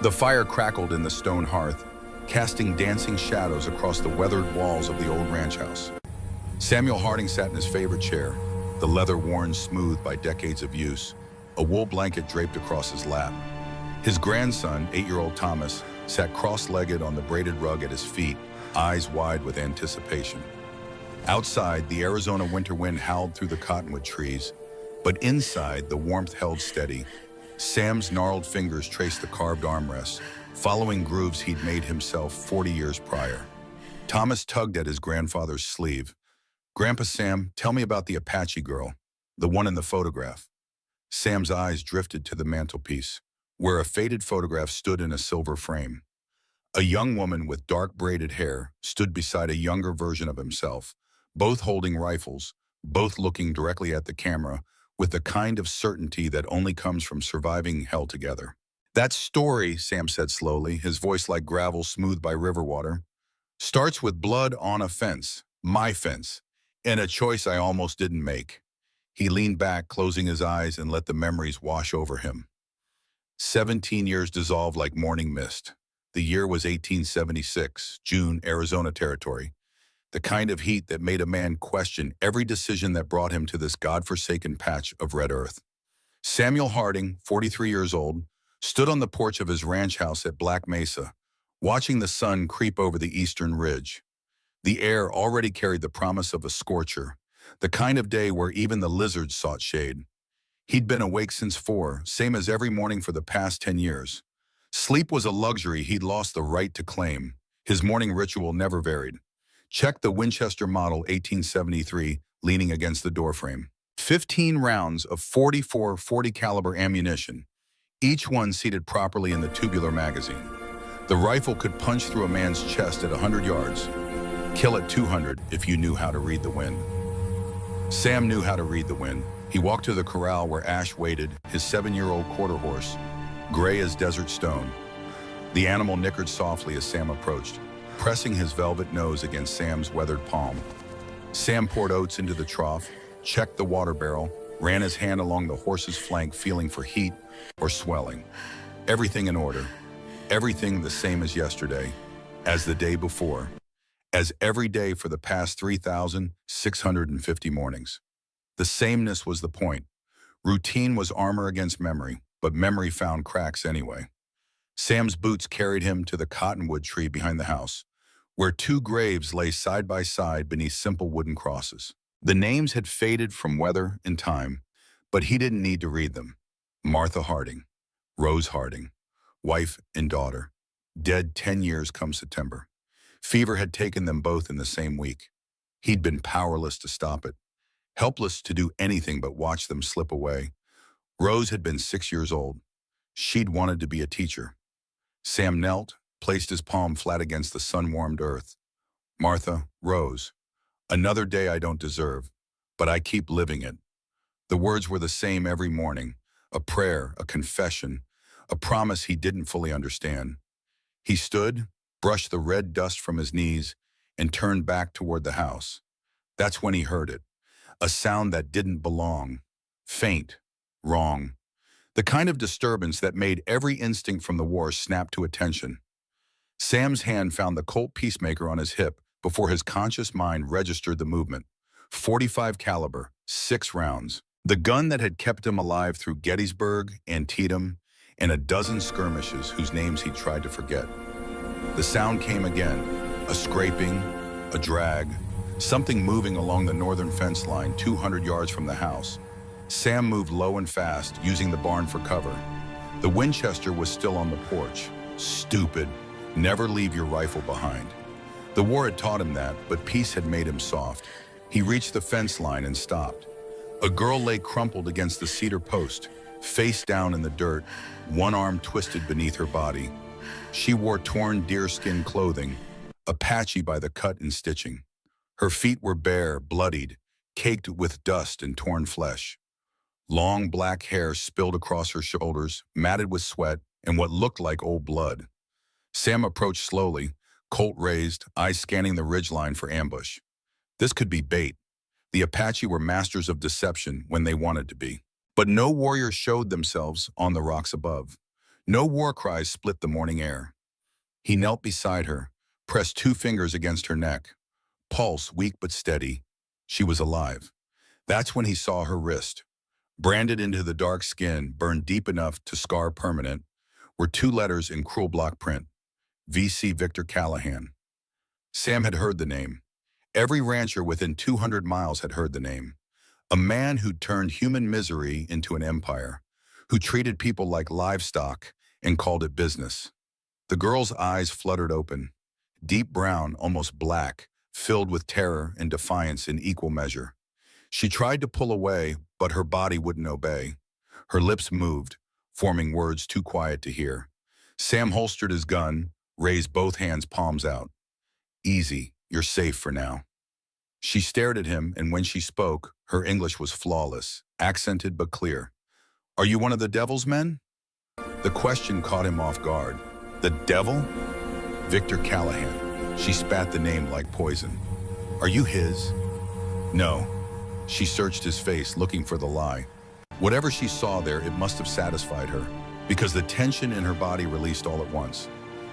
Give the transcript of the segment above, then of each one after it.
The fire crackled in the stone hearth, casting dancing shadows across the weathered walls of the old ranch house. Samuel Harding sat in his favorite chair, the leather worn smooth by decades of use, a wool blanket draped across his lap. His grandson, 8-year-old Thomas, sat cross-legged on the braided rug at his feet, eyes wide with anticipation. Outside, the Arizona winter wind howled through the cottonwood trees, but inside, the warmth held steady. Sam's gnarled fingers traced the carved armrests, following grooves he'd made himself 40 years prior. Thomas tugged at his grandfather's sleeve. "Grandpa Sam, tell me about the Apache girl, the one in the photograph." Sam's eyes drifted to the mantelpiece, where a faded photograph stood in a silver frame. A young woman with dark braided hair stood beside a younger version of himself, both holding rifles, both looking directly at the camera, with the kind of certainty that only comes from surviving hell together. "That story," Sam said slowly, his voice like gravel smoothed by river water, "starts with blood on a fence, my fence, and a choice I almost didn't make." He leaned back, closing his eyes, and let the memories wash over him. 17 years dissolved like morning mist. The year was 1876, June, Arizona territory. The kind of heat that made a man question every decision that brought him to this godforsaken patch of red earth. Samuel Harding, 43 years old, stood on the porch of his ranch house at Black Mesa, watching the sun creep over the eastern ridge. The air already carried the promise of a scorcher, the kind of day where even the lizards sought shade. He'd been awake since 4, same as every morning for the past 10 years. Sleep was a luxury he'd lost the right to claim. His morning ritual never varied. Check the Winchester Model 1873 leaning against the doorframe. 15 rounds of 44 .40 caliber ammunition, each one seated properly in the tubular magazine. The rifle could punch through a man's chest at 100 yards, kill at 200 if you knew how to read the wind. Sam knew how to read the wind. He walked to the corral where Ash waited, his 7-year-old quarter horse, gray as desert stone. The animal nickered softly as Sam approached, pressing his velvet nose against Sam's weathered palm. Sam poured oats into the trough, checked the water barrel, ran his hand along the horse's flank, feeling for heat or swelling. Everything in order. Everything the same as yesterday, as the day before, as every day for the past 3,650 mornings. The sameness was the point. Routine was armor against memory, but memory found cracks anyway. Sam's boots carried him to the cottonwood tree behind the house, where 2 graves lay side by side beneath simple wooden crosses. The names had faded from weather and time, but he didn't need to read them. Martha Harding, Rose Harding, wife and daughter, dead 10 years come September. Fever had taken them both in the same week. He'd been powerless to stop it, helpless to do anything but watch them slip away. Rose had been 6 years old. She'd wanted to be a teacher. Sam knelt, placed his palm flat against the sun-warmed earth. "Martha, Rose, another day I don't deserve, but I keep living it." The words were the same every morning, a prayer, a confession, a promise he didn't fully understand. He stood, brushed the red dust from his knees, and turned back toward the house. That's when he heard it, a sound that didn't belong, faint, wrong. The kind of disturbance that made every instinct from the war snap to attention. Sam's hand found the Colt Peacemaker on his hip before his conscious mind registered the movement. 45 caliber, 6 rounds. The gun that had kept him alive through Gettysburg, Antietam, and a dozen skirmishes whose names he tried to forget. The sound came again, a scraping, a drag, something moving along the northern fence line 200 yards from the house. Sam moved low and fast, using the barn for cover. The Winchester was still on the porch. Stupid. Never leave your rifle behind. The war had taught him that, but peace had made him soft. He reached the fence line and stopped. A girl lay crumpled against the cedar post, face down in the dirt, one arm twisted beneath her body. She wore torn deerskin clothing, Apache by the cut and stitching. Her feet were bare, bloodied, caked with dust and torn flesh. Long black hair spilled across her shoulders, matted with sweat and what looked like old blood. Sam approached slowly, Colt raised, eyes scanning the ridgeline for ambush. This could be bait. The Apache were masters of deception when they wanted to be. But no warriors showed themselves on the rocks above. No war cries split the morning air. He knelt beside her, pressed 2 fingers against her neck. Pulse weak but steady. She was alive. That's when he saw her wrist. Branded into the dark skin, burned deep enough to scar permanent, were 2 letters in cruel block print. V.C. Victor Callahan. Sam had heard the name. Every rancher within 200 miles had heard the name. A man who'd turned human misery into an empire, who treated people like livestock and called it business. The girl's eyes fluttered open, deep brown, almost black, filled with terror and defiance in equal measure. She tried to pull away, but her body wouldn't obey. Her lips moved, forming words too quiet to hear. Sam holstered his gun, raised both hands, palms out. Easy, you're safe for now. She stared at him, and when she spoke, her English was flawless, accented but clear. Are you one of the devil's men? The question caught him off guard. The devil? Victor Callahan. She spat the name like poison. Are you his? No. She searched his face, looking for the lie. Whatever she saw there, it must have satisfied her, because the tension in her body released all at once.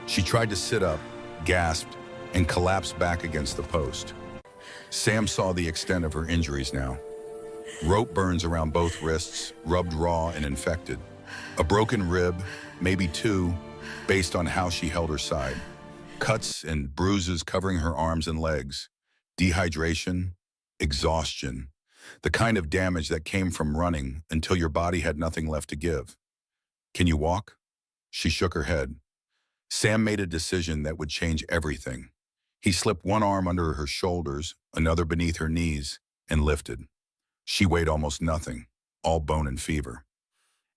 She tried to sit up, gasped, and collapsed back against the post. Sam saw the extent of her injuries now. Rope burns around both wrists, rubbed raw and infected. A broken rib, maybe 2, based on how she held her side. Cuts and bruises covering her arms and legs. Dehydration, exhaustion. The kind of damage that came from running until your body had nothing left to give. Can you walk? She shook her head. Sam made a decision that would change everything. He slipped one arm under her shoulders, another beneath her knees, and lifted. She weighed almost nothing, all bone and fever.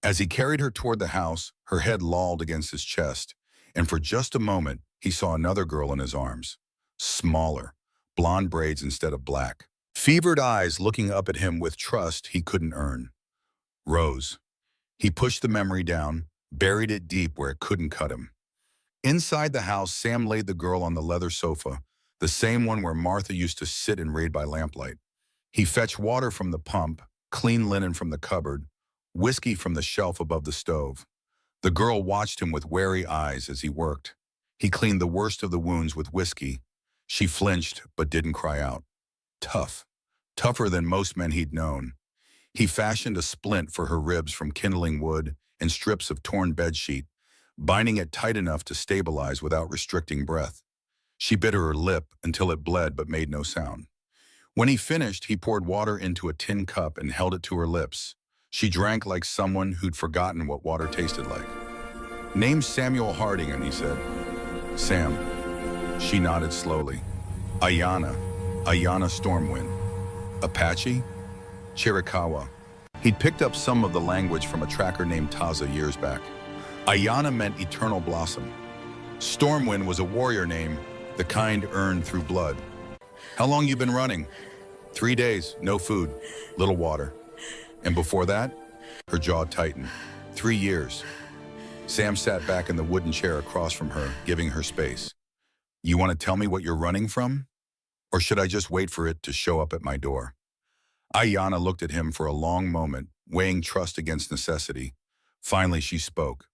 As he carried her toward the house, her head lolled against his chest, and for just a moment, he saw another girl in his arms. Smaller, blonde braids instead of black. Fevered eyes looking up at him with trust he couldn't earn. Rose. He pushed the memory down, buried it deep where it couldn't cut him. Inside the house, Sam laid the girl on the leather sofa, the same one where Martha used to sit and read by lamplight. He fetched water from the pump, clean linen from the cupboard, whiskey from the shelf above the stove. The girl watched him with wary eyes as he worked. He cleaned the worst of the wounds with whiskey. She flinched but didn't cry out. Tough. Tougher than most men he'd known. He fashioned a splint for her ribs from kindling wood and strips of torn bedsheet, binding it tight enough to stabilize without restricting breath. She bit her lip until it bled but made no sound. When he finished, he poured water into a tin cup and held it to her lips. She drank like someone who'd forgotten what water tasted like. Name's Samuel Harding, he said. Sam. She nodded slowly. Ayana Stormwind. Apache? Chiricahua. He'd picked up some of the language from a tracker named Taza years back. Ayana meant eternal blossom. Stormwind was a warrior name, the kind earned through blood. How long you been running? 3 days, no food, little water. And before that? Her jaw tightened. 3 years. Sam sat back in the wooden chair across from her, giving her space. You want to tell me what you're running from? Or should I just wait for it to show up at my door? Ayana looked at him for a long moment, weighing trust against necessity. Finally, she spoke.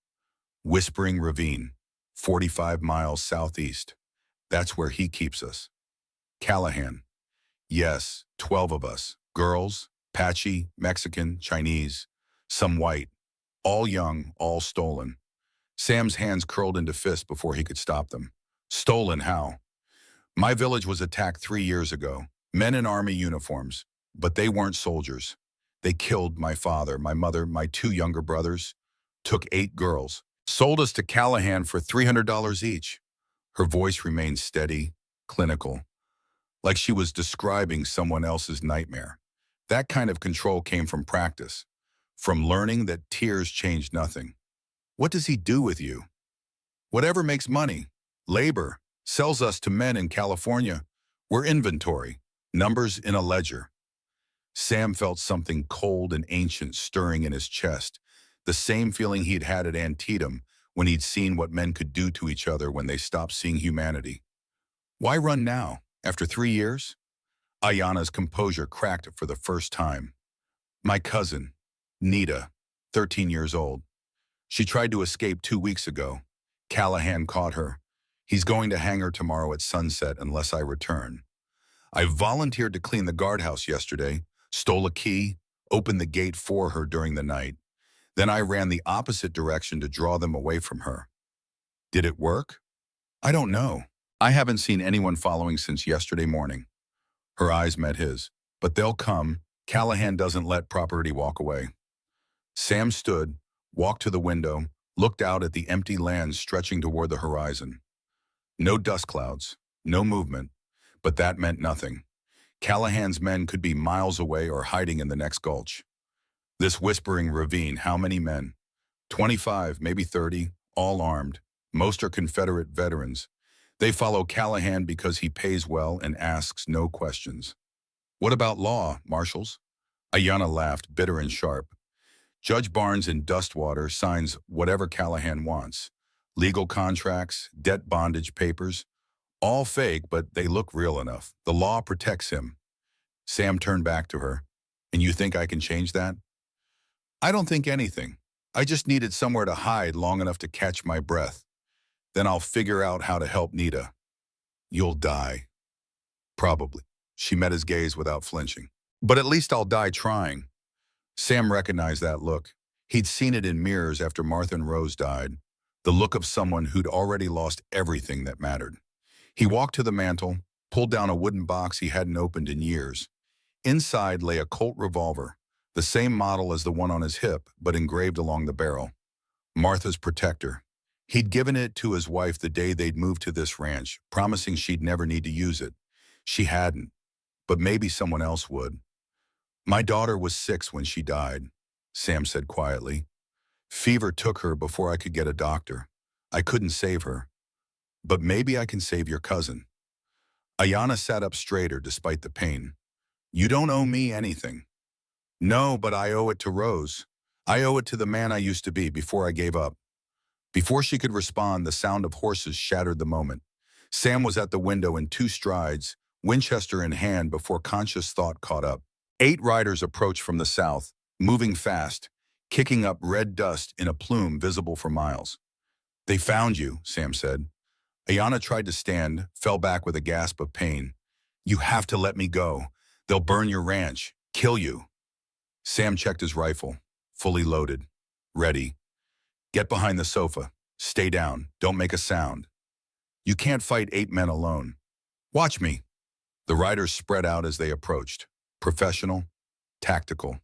Whispering Ravine, 45 miles southeast. That's where he keeps us. Callahan. Yes, 12 of us. Girls, Apache, Mexican, Chinese, some white. All young, all stolen. Sam's hands curled into fists before he could stop them. Stolen how? My village was attacked 3 years ago. Men in army uniforms. But they weren't soldiers. They killed my father, my mother, my 2 younger brothers. Took 8 girls. Sold us to Callahan for $300 each. Her voice remained steady, clinical, like she was describing someone else's nightmare. That kind of control came from practice, from learning that tears changed nothing. What does he do with you? Whatever makes money. Labor. Sells us to men in California. We're inventory. Numbers in a ledger. Sam felt something cold and ancient stirring in his chest, the same feeling he'd had at Antietam when he'd seen what men could do to each other when they stopped seeing humanity. Why run now, after 3 years? Ayana's composure cracked for the first time. My cousin, Nita, 13 years old. She tried to escape 2 weeks ago. Callahan caught her. He's going to hang her tomorrow at sunset unless I return. I volunteered to clean the guardhouse yesterday, stole a key, opened the gate for her during the night. Then I ran the opposite direction to draw them away from her. Did it work? I don't know. I haven't seen anyone following since yesterday morning. Her eyes met his. But they'll come. Callahan doesn't let property walk away. Sam stood, walked to the window, looked out at the empty land stretching toward the horizon. No dust clouds, no movement, but that meant nothing. Callahan's men could be miles away or hiding in the next gulch. This whispering ravine, how many men? 25, maybe 30, all armed. Most are Confederate veterans. They follow Callahan because he pays well and asks no questions. What about law, marshals? Ayanna laughed, bitter and sharp. Judge Barnes in Dustwater signs whatever Callahan wants. Legal contracts, debt bondage papers, all fake, but they look real enough. The law protects him. Sam turned back to her. And you think I can change that? I don't think anything. I just needed somewhere to hide long enough to catch my breath. Then I'll figure out how to help Nita. You'll die. Probably. She met his gaze without flinching. But at least I'll die trying. Sam recognized that look. He'd seen it in mirrors after Martha and Rose died. The look of someone who'd already lost everything that mattered. He walked to the mantel, pulled down a wooden box he hadn't opened in years. Inside lay a Colt revolver, the same model as the one on his hip, but engraved along the barrel. Martha's protector. He'd given it to his wife the day they'd moved to this ranch, promising she'd never need to use it. She hadn't, but maybe someone else would. My daughter was 6 when she died, Sam said quietly. Fever took her before I could get a doctor. I couldn't save her. But maybe I can save your cousin. Ayanna sat up straighter despite the pain. You don't owe me anything. No, but I owe it to Rose. I owe it to the man I used to be before I gave up. Before she could respond, the sound of horses shattered the moment. Sam was at the window in 2 strides, Winchester in hand before conscious thought caught up. 8 riders approached from the south, moving fast, kicking up red dust in a plume visible for miles. They found you, Sam said. Ayanna tried to stand, fell back with a gasp of pain. You have to let me go. They'll burn your ranch, kill you. Sam checked his rifle, fully loaded, ready. Get behind the sofa. Stay down. Don't make a sound. You can't fight 8 men alone. Watch me. The riders spread out as they approached. Professional, tactical.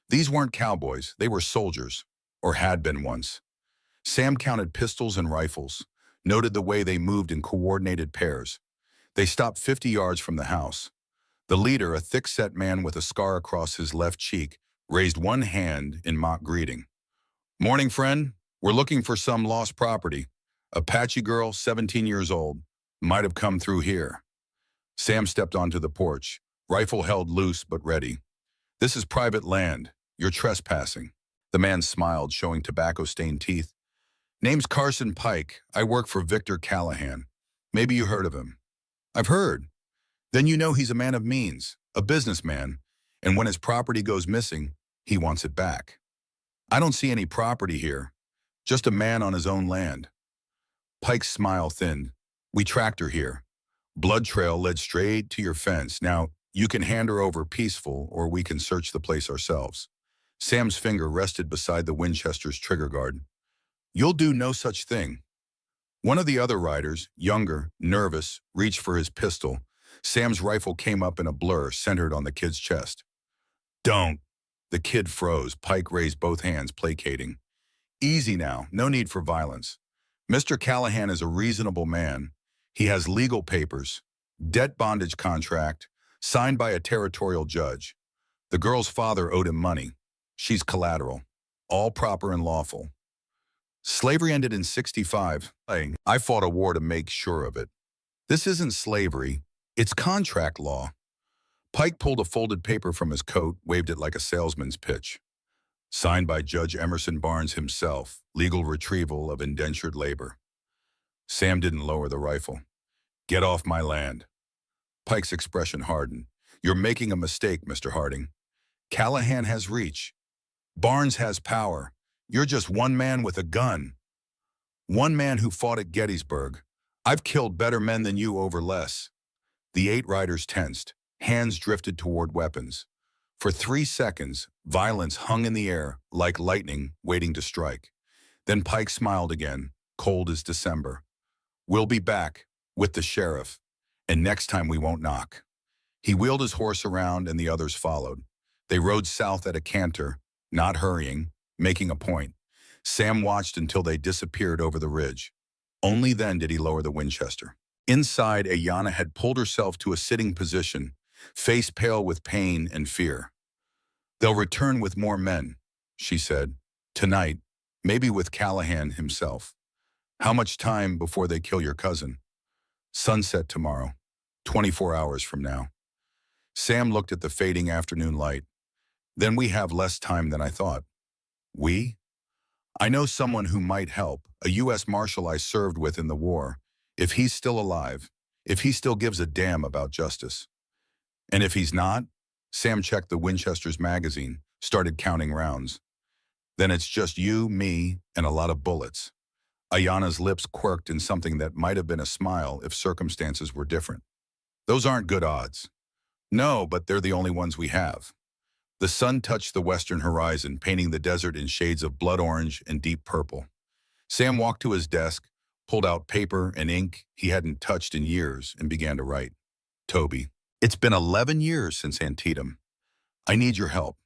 These weren't cowboys. They were soldiers, or had been once. Sam counted pistols and rifles, noted the way they moved in coordinated pairs. They stopped 50 yards from the house. The leader, a thick-set man with a scar across his left cheek, raised one hand in mock greeting. Morning, friend. We're looking for some lost property. Apache girl, 17 years old. Might have come through here. Sam stepped onto the porch, rifle held loose but ready. This is private land. You're trespassing. The man smiled, showing tobacco-stained teeth. Name's Carson Pike. I work for Victor Callahan. Maybe you heard of him. I've heard. Then you know he's a man of means, a businessman, and when his property goes missing, he wants it back. I don't see any property here, just a man on his own land. Pike's smile thinned. We tracked her here. Blood trail led straight to your fence. Now, you can hand her over peaceful, or we can search the place ourselves. Sam's finger rested beside the Winchester's trigger guard. You'll do no such thing. One of the other riders, younger, nervous, reached for his pistol. Sam's rifle came up in a blur, centered on the kid's chest. Don't. The kid froze. Pike raised both hands, placating. Easy now. No need for violence. Mr. Callahan is a reasonable man. He has legal papers, debt bondage contract, signed by a territorial judge. The girl's father owed him money. She's collateral. All proper and lawful. Slavery ended in 65. I fought a war to make sure of it. This isn't slavery. It's contract law. Pike pulled a folded paper from his coat, waved it like a salesman's pitch. Signed by Judge Emerson Barnes himself, legal retrieval of indentured labor. Sam didn't lower the rifle. Get off my land. Pike's expression hardened. You're making a mistake, Mr. Harding. Callahan has reach. Barnes has power. You're just one man with a gun. One man who fought at Gettysburg. I've killed better men than you over less." The 8 riders tensed. Hands drifted toward weapons. For 3 seconds, violence hung in the air like lightning waiting to strike. Then Pike smiled again, cold as December. "We'll be back, with the sheriff, and next time we won't knock." He wheeled his horse around and the others followed. They rode south at a canter, not hurrying, making a point. Sam watched until they disappeared over the ridge. Only then did he lower the Winchester. Inside, Ayanna had pulled herself to a sitting position, face pale with pain and fear. "They'll return with more men," she said. "Tonight, maybe with Callahan himself. How much time before they kill your cousin?" "Sunset tomorrow, 24 hours from now." Sam looked at the fading afternoon light. "Then we have less time than I thought." "We?" "I know someone who might help, a U.S. Marshal I served with in the war. If he's still alive, if he still gives a damn about justice." "And if he's not?" Sam checked the Winchester's magazine, started counting rounds. "Then it's just you, me, and a lot of bullets." Ayanna's lips quirked in something that might have been a smile if circumstances were different. "Those aren't good odds." "No, but they're the only ones we have." The sun touched the western horizon, painting the desert in shades of blood orange and deep purple. Sam walked to his desk, pulled out paper and ink he hadn't touched in years, and began to write. "Toby, it's been 11 years since Antietam. I need your help.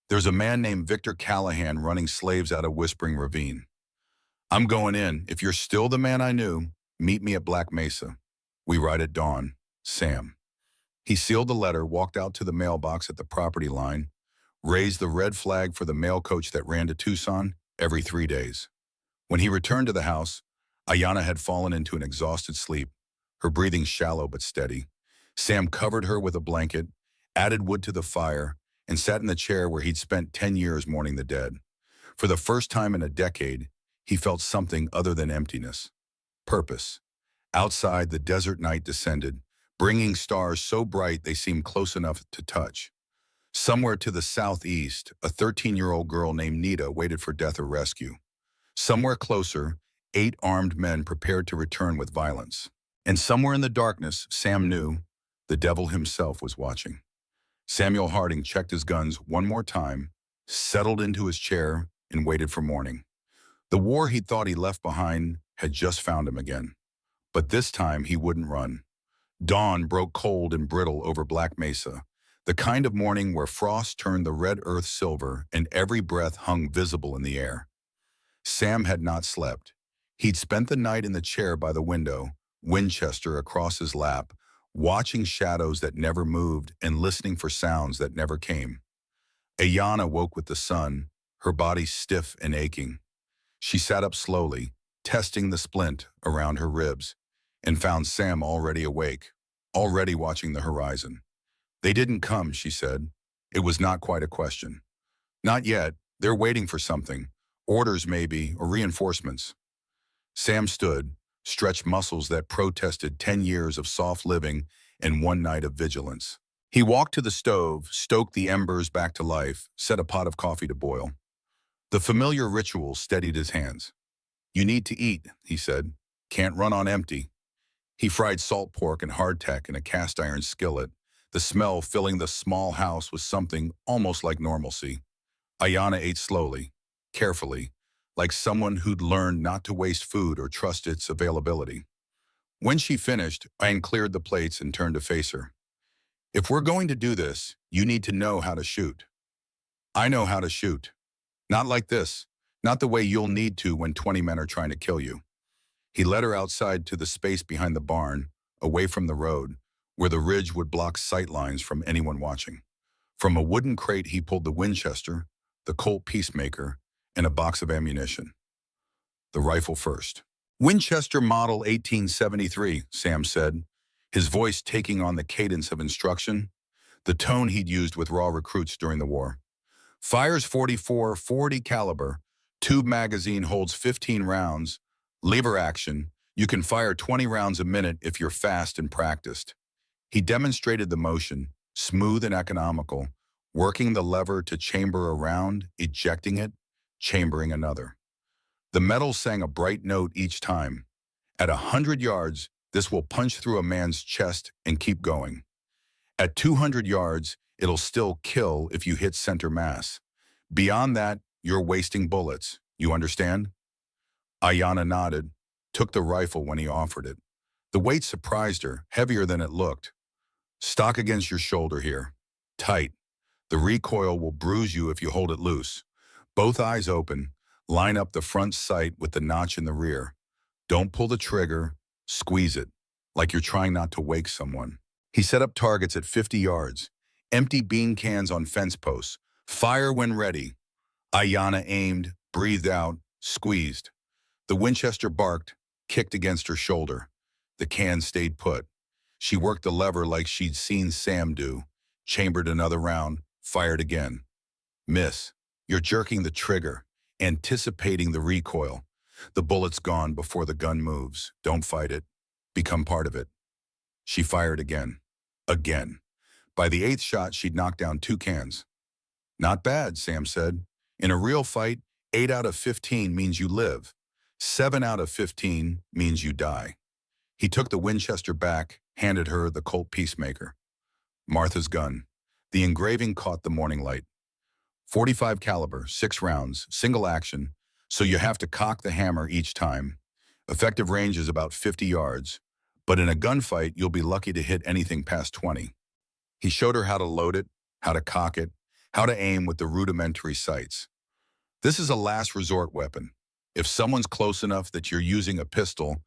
There's a man named Victor Callahan running slaves out of Whispering Ravine. I'm going in. If you're still the man I knew, meet me at Black Mesa. We ride at dawn. Sam." He sealed the letter, walked out to the mailbox at the property line, raised the red flag for the mail coach that ran to Tucson every 3 days. When he returned to the house, Ayanna had fallen into an exhausted sleep, her breathing shallow but steady. Sam covered her with a blanket, added wood to the fire, and sat in the chair where he'd spent 10 years mourning the dead. For the first time in a decade, he felt something other than emptiness. Purpose. Outside, the desert night descended, bringing stars so bright they seemed close enough to touch. Somewhere to the southeast, a 13-year-old girl named Nita waited for death or rescue. Somewhere closer, 8 armed men prepared to return with violence. And somewhere in the darkness, Sam knew the devil himself was watching. Samuel Harding checked his guns one more time, settled into his chair, and waited for morning. The war he thought he left behind had just found him again. But this time he wouldn't run. Dawn broke cold and brittle over Black Mesa, the kind of morning where frost turned the red earth silver and every breath hung visible in the air. Sam had not slept. He'd spent the night in the chair by the window, Winchester across his lap, watching shadows that never moved and listening for sounds that never came. Ayanna woke with the sun, her body stiff and aching. She sat up slowly, testing the splint around her ribs, and found Sam already awake, already watching the horizon. "They didn't come," she said. It was not quite a question. "Not yet. They're waiting for something. Orders maybe, or reinforcements." Sam stood, stretched muscles that protested 10 years of soft living and one night of vigilance. He walked to the stove, stoked the embers back to life, set a pot of coffee to boil. The familiar ritual steadied his hands. "You need to eat," he said. "Can't run on empty." He fried salt pork and hardtack in a cast iron skillet, the smell filling the small house with something almost like normalcy. Ayanna ate slowly, carefully, like someone who'd learned not to waste food or trust its availability. When she finished, Anne cleared the plates and turned to face her. "If we're going to do this, you need to know how to shoot." "I know how to shoot. Not like this. Not the way you'll need to when 20 men are trying to kill you." He led her outside to the space behind the barn, away from the road, where the ridge would block sight lines from anyone watching. From a wooden crate he pulled the Winchester, the Colt Peacemaker, and a box of ammunition. "The rifle first." "Winchester model 1873, Sam said, his voice taking on the cadence of instruction, the tone he'd used with raw recruits during the war. "Fires 44/40 caliber, tube magazine holds 15 rounds, lever action, you can fire 20 rounds a minute if you're fast and practiced." He demonstrated the motion, smooth and economical, working the lever to chamber a round, ejecting it, chambering another. The metal sang a bright note each time. At 100 yards, this will punch through a man's chest and keep going. At 200 yards, it'll still kill if you hit center mass. Beyond that, you're wasting bullets. You understand? Ayanna nodded, took the rifle when he offered it. The weight surprised her, heavier than it looked. Stock against your shoulder here. Tight. The recoil will bruise you if you hold it loose. Both eyes open. Line up the front sight with the notch in the rear. Don't pull the trigger. Squeeze it, like you're trying not to wake someone. He set up targets at 50 yards. Empty bean cans on fence posts. Fire when ready. Ayanna aimed, breathed out, squeezed. The Winchester barked, kicked against her shoulder. The can stayed put. She worked the lever like she'd seen Sam do, chambered another round, fired again. Miss. You're jerking the trigger, anticipating the recoil. The bullet's gone before the gun moves. Don't fight it. Become part of it. She fired again. Again. By the 8th shot, she'd knocked down 2 cans. Not bad, Sam said. In a real fight, 8 out of 15 means you live. 7 out of 15 means you die. He took the Winchester back, handed her the Colt Peacemaker. Martha's gun. The engraving caught the morning light. 45 caliber, 6 rounds, single action, so you have to cock the hammer each time. Effective range is about 50 yards, but in a gunfight, you'll be lucky to hit anything past 20. He showed her how to load it, how to cock it, how to aim with the rudimentary sights. This is a last resort weapon. If someone's close enough that you're using a pistol,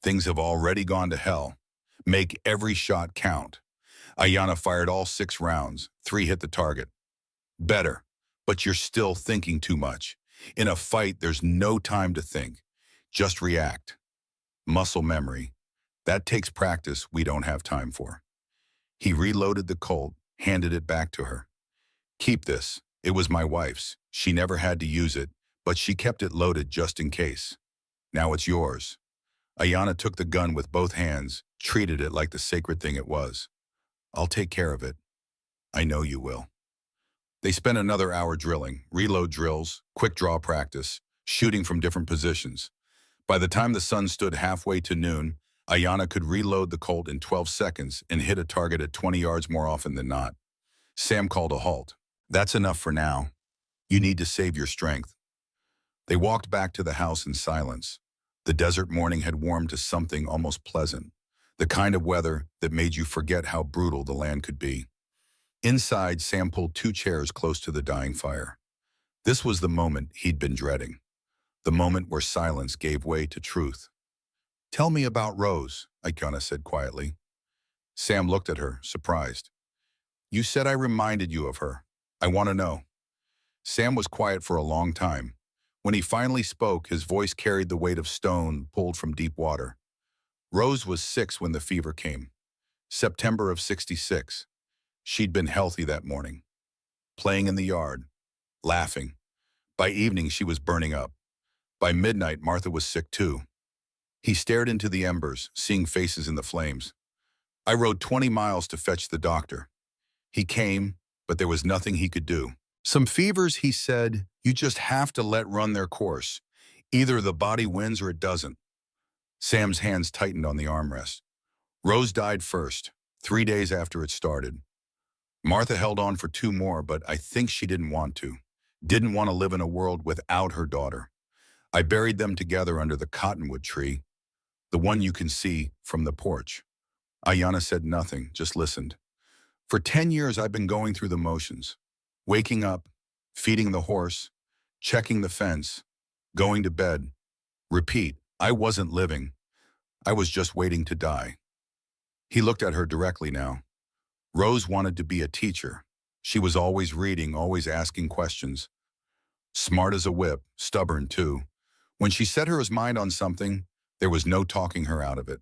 things have already gone to hell. Make every shot count. Ayanna fired all 6 rounds. 3 hit the target. Better, but you're still thinking too much. In a fight, there's no time to think. Just react. Muscle memory. That takes practice we don't have time for. He reloaded the Colt, handed it back to her. Keep this. It was my wife's. She never had to use it, but she kept it loaded just in case. Now it's yours. Ayanna took the gun with both hands, treated it like the sacred thing it was. I'll take care of it. I know you will. They spent another hour drilling, reload drills, quick draw practice, shooting from different positions. By the time the sun stood halfway to noon, Ayanna could reload the Colt in 12 seconds and hit a target at 20 yards more often than not. Sam called a halt. That's enough for now. You need to save your strength. They walked back to the house in silence. The desert morning had warmed to something almost pleasant, the kind of weather that made you forget how brutal the land could be. Inside, Sam pulled 2 chairs close to the dying fire. This was the moment he'd been dreading, the moment where silence gave way to truth. Tell me about Rose, Ayanna said quietly. Sam looked at her, surprised. You said I reminded you of her. I want to know. Sam was quiet for a long time. When he finally spoke, his voice carried the weight of stone pulled from deep water. Rose was 6 when the fever came. September of '66. She'd been healthy that morning. Playing in the yard. Laughing. By evening, she was burning up. By midnight, Martha was sick too. He stared into the embers, seeing faces in the flames. I rode 20 miles to fetch the doctor. He came, but there was nothing he could do. Some fevers, he said, you just have to let run their course. Either the body wins or it doesn't. Sam's hands tightened on the armrest. Rose died first, 3 days after it started. Martha held on for 2 more, but I think she didn't want to. Didn't want to live in a world without her daughter. I buried them together under the cottonwood tree, the one you can see from the porch. Ayanna said nothing, just listened. For 10 years, I've been going through the motions. Waking up, feeding the horse, checking the fence, going to bed. Repeat, I wasn't living. I was just waiting to die. He looked at her directly now. Rose wanted to be a teacher. She was always reading, always asking questions. Smart as a whip, stubborn too. When she set her mind on something, there was no talking her out of it.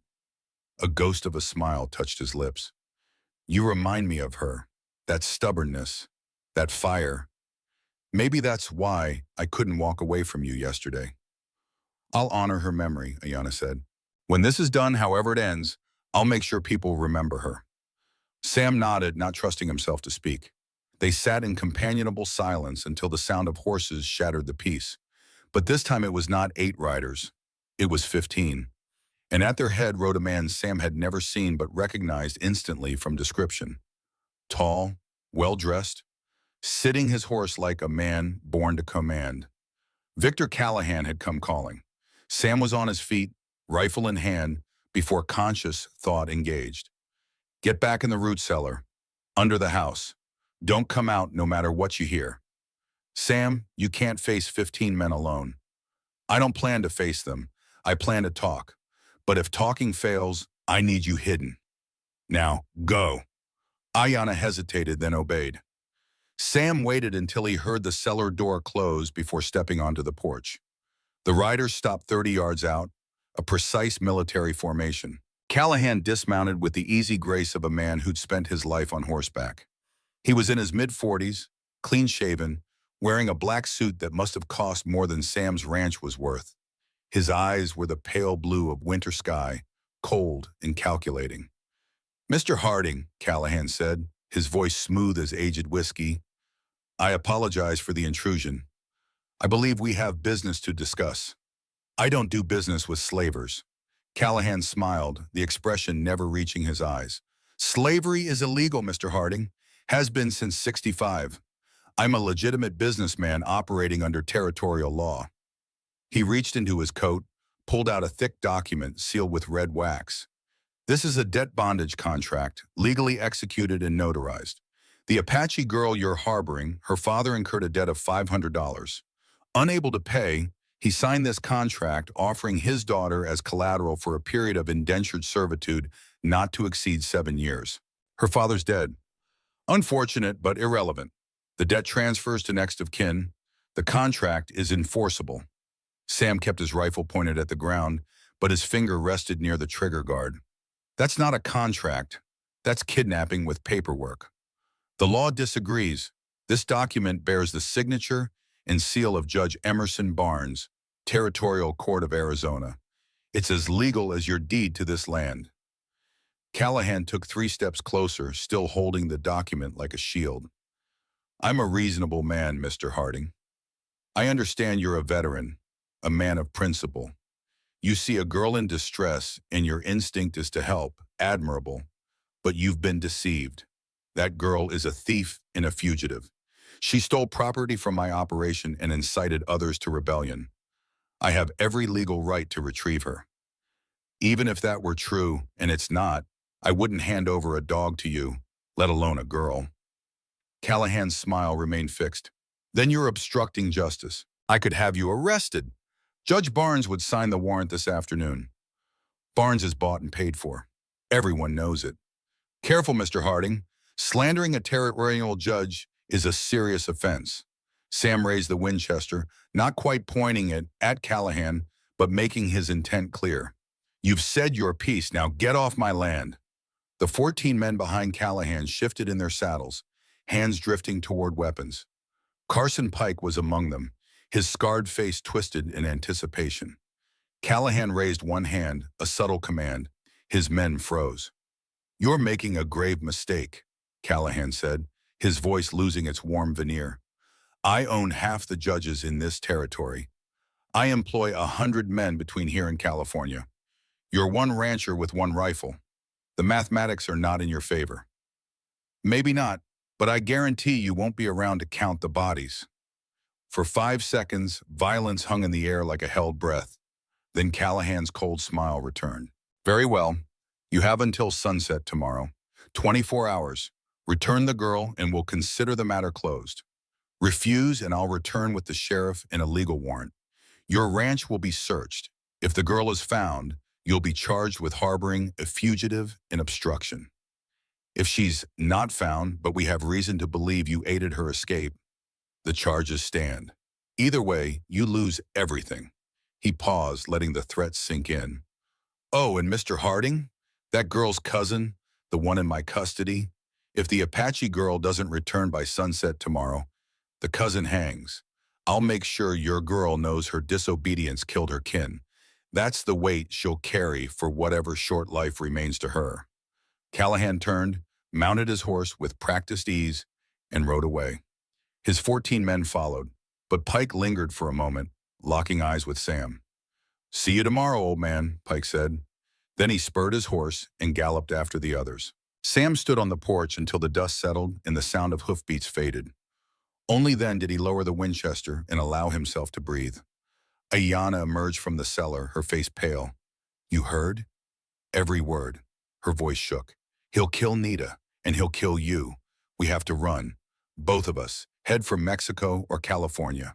A ghost of a smile touched his lips. You remind me of her, that stubbornness, that fire. Maybe that's why I couldn't walk away from you yesterday. I'll honor her memory, Ayanna said. When this is done, however it ends, I'll make sure people remember her. Sam nodded, not trusting himself to speak. They sat in companionable silence until the sound of horses shattered the peace. But this time it was not 8 riders. It was 15. And at their head rode a man Sam had never seen but recognized instantly from description. Tall, well-dressed, sitting his horse like a man born to command. Victor Callahan had come calling. Sam was on his feet, rifle in hand, before conscious thought engaged. Get back in the root cellar, under the house. Don't come out no matter what you hear. Sam, you can't face 15 men alone. I don't plan to face them. I plan to talk. But if talking fails, I need you hidden. Now, go. Ayanna hesitated, then obeyed. Sam waited until he heard the cellar door close before stepping onto the porch. The riders stopped 30 yards out, a precise military formation. Callahan dismounted with the easy grace of a man who'd spent his life on horseback. He was in his mid-40s, clean-shaven, wearing a black suit that must have cost more than Sam's ranch was worth. His eyes were the pale blue of winter sky, cold and calculating. "Mr. Harding," Callahan said, his voice smooth as aged whiskey, "I apologize for the intrusion. I believe we have business to discuss. I don't do business with slavers." Callahan smiled, the expression never reaching his eyes. "Slavery is illegal, Mr. Harding. Has been since '65. I'm a legitimate businessman operating under territorial law." He reached into his coat, pulled out a thick document sealed with red wax. "This is a debt bondage contract, legally executed and notarized. The Apache girl you're harboring, her father incurred a debt of $500. Unable to pay, he signed this contract offering his daughter as collateral for a period of indentured servitude not to exceed 7 years. Her father's dead. Unfortunate, but irrelevant. The debt transfers to next of kin. The contract is enforceable." Sam kept his rifle pointed at the ground, but his finger rested near the trigger guard. "That's not a contract. That's kidnapping with paperwork. The law disagrees. This document bears the signature and seal of Judge Emerson Barnes, Territorial Court of Arizona. It's as legal as your deed to this land." Callahan took 3 steps closer, still holding the document like a shield. "I'm a reasonable man, Mr. Harding. I understand you're a veteran, a man of principle. You see a girl in distress and your instinct is to help, admirable. But you've been deceived. That girl is a thief and a fugitive. She stole property from my operation and incited others to rebellion. I have every legal right to retrieve her. Even if that were true, and it's not, I wouldn't hand over a dog to you, let alone a girl." Callahan's smile remained fixed. "Then you're obstructing justice. I could have you arrested. Judge Barnes would sign the warrant this afternoon. Barnes is bought and paid for. Everyone knows it. Careful, Mr. Harding. Slandering a territorial judge is a serious offense." Sam raised the Winchester, not quite pointing it at Callahan, but making his intent clear. "You've said your piece, now get off my land." The 14 men behind Callahan shifted in their saddles, hands drifting toward weapons. Carson Pike was among them, his scarred face twisted in anticipation. Callahan raised one hand, a subtle command. His men froze. "You're making a grave mistake," Callahan said, his voice losing its warm veneer. "I own half the judges in this territory. I employ 100 men between here and California. You're one rancher with one rifle. The mathematics are not in your favor." "Maybe not, but I guarantee you won't be around to count the bodies." For 5 seconds, violence hung in the air like a held breath. Then Callahan's cold smile returned. "Very well. You have until sunset tomorrow. 24 hours. Return the girl and we'll consider the matter closed. Refuse and I'll return with the sheriff and a legal warrant. Your ranch will be searched. If the girl is found, you'll be charged with harboring a fugitive and obstruction. If she's not found, but we have reason to believe you aided her escape, the charges stand. Either way, you lose everything." He paused, letting the threat sink in. "Oh, and Mr. Harding? That girl's cousin, the one in my custody? If the Apache girl doesn't return by sunset tomorrow, the cousin hangs. I'll make sure your girl knows her disobedience killed her kin. That's the weight she'll carry for whatever short life remains to her." Callahan turned, mounted his horse with practiced ease, and rode away. His 14 men followed, but Pike lingered for a moment, locking eyes with Sam. "See you tomorrow, old man," Pike said. Then he spurred his horse and galloped after the others. Sam stood on the porch until the dust settled and the sound of hoofbeats faded. Only then did he lower the Winchester and allow himself to breathe. Ayanna emerged from the cellar, her face pale. "You heard?" "Every word." Her voice shook. "He'll kill Nita, and he'll kill you. We have to run. Both of us. Head for Mexico or California.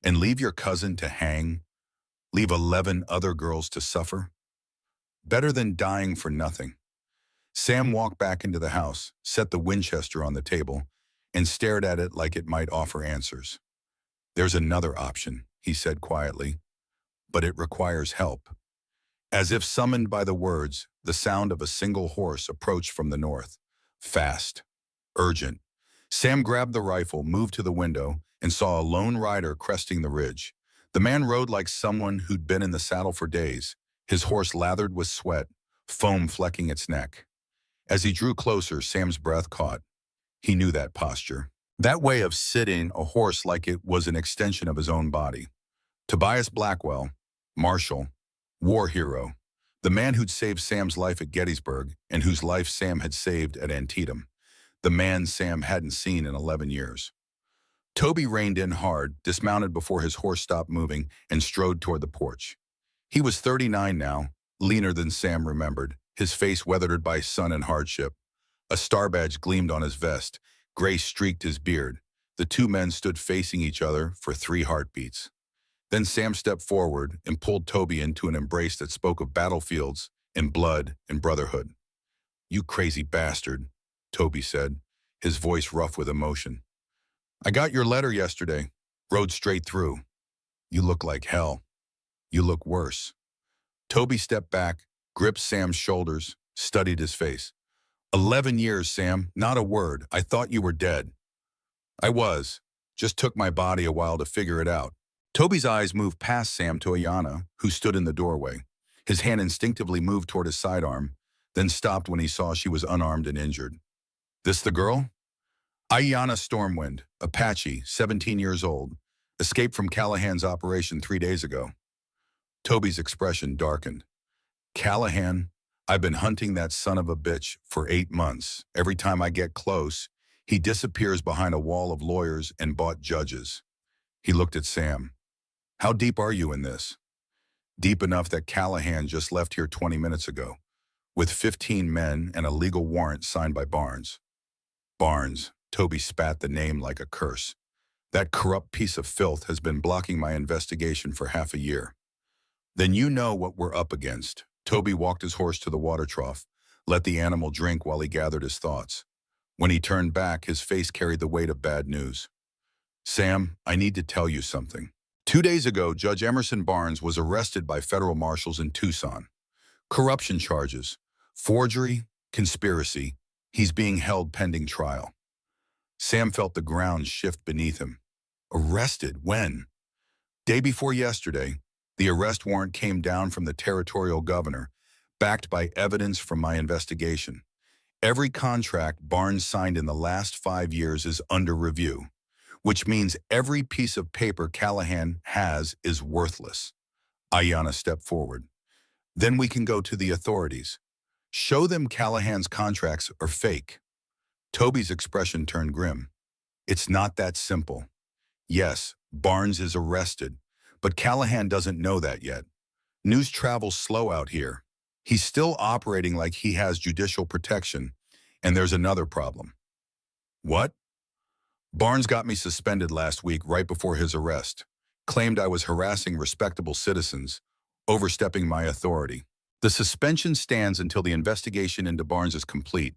And leave your cousin to hang? Leave 11 other girls to suffer? Better than dying for nothing." Sam walked back into the house, set the Winchester on the table, and stared at it like it might offer answers. "There's another option," he said quietly, "but it requires help." As if summoned by the words, the sound of a single horse approached from the north. Fast. Urgent. Sam grabbed the rifle, moved to the window, and saw a lone rider cresting the ridge. The man rode like someone who'd been in the saddle for days, his horse lathered with sweat, foam flecking its neck. As he drew closer, Sam's breath caught. He knew that posture. That way of sitting a horse like it was an extension of his own body. Tobias Blackwell, Marshal, war hero, the man who'd saved Sam's life at Gettysburg and whose life Sam had saved at Antietam. The man Sam hadn't seen in 11 years. Toby reined in hard, dismounted before his horse stopped moving, and strode toward the porch. He was 39 now, leaner than Sam remembered, his face weathered by sun and hardship. A star badge gleamed on his vest, gray streaked his beard. The two men stood facing each other for 3 heartbeats. Then Sam stepped forward and pulled Toby into an embrace that spoke of battlefields and blood and brotherhood. "You crazy bastard," Toby said, his voice rough with emotion. "I got your letter yesterday. Rode straight through. You look like hell. You look worse." Toby stepped back, gripped Sam's shoulders, studied his face. 11 years, Sam, not a word. I thought you were dead." "I was. Just took my body a while to figure it out." Toby's eyes moved past Sam to Ayanna, who stood in the doorway. His hand instinctively moved toward his sidearm, then stopped when he saw she was unarmed and injured. "This the girl?" "Ayanna Stormwind, Apache, 17 years old. Escaped from Callahan's operation 3 days ago." Toby's expression darkened. "Callahan? I've been hunting that son of a bitch for 8 months. Every time I get close, he disappears behind a wall of lawyers and bought judges." He looked at Sam. "How deep are you in this?" "Deep enough that Callahan just left here 20 minutes ago, with 15 men and a legal warrant signed by Barnes." "Barnes," Toby spat the name like a curse. "That corrupt piece of filth has been blocking my investigation for half a year." "Then you know what we're up against." Toby walked his horse to the water trough, let the animal drink while he gathered his thoughts. When he turned back, his face carried the weight of bad news. "Sam, I need to tell you something. 2 days ago, Judge Emerson Barnes was arrested by federal marshals in Tucson. Corruption charges, forgery, conspiracy. He's being held pending trial." Sam felt the ground shift beneath him. "Arrested? When?" "Day before yesterday. The arrest warrant came down from the territorial governor, backed by evidence from my investigation. Every contract Barnes signed in the last 5 years is under review, which means every piece of paper Callahan has is worthless." Ayanna stepped forward. "Then we can go to the authorities. Show them Callahan's contracts are fake." Toby's expression turned grim. "It's not that simple. Yes, Barnes is arrested, but Callahan doesn't know that yet. News travels slow out here. He's still operating like he has judicial protection, and there's another problem." "What?" "Barnes got me suspended last week right before his arrest. Claimed I was harassing respectable citizens, overstepping my authority. The suspension stands until the investigation into Barnes is complete,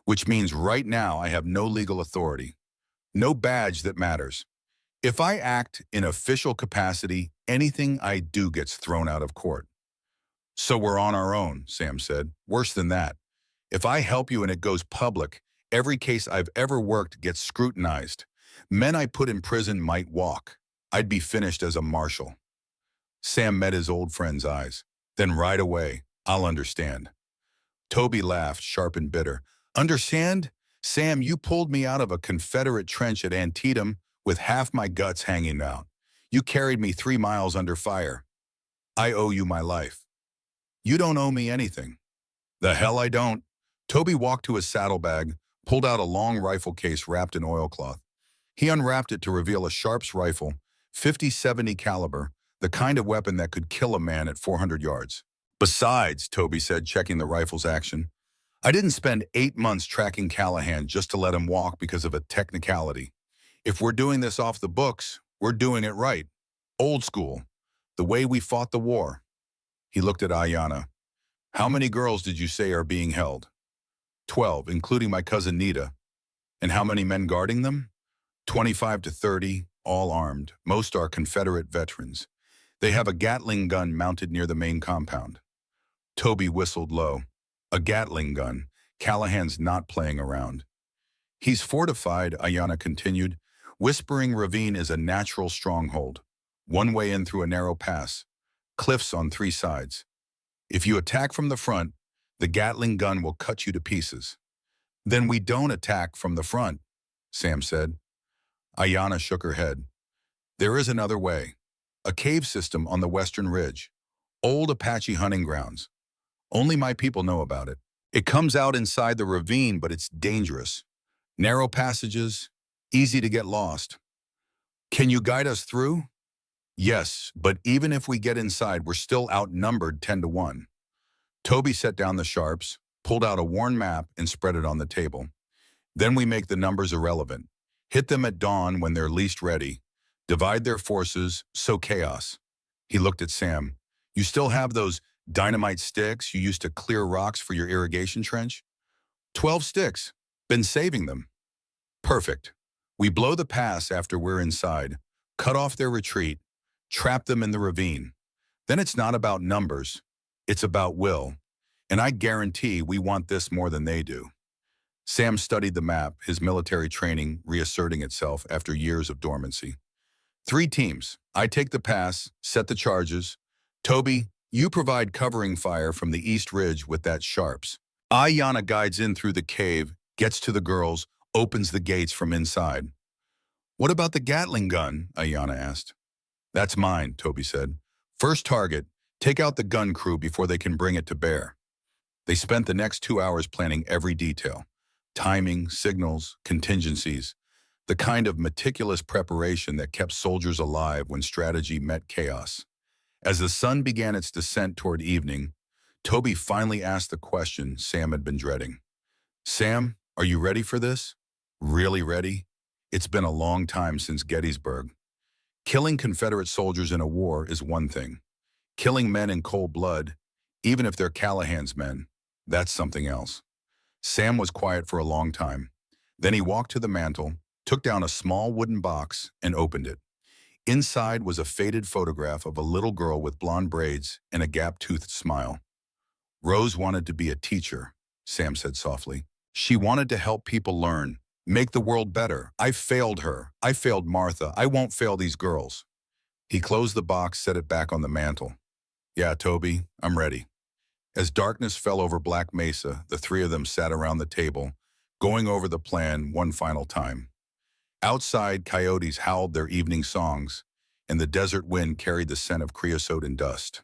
which means right now I have no legal authority. No badge that matters. If I act in official capacity, anything I do gets thrown out of court." "So we're on our own," Sam said. "Worse than that. If I help you and it goes public, every case I've ever worked gets scrutinized. Men I put in prison might walk. I'd be finished as a marshal." Sam met his old friend's eyes. "Then right away, I'll understand." Toby laughed, sharp and bitter. "Understand? Sam, you pulled me out of a Confederate trench at Antietam with half my guts hanging out. You carried me 3 miles under fire. I owe you my life. You don't owe me anything. The hell I don't. Toby walked to his saddlebag, pulled out a long rifle case wrapped in oilcloth. He unwrapped it to reveal a Sharps rifle, 50-70 caliber, the kind of weapon that could kill a man at 400 yards. Besides, Toby said, checking the rifle's action, I didn't spend 8 months tracking Callahan just to let him walk because of a technicality. If we're doing this off the books, we're doing it right. Old school. The way we fought the war. He looked at Ayanna. How many girls did you say are being held? 12, including my cousin Nita. And how many men guarding them? 25 to 30, all armed. Most are Confederate veterans. They have a Gatling gun mounted near the main compound. Toby whistled low. A Gatling gun. Callahan's not playing around. He's fortified, Ayanna continued. Whispering Ravine is a natural stronghold. One way in through a narrow pass. Cliffs on 3 sides. If you attack from the front, the Gatling gun will cut you to pieces. Then we don't attack from the front, Sam said. Ayanna shook her head. There is another way. A cave system on the western ridge. Old Apache hunting grounds. Only my people know about it. It comes out inside the ravine, but it's dangerous. Narrow passages, easy to get lost. Can you guide us through? Yes, but even if we get inside, we're still outnumbered 10 to 1. Toby set down the Sharps, pulled out a worn map, and spread it on the table. Then we make the numbers irrelevant. Hit them at dawn when they're least ready. Divide their forces, sow chaos. He looked at Sam. You still have those dynamite sticks you used to clear rocks for your irrigation trench? 12 sticks. Been saving them. Perfect. We blow the pass after we're inside, cut off their retreat, trap them in the ravine. Then it's not about numbers. It's about will. And I guarantee we want this more than they do. Sam studied the map, his military training reasserting itself after years of dormancy. 3 teams. I take the pass, set the charges. Toby, you provide covering fire from the east ridge with that Sharps. Ayanna guides in through the cave, gets to the girls, opens the gates from inside. What about the Gatling gun? Ayanna asked. That's mine, Toby said. First target, take out the gun crew before they can bring it to bear. They spent the next 2 hours planning every detail. Timing, signals, contingencies. The kind of meticulous preparation that kept soldiers alive when strategy met chaos. As the sun began its descent toward evening, Toby finally asked the question Sam had been dreading. Sam, are you ready for this? Really ready? It's been a long time since Gettysburg. Killing Confederate soldiers in a war is one thing. Killing men in cold blood, even if they're Callahan's men, that's something else. Sam was quiet for a long time. Then he walked to the mantel, took down a small wooden box, and opened it. Inside was a faded photograph of a little girl with blonde braids and a gap-toothed smile. Rose wanted to be a teacher, Sam said softly. She wanted to help people learn, make the world better. I failed her. I failed Martha. I won't fail these girls. He closed the box, set it back on the mantel. Yeah, Toby, I'm ready. As darkness fell over Black Mesa, the 3 of them sat around the table, going over the plan one final time. Outside, coyotes howled their evening songs, and the desert wind carried the scent of creosote and dust.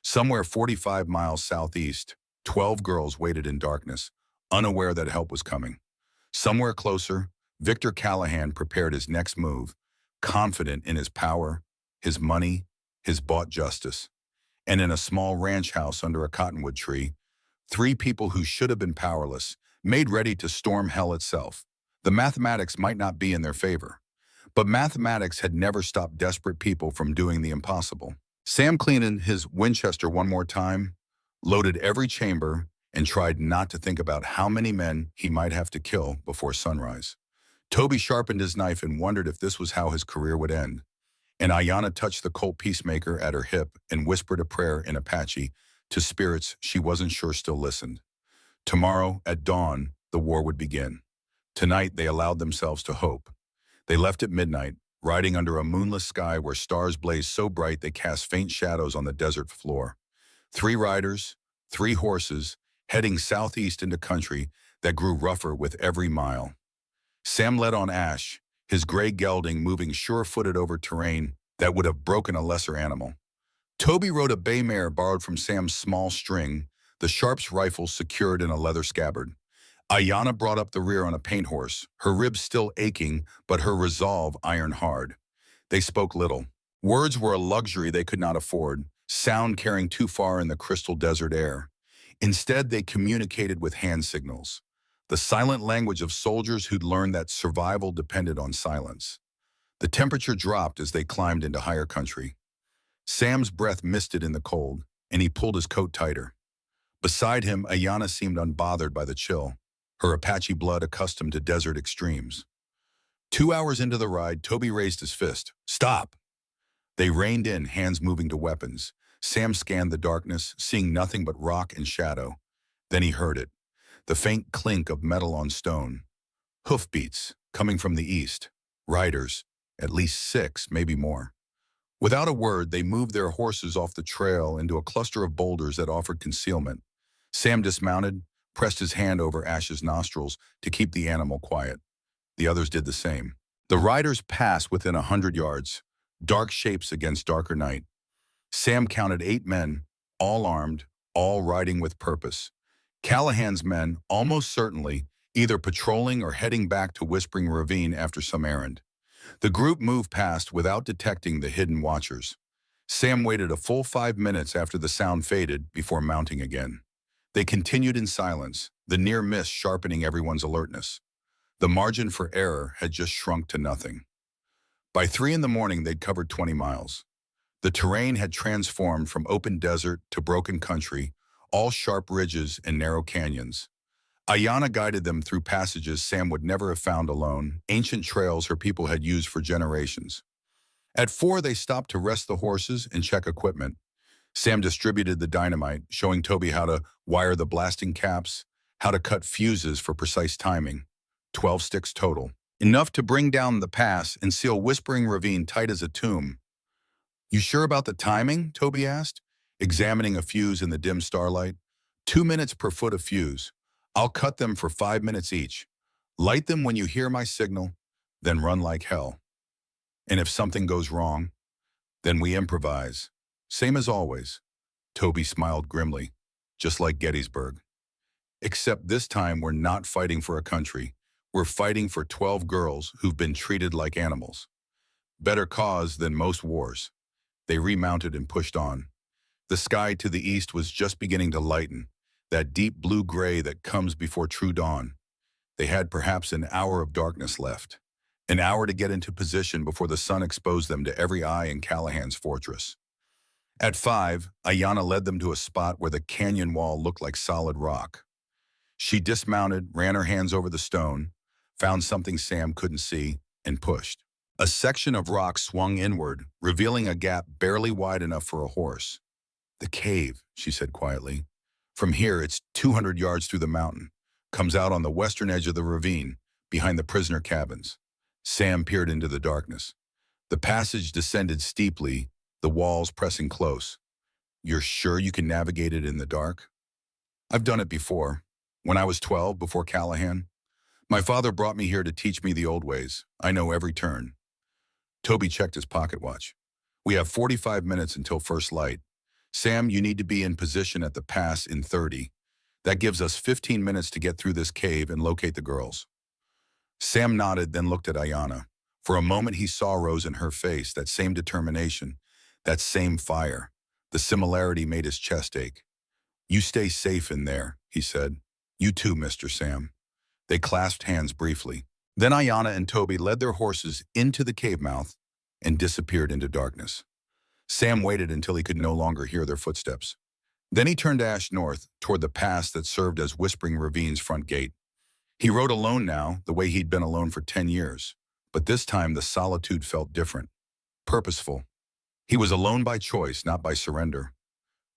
Somewhere 45 miles southeast, 12 girls waited in darkness, unaware that help was coming. Somewhere closer, Victor Callahan prepared his next move, confident in his power, his money, his bought justice. And in a small ranch house under a cottonwood tree, 3 people who should have been powerless, made ready to storm hell itself. The mathematics might not be in their favor, but mathematics had never stopped desperate people from doing the impossible. Sam cleaned his Winchester one more time, loaded every chamber, and tried not to think about how many men he might have to kill before sunrise. Toby sharpened his knife and wondered if this was how his career would end. And Ayanna touched the Colt peacemaker at her hip and whispered a prayer in Apache to spirits she wasn't sure still listened. Tomorrow, at dawn, the war would begin. Tonight, they allowed themselves to hope. They left at midnight, riding under a moonless sky where stars blazed so bright they cast faint shadows on the desert floor. 3 riders, 3 horses, heading southeast into country that grew rougher with every mile. Sam led on Ash, his gray gelding moving sure-footed over terrain that would have broken a lesser animal. Toby rode a bay mare borrowed from Sam's small string, the Sharp's rifle secured in a leather scabbard. Ayanna brought up the rear on a paint horse, her ribs still aching, but her resolve iron hard. They spoke little. Words were a luxury they could not afford, sound carrying too far in the crystal desert air. Instead, they communicated with hand signals, the silent language of soldiers who'd learned that survival depended on silence. The temperature dropped as they climbed into higher country. Sam's breath misted in the cold, and he pulled his coat tighter. Beside him, Ayanna seemed unbothered by the chill, her Apache blood accustomed to desert extremes. 2 hours into the ride, Toby raised his fist. "Stop!" They reined in, hands moving to weapons. Sam scanned the darkness, seeing nothing but rock and shadow. Then he heard it, the faint clink of metal on stone. Hoofbeats, coming from the east. Riders, at least 6, maybe more. Without a word, they moved their horses off the trail into a cluster of boulders that offered concealment. Sam dismounted, pressed his hand over Ash's nostrils to keep the animal quiet. The others did the same. The riders passed within 100 yards, dark shapes against darker night. Sam counted 8 men, all armed, all riding with purpose. Callahan's men, almost certainly, either patrolling or heading back to Whispering Ravine after some errand. The group moved past without detecting the hidden watchers. Sam waited a full 5 minutes after the sound faded before mounting again. They continued in silence, the near miss sharpening everyone's alertness. The margin for error had just shrunk to nothing. By 3 in the morning, they'd covered 20 miles. The terrain had transformed from open desert to broken country, all sharp ridges and narrow canyons. Ayanna guided them through passages Sam would never have found alone, ancient trails her people had used for generations. At 4, they stopped to rest the horses and check equipment. Sam distributed the dynamite, showing Toby how to wire the blasting caps, how to cut fuses for precise timing. 12 sticks total. Enough to bring down the pass and seal Whispering Ravine tight as a tomb. "You sure about the timing?" Toby asked, examining a fuse in the dim starlight. 2 minutes per foot of fuse. I'll cut them for 5 minutes each. Light them when you hear my signal, then run like hell. And if something goes wrong, then we improvise. Same as always. Toby smiled grimly, just like Gettysburg. Except this time we're not fighting for a country. We're fighting for 12 girls who've been treated like animals. Better cause than most wars. They remounted and pushed on. The sky to the east was just beginning to lighten, that deep blue-gray that comes before true dawn. They had perhaps an hour of darkness left, an hour to get into position before the sun exposed them to every eye in Callahan's fortress. At 5, Ayanna led them to a spot where the canyon wall looked like solid rock. She dismounted, ran her hands over the stone, found something Sam couldn't see, and pushed. A section of rock swung inward, revealing a gap barely wide enough for a horse. "The cave," she said quietly. "From here, it's 200 yards through the mountain. Comes out on the western edge of the ravine, behind the prisoner cabins." Sam peered into the darkness. The passage descended steeply, the walls pressing close. "You're sure you can navigate it in the dark?" "I've done it before. When I was 12, before Callahan. My father brought me here to teach me the old ways. I know every turn." Toby checked his pocket watch. "We have 45 minutes until first light. Sam, you need to be in position at the pass in 30. That gives us 15 minutes to get through this cave and locate the girls." Sam nodded, then looked at Ayanna. For a moment he saw rose in her face, that same determination, that same fire. The similarity made his chest ache. "You stay safe in there," he said. "You too, Mr. Sam." They clasped hands briefly. Then Ayanna and Toby led their horses into the cave mouth and disappeared into darkness. Sam waited until he could no longer hear their footsteps. Then he turned to Ash North, toward the pass that served as Whispering Ravine's front gate. He rode alone now, the way he'd been alone for 10 years. But this time the solitude felt different, purposeful. He was alone by choice, not by surrender.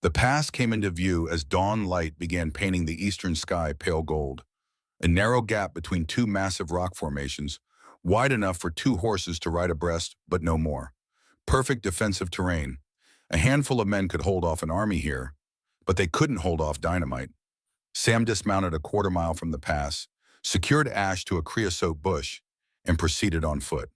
The pass came into view as dawn light began painting the eastern sky pale gold. A narrow gap between 2 massive rock formations, wide enough for 2 horses to ride abreast, but no more. Perfect defensive terrain. A handful of men could hold off an army here, but they couldn't hold off dynamite. Sam dismounted a quarter-mile from the pass, secured Ash to a creosote bush, and proceeded on foot.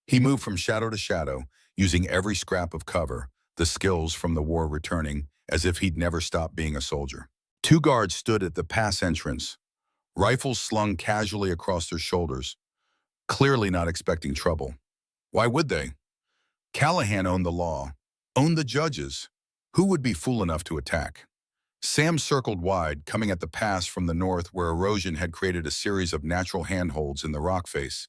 He moved from shadow to shadow, using every scrap of cover, the skills from the war returning, as if he'd never stopped being a soldier. Two guards stood at the pass entrance, rifles slung casually across their shoulders, clearly not expecting trouble. Why would they? Callahan owned the law, owned the judges. Who would be fool enough to attack? Sam circled wide, coming at the pass from the north where erosion had created a series of natural handholds in the rock face.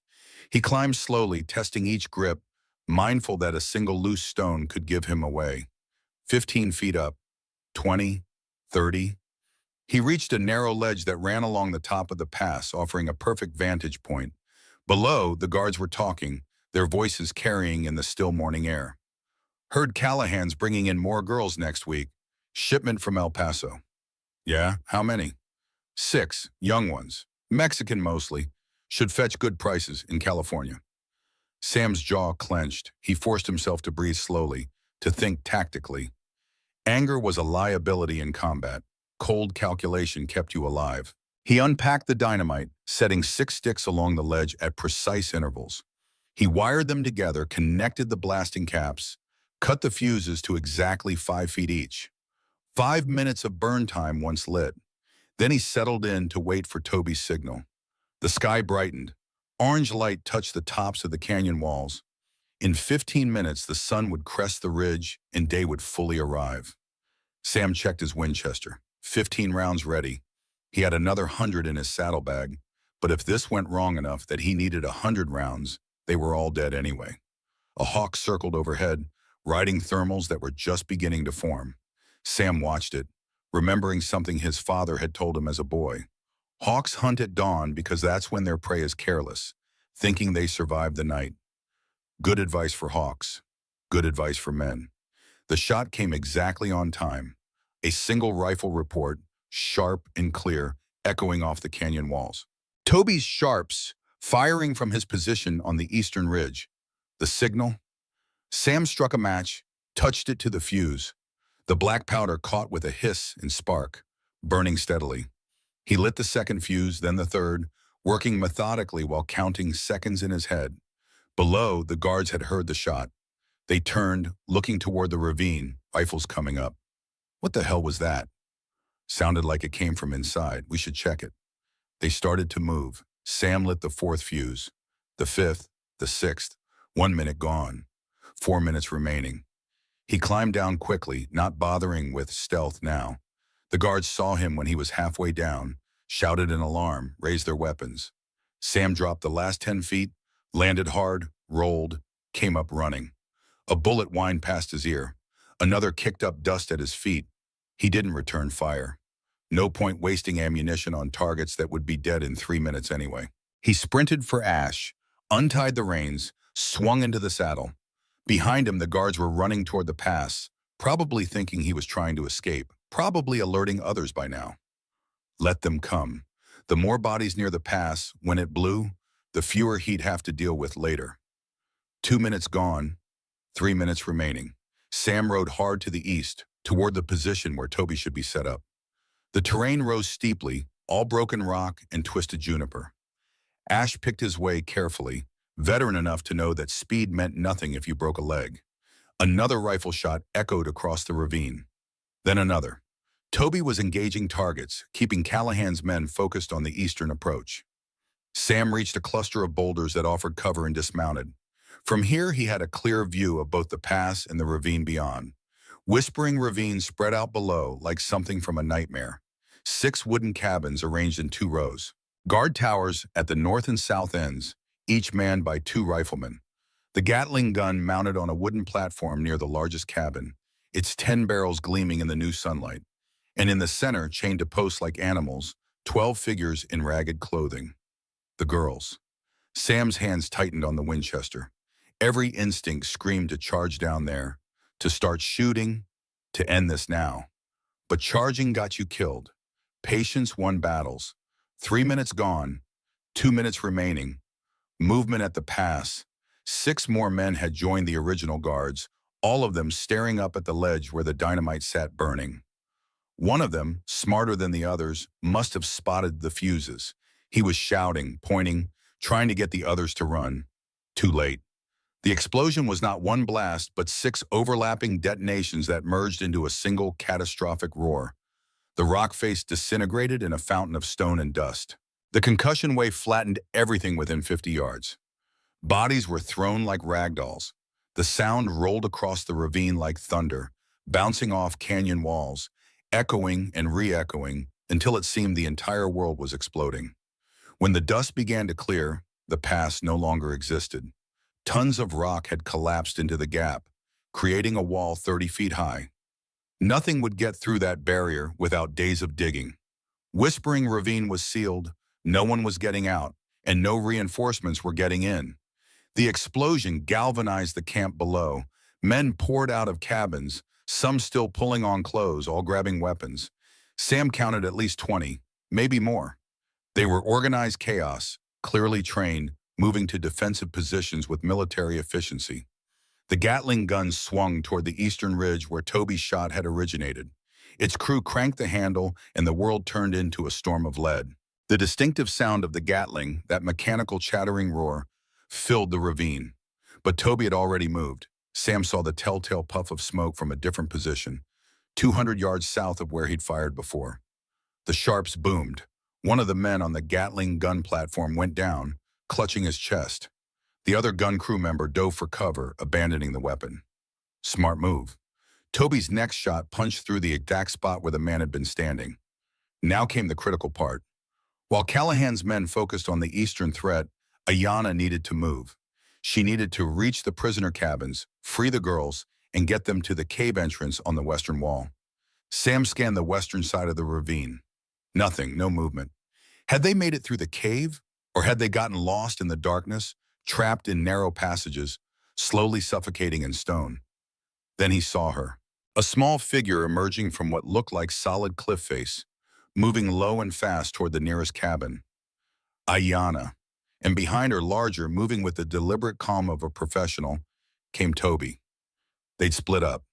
He climbed slowly, testing each grip, mindful that a single loose stone could give him away. 15 feet up, 20, 30. He reached a narrow ledge that ran along the top of the pass, offering a perfect vantage point. Below, the guards were talking, their voices carrying in the still morning air. Heard Callahan's bringing in more girls next week. Shipment from El Paso. Yeah, how many? 6, young ones. Mexican mostly. Should fetch good prices in California. Sam's jaw clenched. He forced himself to breathe slowly, to think tactically. Anger was a liability in combat. Cold calculation kept you alive. He unpacked the dynamite, setting 6 sticks along the ledge at precise intervals. He wired them together, connected the blasting caps, cut the fuses to exactly 5 feet each. 5 minutes of burn time once lit. Then he settled in to wait for Toby's signal. The sky brightened. Orange light touched the tops of the canyon walls. In 15 minutes, the sun would crest the ridge and day would fully arrive. Sam checked his Winchester. 15 rounds ready. He had another 100 in his saddlebag, but if this went wrong enough that he needed 100 rounds, they were all dead anyway. A hawk circled overhead, riding thermals that were just beginning to form. Sam watched it, remembering something his father had told him as a boy. Hawks hunt at dawn because that's when their prey is careless, thinking they survived the night. Good advice for hawks. Good advice for men. The shot came exactly on time. A single rifle report, sharp and clear, echoing off the canyon walls. Toby's sharps, firing from his position on the eastern ridge. The signal? Sam struck a match, touched it to the fuse. The black powder caught with a hiss and spark, burning steadily. He lit the second fuse, then the third, working methodically while counting seconds in his head. Below, the guards had heard the shot. They turned, looking toward the ravine, rifles coming up. What the hell was that? Sounded like it came from inside. We should check it. They started to move. Sam lit the 4th fuse, the 5th, the 6th. 1 minute gone. 4 minutes remaining. He climbed down quickly, not bothering with stealth now. The guards saw him when he was halfway down, shouted in alarm, raised their weapons. Sam dropped the last 10 feet, landed hard, rolled, came up running. A bullet whined past his ear. Another kicked up dust at his feet. He didn't return fire. No point wasting ammunition on targets that would be dead in 3 minutes anyway. He sprinted for Ash, untied the reins, swung into the saddle. Behind him, the guards were running toward the pass, probably thinking he was trying to escape, probably alerting others by now. Let them come. The more bodies near the pass, when it blew, the fewer he'd have to deal with later. 2 minutes gone, 3 minutes remaining. Sam rode hard to the east, toward the position where Toby should be set up. The terrain rose steeply, all broken rock and twisted juniper. Ash picked his way carefully, veteran enough to know that speed meant nothing if you broke a leg. Another rifle shot echoed across the ravine. Then another. Toby was engaging targets, keeping Callahan's men focused on the eastern approach. Sam reached a cluster of boulders that offered cover and dismounted. From here, he had a clear view of both the pass and the ravine beyond. Whispering ravines spread out below like something from a nightmare. 6 wooden cabins arranged in 2 rows. Guard towers at the north and south ends, each manned by 2 riflemen. The Gatling gun mounted on a wooden platform near the largest cabin, its 10 barrels gleaming in the new sunlight. And in the center, chained to posts like animals, 12 figures in ragged clothing. The girls. Sam's hands tightened on the Winchester. Every instinct screamed to charge down there, to start shooting, to end this now. But charging got you killed. Patience won battles. 3 minutes gone, 2 minutes remaining. Movement at the pass. 6 more men had joined the original guards, all of them staring up at the ledge where the dynamite sat burning. One of them, smarter than the others, must have spotted the fuses. He was shouting, pointing, trying to get the others to run. Too late. The explosion was not one blast, but 6 overlapping detonations that merged into a single catastrophic roar. The rock face disintegrated in a fountain of stone and dust. The concussion wave flattened everything within 50 yards. Bodies were thrown like ragdolls. The sound rolled across the ravine like thunder, bouncing off canyon walls, echoing and re-echoing until it seemed the entire world was exploding. When the dust began to clear, the past no longer existed. Tons of rock had collapsed into the gap, creating a wall 30 feet high. Nothing would get through that barrier without days of digging. Whispering Ravine was sealed, no one was getting out, and no reinforcements were getting in. The explosion galvanized the camp below. Men poured out of cabins, some still pulling on clothes, all grabbing weapons. Sam counted at least 20, maybe more. They were organized chaos, clearly trained, moving to defensive positions with military efficiency. The Gatling gun swung toward the eastern ridge where Toby's shot had originated. Its crew cranked the handle, and the world turned into a storm of lead. The distinctive sound of the Gatling, that mechanical chattering roar, filled the ravine. But Toby had already moved. Sam saw the telltale puff of smoke from a different position, 200 yards south of where he'd fired before. The sharps boomed. One of the men on the Gatling gun platform went down, clutching his chest. The other gun crew member dove for cover, abandoning the weapon. Smart move. Toby's next shot punched through the exact spot where the man had been standing. Now came the critical part. While Callahan's men focused on the eastern threat, Ayanna needed to move. She needed to reach the prisoner cabins, free the girls, and get them to the cave entrance on the western wall. Sam scanned the western side of the ravine. Nothing, no movement. Had they made it through the cave, or had they gotten lost in the darkness, trapped in narrow passages, slowly suffocating in stone? Then he saw her. A small figure emerging from what looked like solid cliff face, moving low and fast toward the nearest cabin. Ayanna. And behind her, larger, moving with the deliberate calm of a professional, came Toby. They'd split up.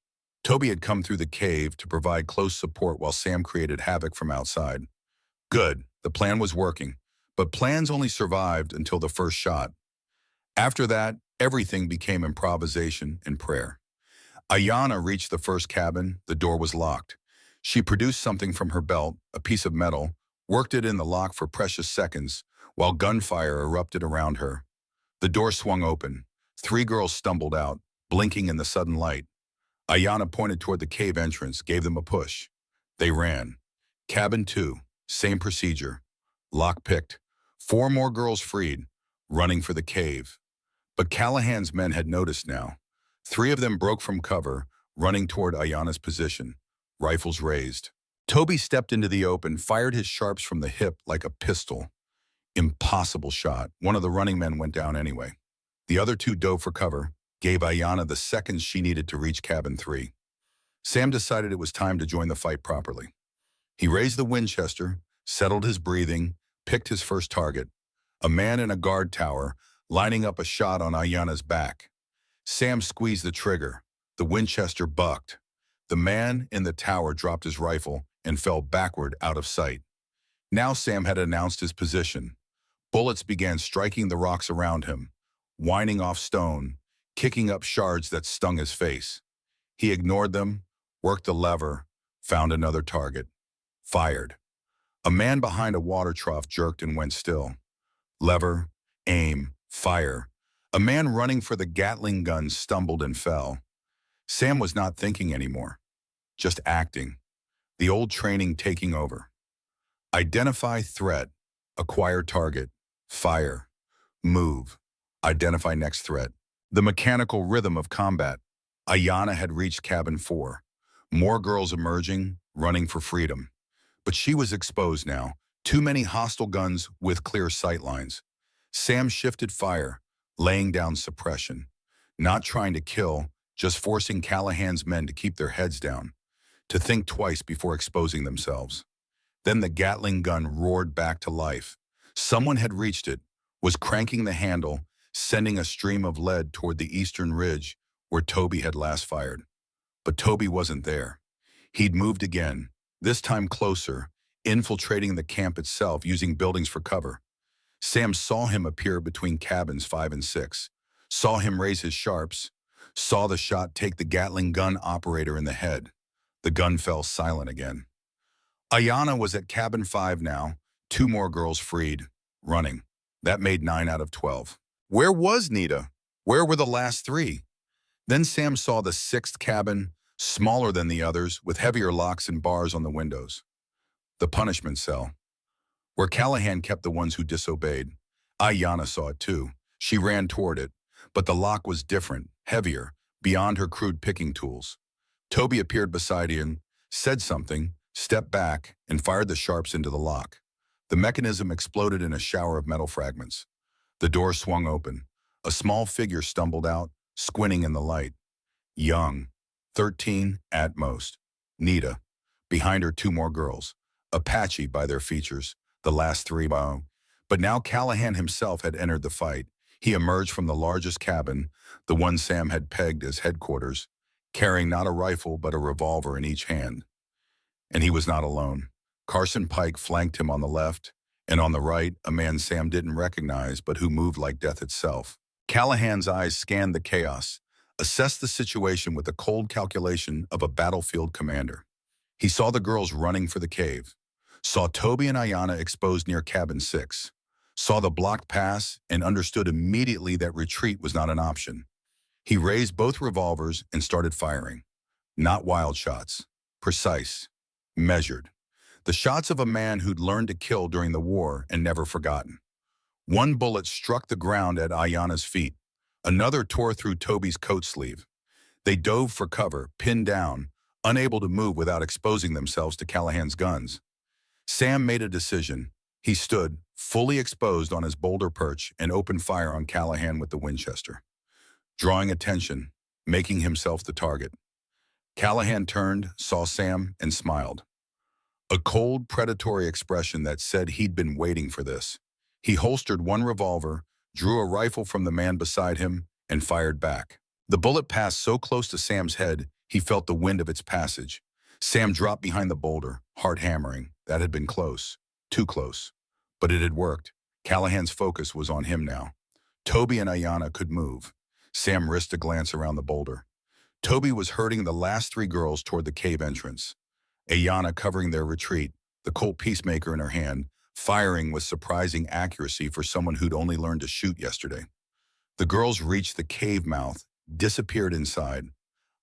Toby had come through the cave to provide close support while Sam created havoc from outside. Good, the plan was working, but plans only survived until the first shot. After that, everything became improvisation and prayer. Ayanna reached the first cabin. The door was locked. She produced something from her belt, a piece of metal, worked it in the lock for precious seconds, while gunfire erupted around her. The door swung open. 3 girls stumbled out, blinking in the sudden light. Ayanna pointed toward the cave entrance, gave them a push. They ran. Cabin 2, same procedure. Lock picked. 4 more girls freed, running for the cave. But Callahan's men had noticed now. 3 of them broke from cover, running toward Ayanna's position, rifles raised. Toby stepped into the open, fired his sharps from the hip like a pistol. Impossible shot. One of the running men went down anyway. The other 2 dove for cover, gave Ayanna the seconds she needed to reach cabin 3. Sam decided it was time to join the fight properly. He raised the Winchester, settled his breathing, picked his first target, a man in a guard tower, lining up a shot on Ayanna's back. Sam squeezed the trigger. The Winchester bucked. The man in the tower dropped his rifle and fell backward out of sight. Now Sam had announced his position. Bullets began striking the rocks around him, whining off stone, kicking up shards that stung his face. He ignored them, worked the lever, found another target. Fired. A man behind a water trough jerked and went still. Lever, aim, fire. A man running for the Gatling gun stumbled and fell. Sam was not thinking anymore, just acting. The old training taking over. Identify threat, acquire target, fire, move, identify next threat. The mechanical rhythm of combat. Ayanna had reached cabin 4. More girls emerging, running for freedom. But she was exposed now. Too many hostile guns with clear sightlines. Sam shifted fire, laying down suppression. Not trying to kill, just forcing Callahan's men to keep their heads down, to think twice before exposing themselves. Then the Gatling gun roared back to life. Someone had reached it, was cranking the handle, sending a stream of lead toward the eastern ridge where Toby had last fired. But Toby wasn't there. He'd moved again, this time closer, infiltrating the camp itself using buildings for cover. Sam saw him appear between cabins 5 and 6, saw him raise his sharps, saw the shot take the Gatling gun operator in the head. The gun fell silent again. Ayanna was at cabin 5 now, 2 more girls freed, running. That made 9 out of 12. Where was Nita? Where were the last 3? Then Sam saw the 6th cabin, smaller than the others, with heavier locks and bars on the windows. The punishment cell, where Callahan kept the ones who disobeyed. Ayanna saw it too. She ran toward it, but the lock was different, heavier, beyond her crude picking tools. Toby appeared beside Ian, said something, stepped back, and fired the sharps into the lock. The mechanism exploded in a shower of metal fragments. The door swung open. A small figure stumbled out, squinting in the light. Young, 13 at most. Nita. Behind her 2 more girls. Apache by their features, the last 3 bow. But now Callahan himself had entered the fight. He emerged from the largest cabin, the one Sam had pegged as headquarters, carrying not a rifle but a revolver in each hand. And he was not alone. Carson Pike flanked him on the left, and on the right, a man Sam didn't recognize but who moved like death itself. Callahan's eyes scanned the chaos, assessed the situation with the cold calculation of a battlefield commander. He saw the girls running for the cave, saw Toby and Ayanna exposed near cabin 6, saw the blocked pass, and understood immediately that retreat was not an option. He raised both revolvers and started firing. Not wild shots, precise, measured. The shots of a man who'd learned to kill during the war and never forgotten. One bullet struck the ground at Ayanna's feet. Another tore through Toby's coat sleeve. They dove for cover, pinned down, unable to move without exposing themselves to Callahan's guns. Sam made a decision. He stood, fully exposed on his boulder perch, and opened fire on Callahan with the Winchester, drawing attention, making himself the target. Callahan turned, saw Sam, and smiled. A cold, predatory expression that said he'd been waiting for this. He holstered one revolver, drew a rifle from the man beside him, and fired back. The bullet passed so close to Sam's head, he felt the wind of its passage. Sam dropped behind the boulder, heart hammering. That had been close. Too close. But it had worked. Callahan's focus was on him now. Toby and Ayanna could move. Sam risked a glance around the boulder. Toby was herding the last 3 girls toward the cave entrance. Ayanna covering their retreat, the Colt Peacemaker in her hand, firing with surprising accuracy for someone who'd only learned to shoot yesterday. The girls reached the cave mouth, disappeared inside.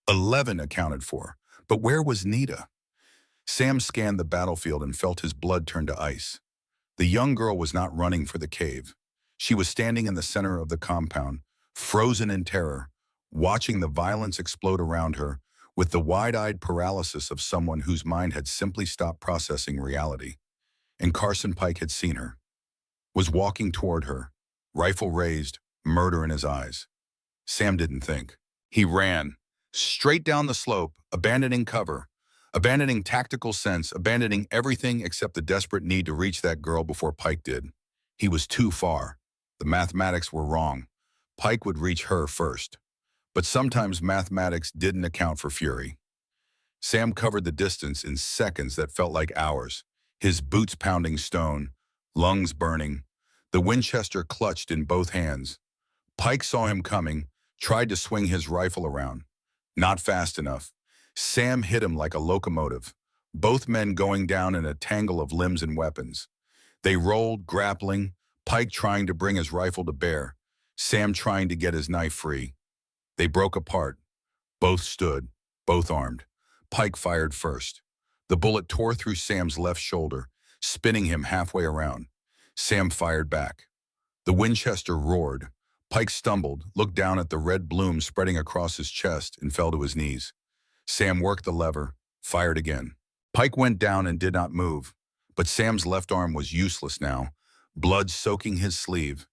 11 accounted for. But where was Nita? Sam scanned the battlefield and felt his blood turn to ice. The young girl was not running for the cave. She was standing in the center of the compound, frozen in terror, watching the violence explode around her with the wide-eyed paralysis of someone whose mind had simply stopped processing reality. And Carson Pike had seen her, was walking toward her, rifle raised, murder in his eyes. Sam didn't think. He ran, straight down the slope, abandoning cover, abandoning tactical sense, abandoning everything except the desperate need to reach that girl before Pike did. He was too far. The mathematics were wrong. Pike would reach her first. But sometimes mathematics didn't account for fury. Sam covered the distance in seconds that felt like hours, his boots pounding stone, lungs burning, the Winchester clutched in both hands. Pike saw him coming, tried to swing his rifle around. Not fast enough. Sam hit him like a locomotive, both men going down in a tangle of limbs and weapons. They rolled, grappling, Pike trying to bring his rifle to bear, Sam trying to get his knife free. They broke apart. Both stood, both armed. Pike fired first. The bullet tore through Sam's left shoulder, spinning him halfway around. Sam fired back. The Winchester roared. Pike stumbled, looked down at the red bloom spreading across his chest, and fell to his knees. Sam worked the lever, fired again. Pike went down and did not move, but Sam's left arm was useless now, blood soaking his sleeve.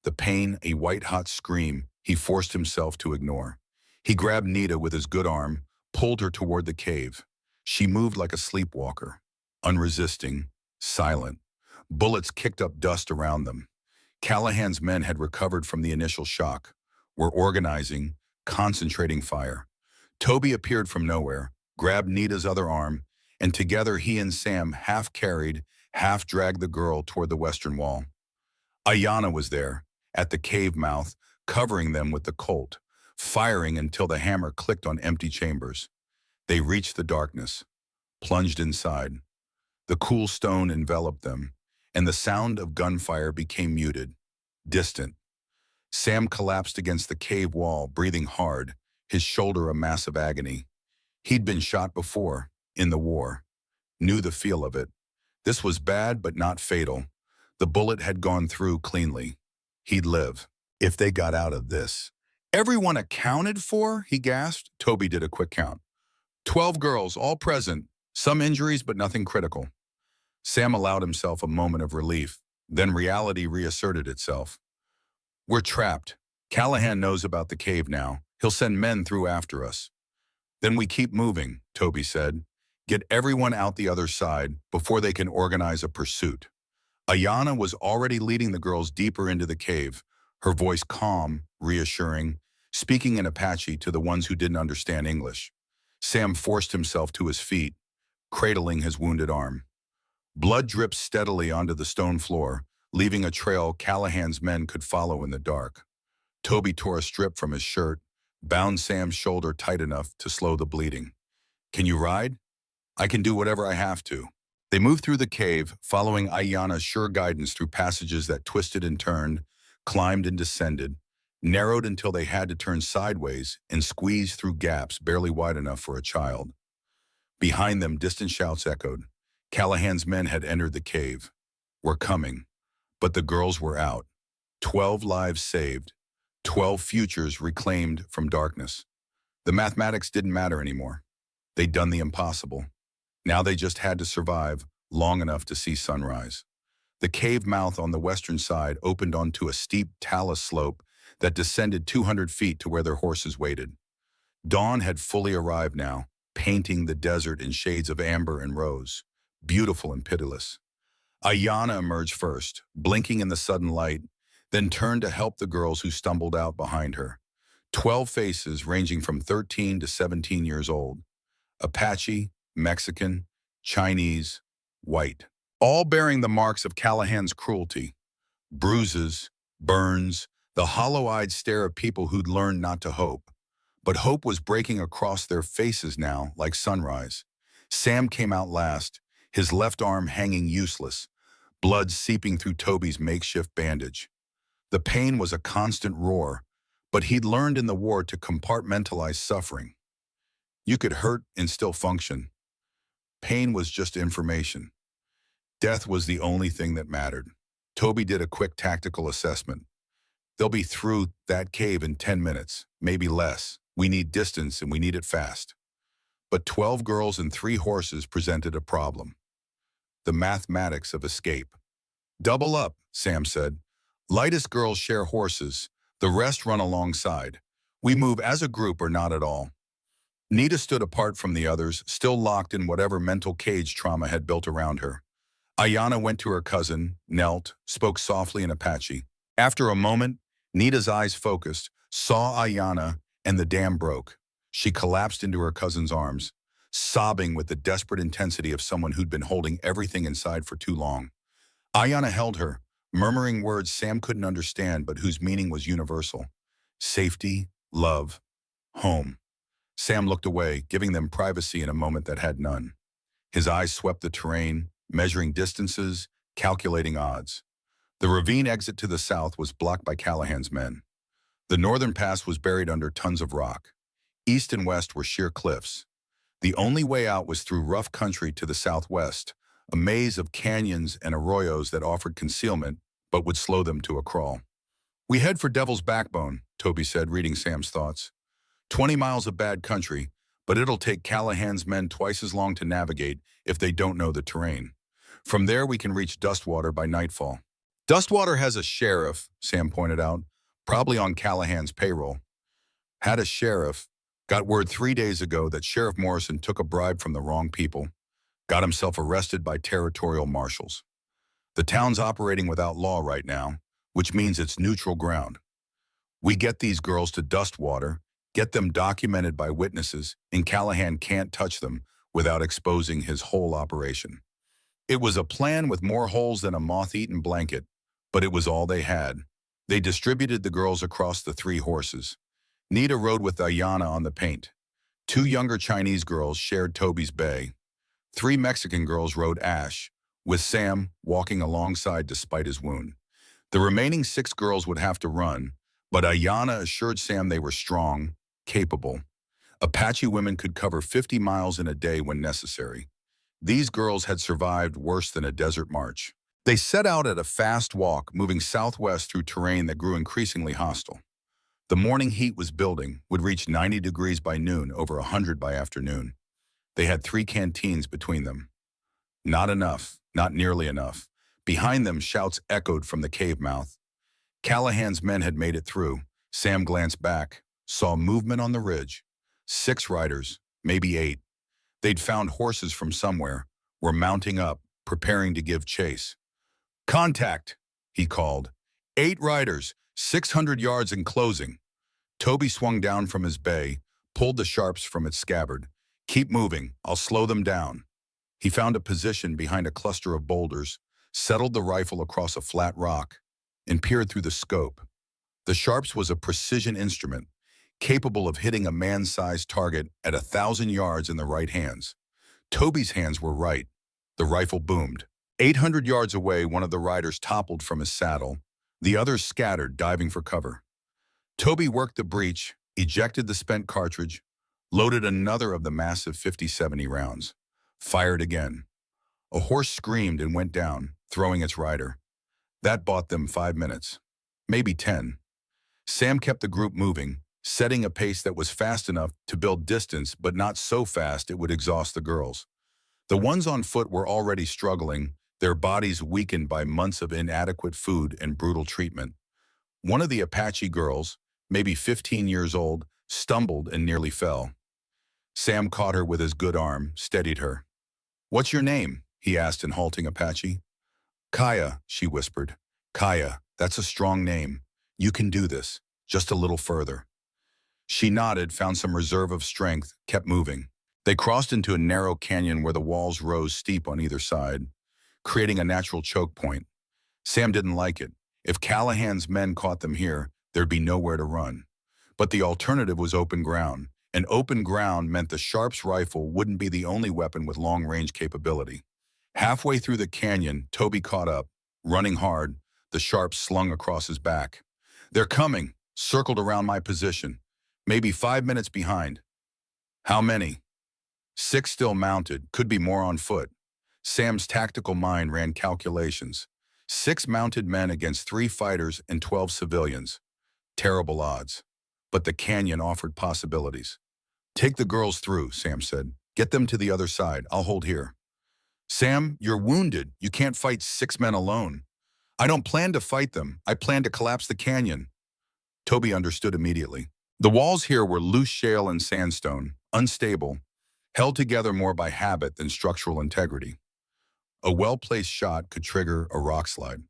The pain, a white-hot scream, he forced himself to ignore. He grabbed Nita with his good arm, pulled her toward the cave. She moved like a sleepwalker, unresisting, silent. Bullets kicked up dust around them. Callahan's men had recovered from the initial shock, were organizing, concentrating fire. Toby appeared from nowhere, grabbed Nita's other arm, and together he and Sam half carried, half dragged the girl toward the western wall. Ayanna was there, at the cave mouth, covering them with the Colt, firing until the hammer clicked on empty chambers. They reached the darkness, plunged inside. The cool stone enveloped them, and the sound of gunfire became muted, distant. Sam collapsed against the cave wall, breathing hard, his shoulder a mass of agony. He'd been shot before, in the war, knew the feel of it. This was bad but not fatal. The bullet had gone through cleanly. He'd live, if they got out of this. "Everyone accounted for?" he gasped. Toby did a quick count. 12 girls, all present. Some injuries, but nothing critical. Sam allowed himself a moment of relief. Then reality reasserted itself. "We're trapped. Callahan knows about the cave now. He'll send men through after us." "Then we keep moving," Toby said. "Get everyone out the other side before they can organize a pursuit." Ayanna was already leading the girls deeper into the cave, her voice calm, reassuring, speaking in Apache to the ones who didn't understand English. Sam forced himself to his feet, cradling his wounded arm. Blood dripped steadily onto the stone floor, leaving a trail Callahan's men could follow in the dark. Toby tore a strip from his shirt, bound Sam's shoulder tight enough to slow the bleeding. "Can you ride?" "I can do whatever I have to." They moved through the cave, following Ayanna's sure guidance through passages that twisted and turned, climbed and descended, narrowed until they had to turn sideways and squeeze through gaps barely wide enough for a child. Behind them, distant shouts echoed. Callahan's men had entered the cave. "We're coming." But the girls were out. 12 lives saved. 12 futures reclaimed from darkness. The mathematics didn't matter anymore. They'd done the impossible. Now they just had to survive long enough to see sunrise. The cave mouth on the western side opened onto a steep talus slope that descended 200 feet to where their horses waited. Dawn had fully arrived now, painting the desert in shades of amber and rose, beautiful and pitiless. Ayanna emerged first, blinking in the sudden light, then turned to help the girls who stumbled out behind her. 12 faces ranging from 13 to 17 years old. Apache, Mexican, Chinese, white. All bearing the marks of Callahan's cruelty. Bruises, burns, the hollow-eyed stare of people who'd learned not to hope. But hope was breaking across their faces now like sunrise. Sam came out last, his left arm hanging useless, blood seeping through Toby's makeshift bandage. The pain was a constant roar, but he'd learned in the war to compartmentalize suffering. You could hurt and still function. Pain was just information. Death was the only thing that mattered. Toby did a quick tactical assessment. "They'll be through that cave in 10 minutes, maybe less. We need distance and we need it fast." But 12 girls and 3 horses presented a problem. The mathematics of escape. "Double up," Sam said. "Lightest girls share horses. The rest run alongside. We move as a group or not at all." Nita stood apart from the others, still locked in whatever mental cage trauma had built around her. Ayanna went to her cousin, knelt, spoke softly in Apache. After a moment, Nita's eyes focused, saw Ayanna, and the dam broke. She collapsed into her cousin's arms, sobbing with the desperate intensity of someone who'd been holding everything inside for too long. Ayanna held her, murmuring words Sam couldn't understand but whose meaning was universal. Safety, love, home. Sam looked away, giving them privacy in a moment that had none. His eyes swept the terrain, measuring distances, calculating odds. The ravine exit to the south was blocked by Callahan's men. The northern pass was buried under tons of rock. East and west were sheer cliffs. The only way out was through rough country to the southwest, a maze of canyons and arroyos that offered concealment, but would slow them to a crawl. "We head for Devil's Backbone," Toby said, reading Sam's thoughts. 20 miles of bad country, but it'll take Callahan's men twice as long to navigate if they don't know the terrain. From there, we can reach Dustwater by nightfall. "Dustwater has a sheriff," Sam pointed out, "probably on Callahan's payroll." "Had a sheriff. Got word 3 days ago that Sheriff Morrison took a bribe from the wrong people. Got himself arrested by territorial marshals. The town's operating without law right now, which means it's neutral ground. We get these girls to Dustwater, get them documented by witnesses, and Callahan can't touch them. without exposing his whole operation. It was a plan with more holes than a moth-eaten blanket, but it was all they had. They distributed the girls across the 3 horses. Nita rode with Ayana on the paint. 2 younger Chinese girls shared Toby's bay. 3 Mexican girls rode Ash, with Sam walking alongside despite his wound. The remaining 6 girls would have to run, but Ayana assured Sam they were strong, capable. Apache women could cover 50 miles in a day when necessary. These girls had survived worse than a desert march. They set out at a fast walk, moving southwest through terrain that grew increasingly hostile. The morning heat was building, would reach 90 degrees by noon, over 100 by afternoon. They had 3 canteens between them. Not enough, not nearly enough. Behind them, shouts echoed from the cave mouth. Callahan's men had made it through. Sam glanced back, saw movement on the ridge. 6 riders, maybe 8. They'd found horses from somewhere, were mounting up, preparing to give chase. "Contact," he called. 8 riders, 600 yards in closing. Toby swung down from his bay, pulled the sharps from its scabbard. "Keep moving, I'll slow them down." He found a position behind a cluster of boulders, settled the rifle across a flat rock, and peered through the scope. The sharps was a precision instrument, capable of hitting a man-sized target at 1,000 yards in the right hands. Toby's hands were right. The rifle boomed. 800 yards away, one of the riders toppled from his saddle. The others scattered, diving for cover. Toby worked the breech, ejected the spent cartridge, loaded another of the massive 50-70 rounds. Fired again. A horse screamed and went down, throwing its rider. That bought them 5 minutes, maybe 10. Sam kept the group moving, setting a pace that was fast enough to build distance, but not so fast it would exhaust the girls. The ones on foot were already struggling, their bodies weakened by months of inadequate food and brutal treatment. One of the Apache girls, maybe 15 years old, stumbled and nearly fell. Sam caught her with his good arm, steadied her. "What's your name?" he asked in halting Apache. "Kaya," she whispered. "Kaya, that's a strong name. You can do this, just a little further." She nodded, found some reserve of strength, kept moving. They crossed into a narrow canyon where the walls rose steep on either side, creating a natural choke point. Sam didn't like it. If Callahan's men caught them here, there'd be nowhere to run. But the alternative was open ground, and open ground meant the Sharp's rifle wouldn't be the only weapon with long-range capability. Halfway through the canyon, Toby caught up, running hard, the Sharp slung across his back. "They're coming," circled around my position, maybe 5 minutes behind. "How many?" 6 still mounted, could be more on foot. Sam's tactical mind ran calculations. 6 mounted men against 3 fighters and 12 civilians. Terrible odds. But the canyon offered possibilities. "Take the girls through," Sam said. "Get them to the other side. I'll hold here." "Sam, you're wounded. You can't fight 6 men alone." "I don't plan to fight them. I plan to collapse the canyon." Toby understood immediately. The walls here were loose shale and sandstone, unstable, held together more by habit than structural integrity. A well-placed shot could trigger a rock slide.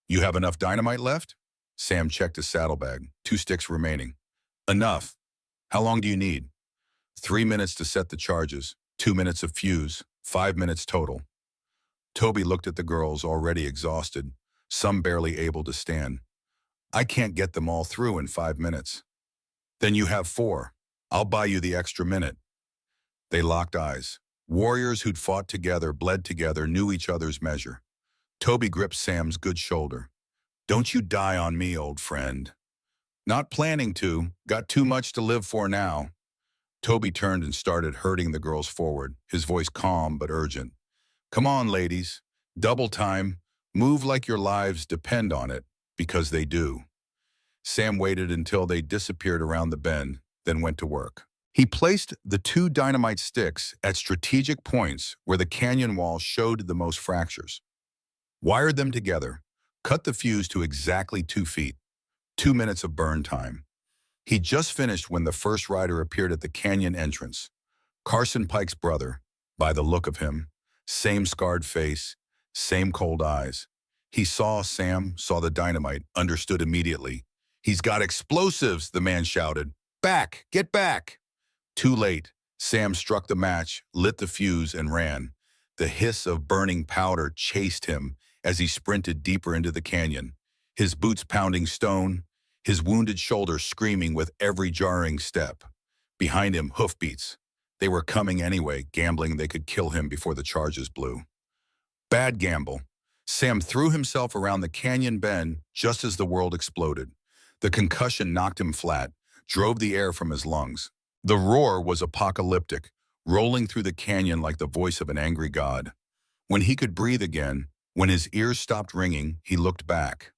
"You have enough dynamite left?" Sam checked his saddlebag. 2 sticks remaining. "Enough. How long do you need?" 3 minutes to set the charges, 2 minutes of fuse, 5 minutes total. Toby looked at the girls, already exhausted, some barely able to stand. "I can't get them all through in 5 minutes." "Then you have 4. I'll buy you the extra minute." They locked eyes. Warriors who'd fought together, bled together, knew each other's measure. Toby gripped Sam's good shoulder. "Don't you die on me, old friend." "Not planning to. Got too much to live for now." Toby turned and started herding the girls forward, his voice calm but urgent. "Come on, ladies. Double time. Move like your lives depend on it, because they do." Sam waited until they disappeared around the bend, then went to work. He placed the 2 dynamite sticks at strategic points where the canyon wall showed the most fractures. Wired them together, cut the fuse to exactly 2 feet. 2 minutes of burn time. He'd just finished when the first rider appeared at the canyon entrance. Carson Pike's brother, by the look of him, same scarred face, same cold eyes. He saw Sam, saw the dynamite, understood immediately. "He's got explosives," the man shouted. "Back! Get back!" Too late. Sam struck the match, lit the fuse, and ran. The hiss of burning powder chased him as he sprinted deeper into the canyon, his boots pounding stone, his wounded shoulder screaming with every jarring step. Behind him, hoofbeats. They were coming anyway, gambling they could kill him before the charges blew. Bad gamble. Sam threw himself around the canyon bend just as the world exploded. The concussion knocked him flat, drove the air from his lungs. The roar was apocalyptic, rolling through the canyon like the voice of an angry god. When he could breathe again, when his ears stopped ringing, he looked back.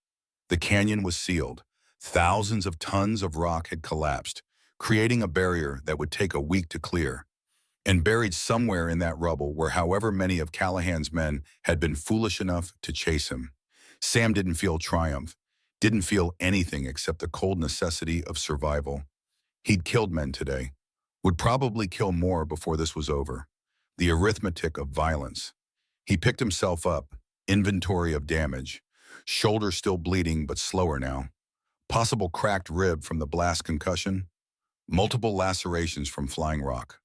The canyon was sealed. Thousands of tons of rock had collapsed, creating a barrier that would take a week to clear. And buried somewhere in that rubble were however many of Callahan's men had been foolish enough to chase him. Sam didn't feel triumph, didn't feel anything except the cold necessity of survival. He'd killed men today, would probably kill more before this was over. The arithmetic of violence. He picked himself up, inventory of damage, shoulder still bleeding but slower now. Possible cracked rib from the blast concussion, multiple lacerations from flying rock.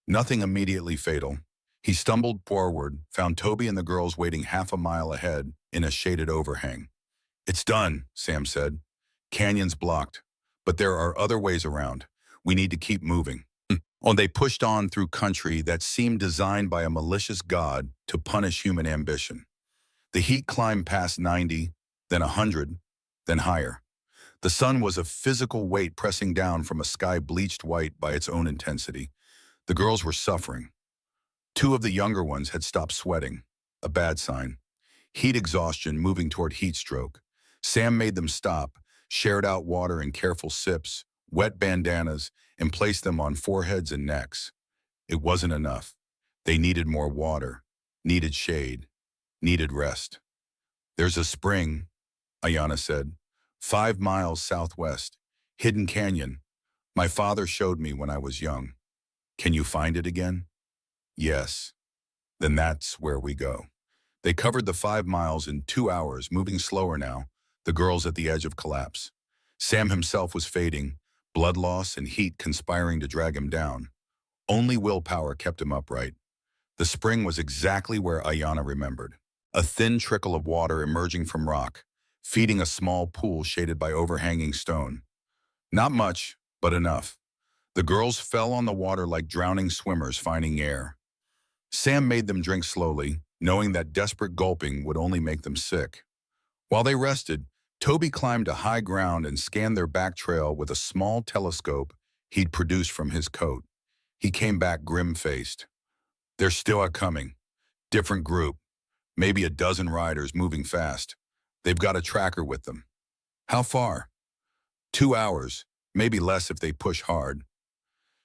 Nothing immediately fatal. He stumbled forward, found Toby and the girls waiting half a mile ahead in a shaded overhang. "It's done," Sam said. "Canyon's blocked, but there are other ways around. We need to keep moving." And they pushed on through country that seemed designed by a malicious god to punish human ambition. The heat climbed past 90, then 100, then higher. The sun was a physical weight pressing down from a sky bleached white by its own intensity. The girls were suffering. Two of the younger ones had stopped sweating, a bad sign. Heat exhaustion moving toward heat stroke. Sam made them stop, shared out water in careful sips, wet bandanas, and placed them on foreheads and necks. It wasn't enough. They needed more water, needed shade, needed rest. "There's a spring," Ayanna said, 5 miles southwest, hidden canyon. My father showed me when I was young. Can you find it again? Yes. Then that's where we go. They covered the 5 miles in 2 hours, moving slower now, the girls at the edge of collapse. Sam himself was fading, blood loss and heat conspiring to drag him down. Only willpower kept him upright. The spring was exactly where Ayanna remembered. A thin trickle of water emerging from rock, feeding a small pool shaded by overhanging stone. Not much, but enough. The girls fell on the water like drowning swimmers finding air. Sam made them drink slowly, knowing that desperate gulping would only make them sick. While they rested, Toby climbed to high ground and scanned their back trail with a small telescope he'd produced from his coat. He came back grim-faced. "They're still coming. Different group. Maybe a dozen riders moving fast. They've got a tracker with them." "How far?" 2 hours, maybe less if they push hard.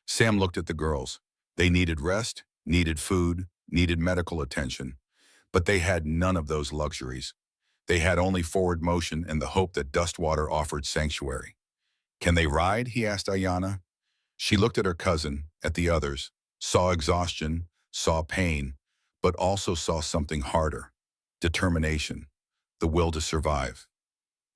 Sam looked at the girls. They needed rest, needed food, needed medical attention. But they had none of those luxuries. They had only forward motion and the hope that Dustwater offered sanctuary. "Can they ride?" he asked Ayanna. She looked at her cousin, at the others, saw exhaustion, saw pain, but also saw something harder. Determination. The will to survive.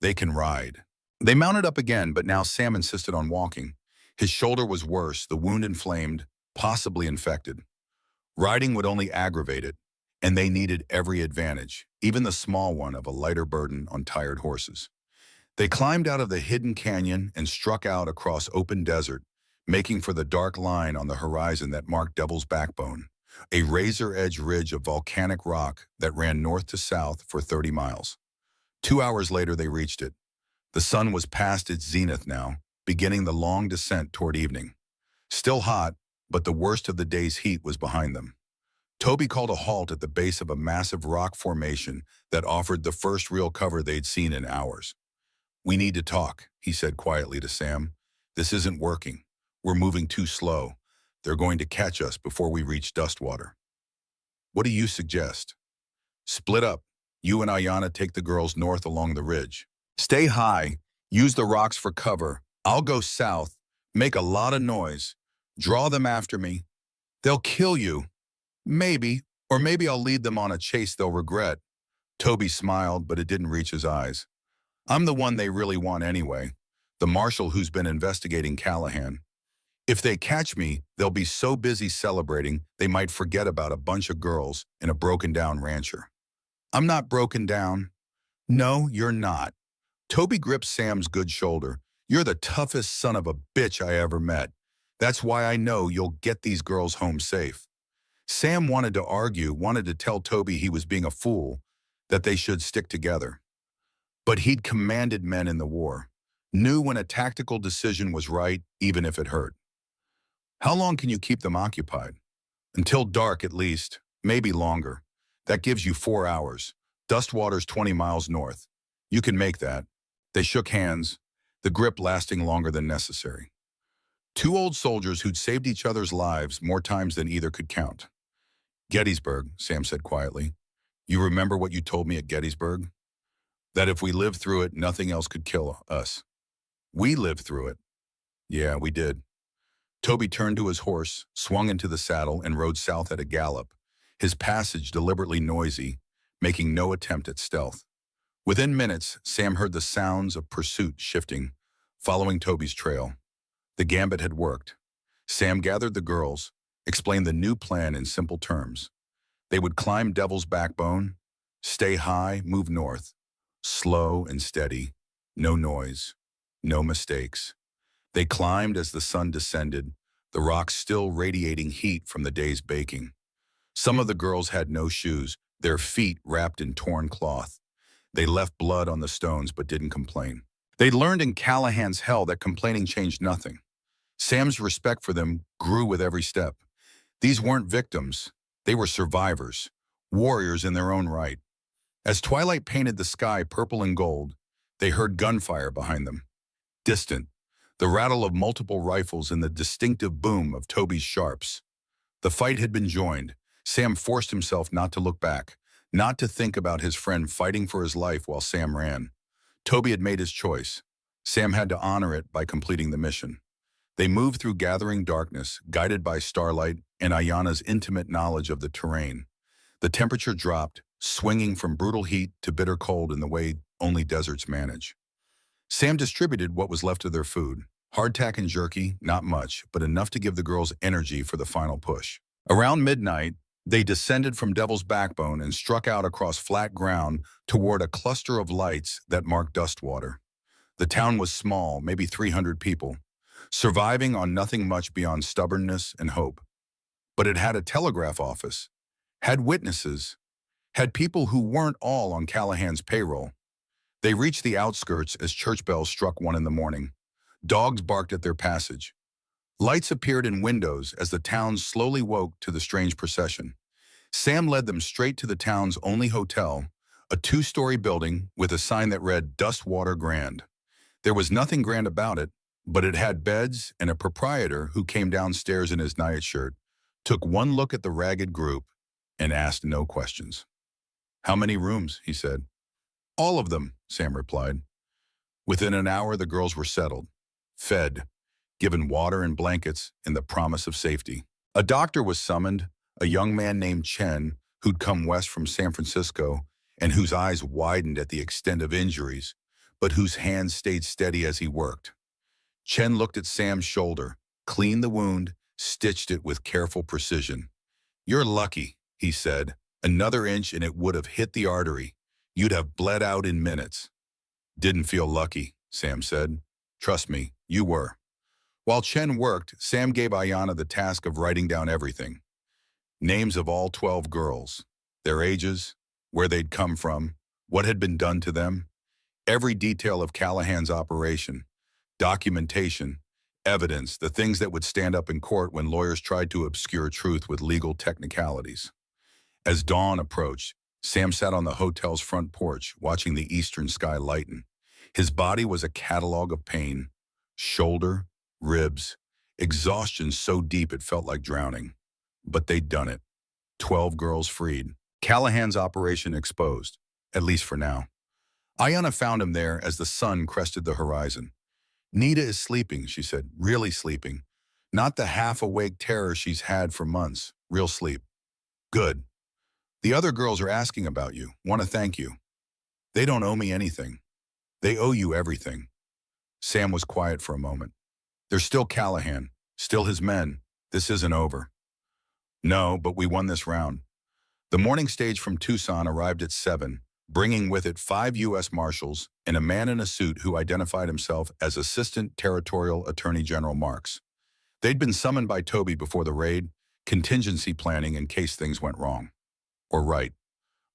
"They can ride." They mounted up again, but now Sam insisted on walking. His shoulder was worse, the wound inflamed, possibly infected. Riding would only aggravate it, and they needed every advantage, even the small one of a lighter burden on tired horses. They climbed out of the hidden canyon and struck out across open desert, making for the dark line on the horizon that marked Devil's Backbone, a razor-edge ridge of volcanic rock that ran north to south for 30 miles. 2 hours later, they reached it. The sun was past its zenith now, beginning the long descent toward evening. Still hot, but the worst of the day's heat was behind them. Toby called a halt at the base of a massive rock formation that offered the first real cover they'd seen in hours. "We need to talk," he said quietly to Sam. "This isn't working. We're moving too slow. They're going to catch us before we reach Dustwater." "What do you suggest?" "Split up. You and Ayanna take the girls north along the ridge. Stay high. Use the rocks for cover. I'll go south. Make a lot of noise. Draw them after me. They'll kill you. Maybe, or maybe I'll lead them on a chase they'll regret." Toby smiled, but it didn't reach his eyes. "I'm the one they really want anyway. The marshal who's been investigating Callahan. If they catch me, they'll be so busy celebrating, they might forget about a bunch of girls and a broken-down rancher. I'm not broken down. No, you're not. Toby gripped Sam's good shoulder. You're the toughest son of a bitch I ever met. That's why I know you'll get these girls home safe. Sam wanted to argue, wanted to tell Toby he was being a fool, that they should stick together. But he'd commanded men in the war, knew when a tactical decision was right, even if it hurt. How long can you keep them occupied? Until dark at least, maybe longer. That gives you 4 hours. Dustwater's 20 miles north. You can make that. They shook hands, the grip lasting longer than necessary. Two old soldiers who'd saved each other's lives more times than either could count. Gettysburg, Sam said quietly. You remember what you told me at Gettysburg? That if we lived through it, nothing else could kill us. We lived through it. Yeah, we did. Toby turned to his horse, swung into the saddle, and rode south at a gallop, his passage deliberately noisy, making no attempt at stealth. Within minutes, Sam heard the sounds of pursuit shifting, following Toby's trail. The gambit had worked. Sam gathered the girls, explained the new plan in simple terms. They would climb Devil's Backbone, stay high, move north, slow and steady, no noise, no mistakes. They climbed as the sun descended, the rocks still radiating heat from the day's baking. Some of the girls had no shoes, their feet wrapped in torn cloth. They left blood on the stones but didn't complain. They'd learned in Callahan's hell that complaining changed nothing. Sam's respect for them grew with every step. These weren't victims. They were survivors, warriors in their own right. As twilight painted the sky purple and gold, they heard gunfire behind them. Distant, the rattle of multiple rifles and the distinctive boom of Toby's sharps. The fight had been joined. Sam forced himself not to look back, not to think about his friend fighting for his life while Sam ran. Toby had made his choice. Sam had to honor it by completing the mission. They moved through gathering darkness, guided by starlight and Ayanna's intimate knowledge of the terrain. The temperature dropped, swinging from brutal heat to bitter cold in the way only deserts manage. Sam distributed what was left of their food. Hardtack and jerky, not much, but enough to give the girls energy for the final push. Around midnight, they descended from Devil's Backbone and struck out across flat ground toward a cluster of lights that marked Dustwater. The town was small, maybe 300 people, surviving on nothing much beyond stubbornness and hope. But it had a telegraph office, had witnesses, had people who weren't all on Callahan's payroll. They reached the outskirts as church bells struck 1 in the morning. Dogs barked at their passage. Lights appeared in windows as the town slowly woke to the strange procession. Sam led them straight to the town's only hotel, a 2-story building with a sign that read Dustwater Grand. There was nothing grand about it, but it had beds and a proprietor who came downstairs in his nightshirt, took one look at the ragged group, and asked no questions. How many rooms? He said. All of them, Sam replied. Within an hour, the girls were settled, fed, given water and blankets and the promise of safety. A doctor was summoned, a young man named Chen, who'd come west from San Francisco and whose eyes widened at the extent of injuries, but whose hands stayed steady as he worked. Chen looked at Sam's shoulder, cleaned the wound, stitched it with careful precision. You're lucky, he said. Another inch and it would have hit the artery. You'd have bled out in minutes. Didn't feel lucky, Sam said. Trust me, you were. While Chen worked, Sam gave Ayanna the task of writing down everything. Names of all 12 girls, their ages, where they'd come from, what had been done to them, every detail of Callahan's operation, documentation, evidence, the things that would stand up in court when lawyers tried to obscure truth with legal technicalities. As dawn approached, Sam sat on the hotel's front porch, watching the eastern sky lighten. His body was a catalog of pain, shoulder, ribs, exhaustion so deep it felt like drowning. But they'd done it. 12 girls freed. Callahan's operation exposed, at least for now. Ayanna found him there as the sun crested the horizon. Nita is sleeping, she said, really sleeping. Not the half-awake terror she's had for months, real sleep. Good. The other girls are asking about you, want to thank you. They don't owe me anything. They owe you everything. Sam was quiet for a moment. There's still Callahan. Still his men. This isn't over. No, but we won this round. The morning stage from Tucson arrived at 7, bringing with it 5 U.S. Marshals and a man in a suit who identified himself as Assistant Territorial Attorney General Marks. They'd been summoned by Toby before the raid, contingency planning in case things went wrong. Or right.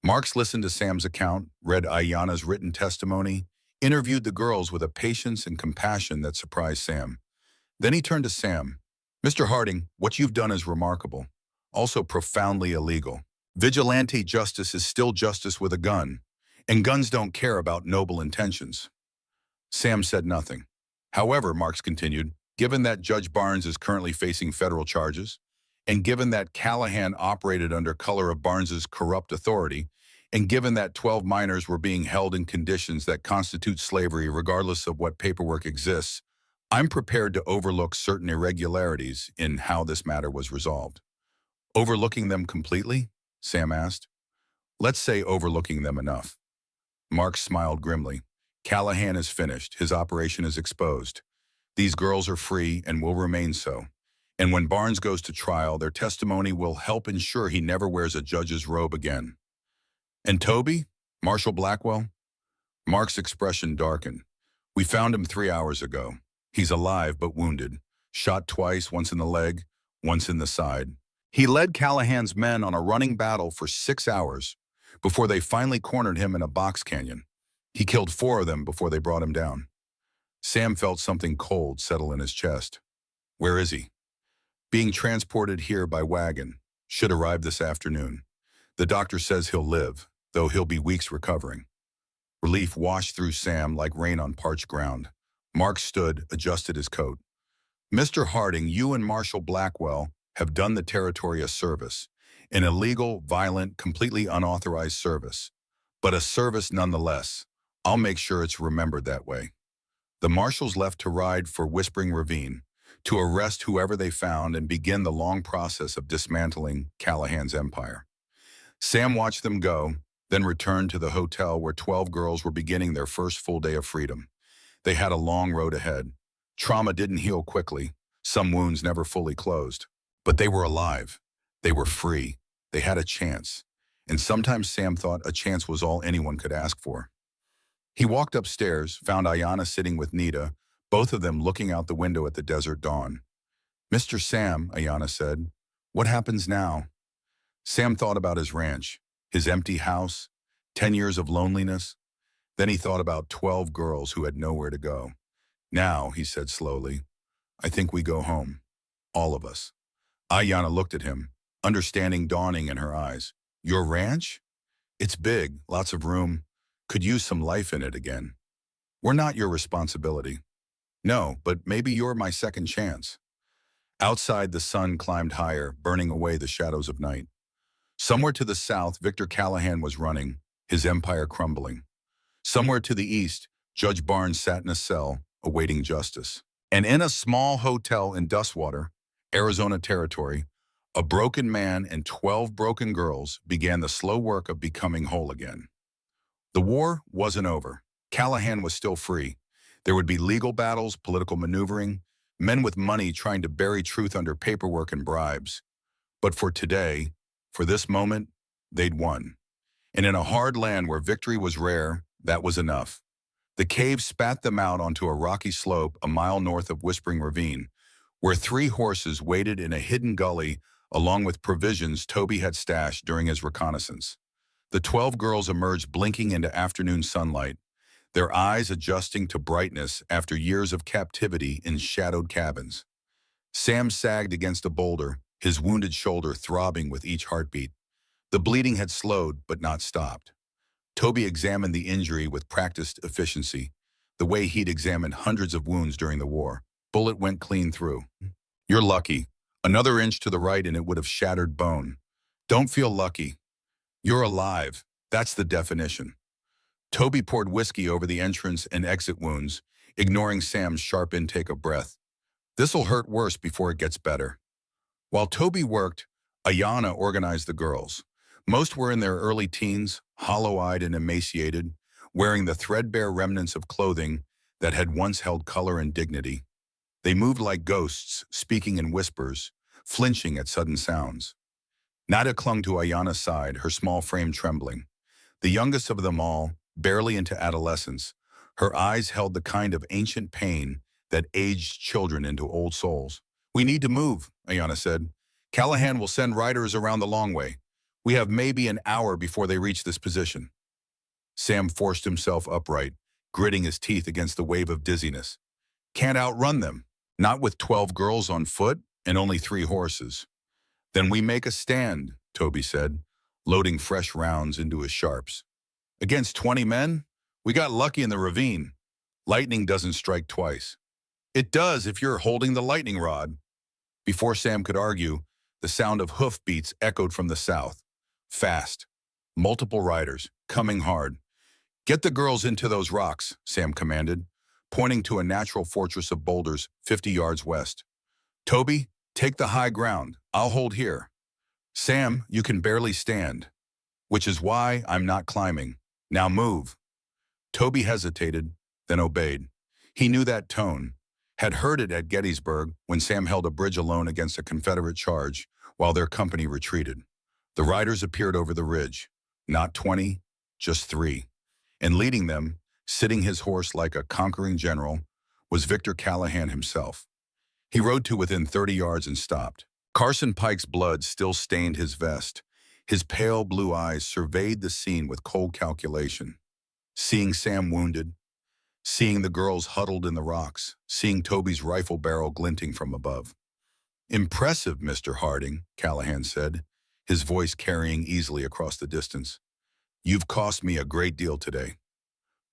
Marks listened to Sam's account, read Ayanna's written testimony, interviewed the girls with a patience and compassion that surprised Sam. Then he turned to Sam. Mr. Harding, what you've done is remarkable, also profoundly illegal. Vigilante justice is still justice with a gun, and guns don't care about noble intentions. Sam said nothing. However, Marks continued, given that Judge Barnes is currently facing federal charges, and given that Callahan operated under color of Barnes's corrupt authority, and given that 12 minors were being held in conditions that constitute slavery regardless of what paperwork exists, I'm prepared to overlook certain irregularities in how this matter was resolved. Overlooking them completely? Sam asked. Let's say overlooking them enough. Mark smiled grimly. Callahan is finished. His operation is exposed. These girls are free and will remain so. And when Barnes goes to trial, their testimony will help ensure he never wears a judge's robe again. And Toby? Marshal Blackwell? Mark's expression darkened. We found him 3 hours ago. He's alive but wounded. Shot twice, once in the leg, once in the side. He led Callahan's men on a running battle for 6 hours before they finally cornered him in a box canyon. He killed 4 of them before they brought him down. Sam felt something cold settle in his chest. Where is he? Being transported here by wagon. Should arrive this afternoon. The doctor says he'll live, though he'll be weeks recovering. Relief washed through Sam like rain on parched ground. Mark stood, adjusted his coat. Mr. Harding, you and Marshal Blackwell have done the territory a service. An illegal, violent, completely unauthorized service. But a service nonetheless. I'll make sure it's remembered that way. The marshals left to ride for Whispering Ravine, to arrest whoever they found and begin the long process of dismantling Callahan's empire. Sam watched them go, then returned to the hotel where 12 girls were beginning their first full day of freedom. They had a long road ahead. Trauma didn't heal quickly. Some wounds never fully closed. But they were alive. They were free. They had a chance. And sometimes Sam thought a chance was all anyone could ask for. He walked upstairs, found Ayanna sitting with Nita, both of them looking out the window at the desert dawn. Mr. Sam, Ayanna said, what happens now? Sam thought about his ranch, his empty house, 10 years of loneliness. Then he thought about 12 girls who had nowhere to go. Now, he said slowly, I think we go home. All of us. Ayanna looked at him, understanding dawning in her eyes. Your ranch? It's big, lots of room. Could use some life in it again. We're not your responsibility. No, but maybe you're my second chance. Outside, the sun climbed higher, burning away the shadows of night. Somewhere to the south, Victor Callahan was running, his empire crumbling. Somewhere to the east, Judge Barnes sat in a cell, awaiting justice. And in a small hotel in Dustwater, Arizona Territory, a broken man and 12 broken girls began the slow work of becoming whole again. The war wasn't over. Callahan was still free. There would be legal battles, political maneuvering, men with money trying to bury truth under paperwork and bribes. But for today, for this moment, they'd won. And in a hard land where victory was rare, that was enough. The cave spat them out onto a rocky slope a mile north of Whispering Ravine, where 3 horses waited in a hidden gully along with provisions Toby had stashed during his reconnaissance. The 12 girls emerged blinking into afternoon sunlight, their eyes adjusting to brightness after years of captivity in shadowed cabins. Sam sagged against a boulder, his wounded shoulder throbbing with each heartbeat. The bleeding had slowed but not stopped. Toby examined the injury with practiced efficiency, the way he'd examined hundreds of wounds during the war. Bullet went clean through. You're lucky. Another inch to the right and it would have shattered bone. Don't feel lucky. You're alive. That's the definition. Toby poured whiskey over the entrance and exit wounds, ignoring Sam's sharp intake of breath. This'll hurt worse before it gets better. While Toby worked, Ayanna organized the girls. Most were in their early teens, hollow-eyed and emaciated, wearing the threadbare remnants of clothing that had once held color and dignity. They moved like ghosts, speaking in whispers, flinching at sudden sounds. Nada clung to Ayana's side, her small frame trembling. The youngest of them all, barely into adolescence, her eyes held the kind of ancient pain that aged children into old souls. "We need to move," Ayana said. "Callahan will send riders around the long way. We have maybe an hour before they reach this position." Sam forced himself upright, gritting his teeth against the wave of dizziness. "Can't outrun them, not with 12 girls on foot and only 3 horses." "Then we make a stand," Toby said, loading fresh rounds into his sharps. "Against 20 men? We got lucky in the ravine. Lightning doesn't strike twice." "It does if you're holding the lightning rod." Before Sam could argue, the sound of hoofbeats echoed from the south. Fast. Multiple riders, coming hard. "Get the girls into those rocks," Sam commanded, pointing to a natural fortress of boulders 50 yards west. "Toby, take the high ground. I'll hold here." "Sam, you can barely stand." "Which is why I'm not climbing. Now move." Toby hesitated, then obeyed. He knew that tone, had heard it at Gettysburg when Sam held a bridge alone against a Confederate charge while their company retreated. The riders appeared over the ridge, not 20, just 3. And leading them, sitting his horse like a conquering general, was Victor Callahan himself. He rode to within 30 yards and stopped. Carson Pike's blood still stained his vest. His pale blue eyes surveyed the scene with cold calculation. Seeing Sam wounded, seeing the girls huddled in the rocks, seeing Toby's rifle barrel glinting from above. "Impressive, Mr. Harding," Callahan said, his voice carrying easily across the distance. "You've cost me a great deal today.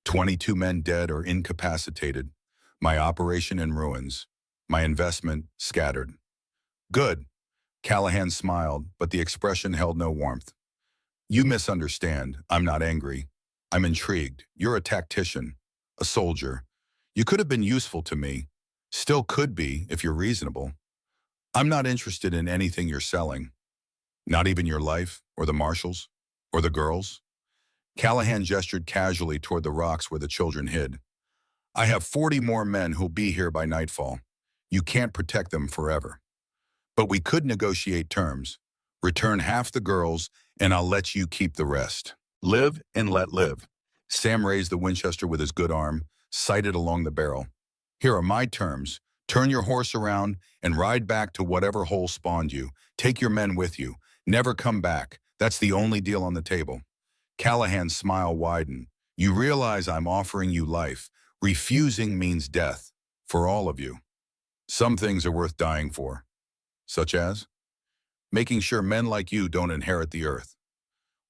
22 men dead or incapacitated, my operation in ruins, my investment scattered." "Good." Callahan smiled, but the expression held no warmth. "You misunderstand. I'm not angry. I'm intrigued. You're a tactician, a soldier. You could have been useful to me. Still could be, if you're reasonable. I'm not interested in anything you're selling. Not even your life, or the marshals, or the girls." Callahan gestured casually toward the rocks where the children hid. "I have 40 more men who'll be here by nightfall. You can't protect them forever. But we could negotiate terms. Return half the girls, and I'll let you keep the rest. Live and let live." Sam raised the Winchester with his good arm, sighted along the barrel. "Here are my terms. Turn your horse around and ride back to whatever hole spawned you. Take your men with you. Never come back. That's the only deal on the table." Callahan's smile widened. "You realize I'm offering you life. Refusing means death. For all of you. Some things are worth dying for." "Such as?" "Making sure men like you don't inherit the earth."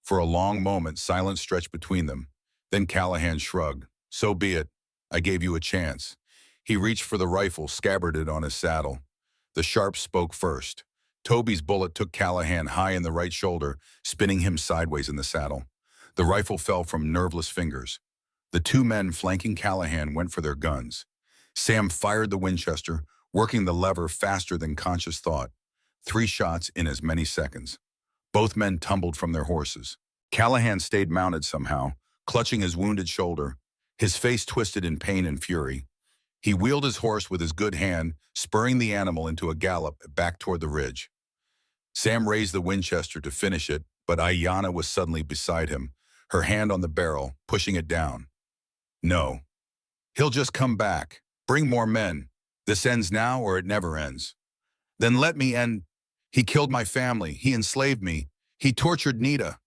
For a long moment, silence stretched between them. Then Callahan shrugged. "So be it. I gave you a chance." He reached for the rifle, scabbarded on his saddle. The sharp spoke first. Toby's bullet took Callahan high in the right shoulder, spinning him sideways in the saddle. The rifle fell from nerveless fingers. The 2 men flanking Callahan went for their guns. Sam fired the Winchester, working the lever faster than conscious thought. 3 shots in as many seconds. Both men tumbled from their horses. Callahan stayed mounted somehow, clutching his wounded shoulder, his face twisted in pain and fury. He wheeled his horse with his good hand, spurring the animal into a gallop back toward the ridge. Sam raised the Winchester to finish it, but Ayana was suddenly beside him, her hand on the barrel, pushing it down. "No. He'll just come back. Bring more men. This ends now or it never ends." "Then let me end. He killed my family. He enslaved me. He tortured Nita."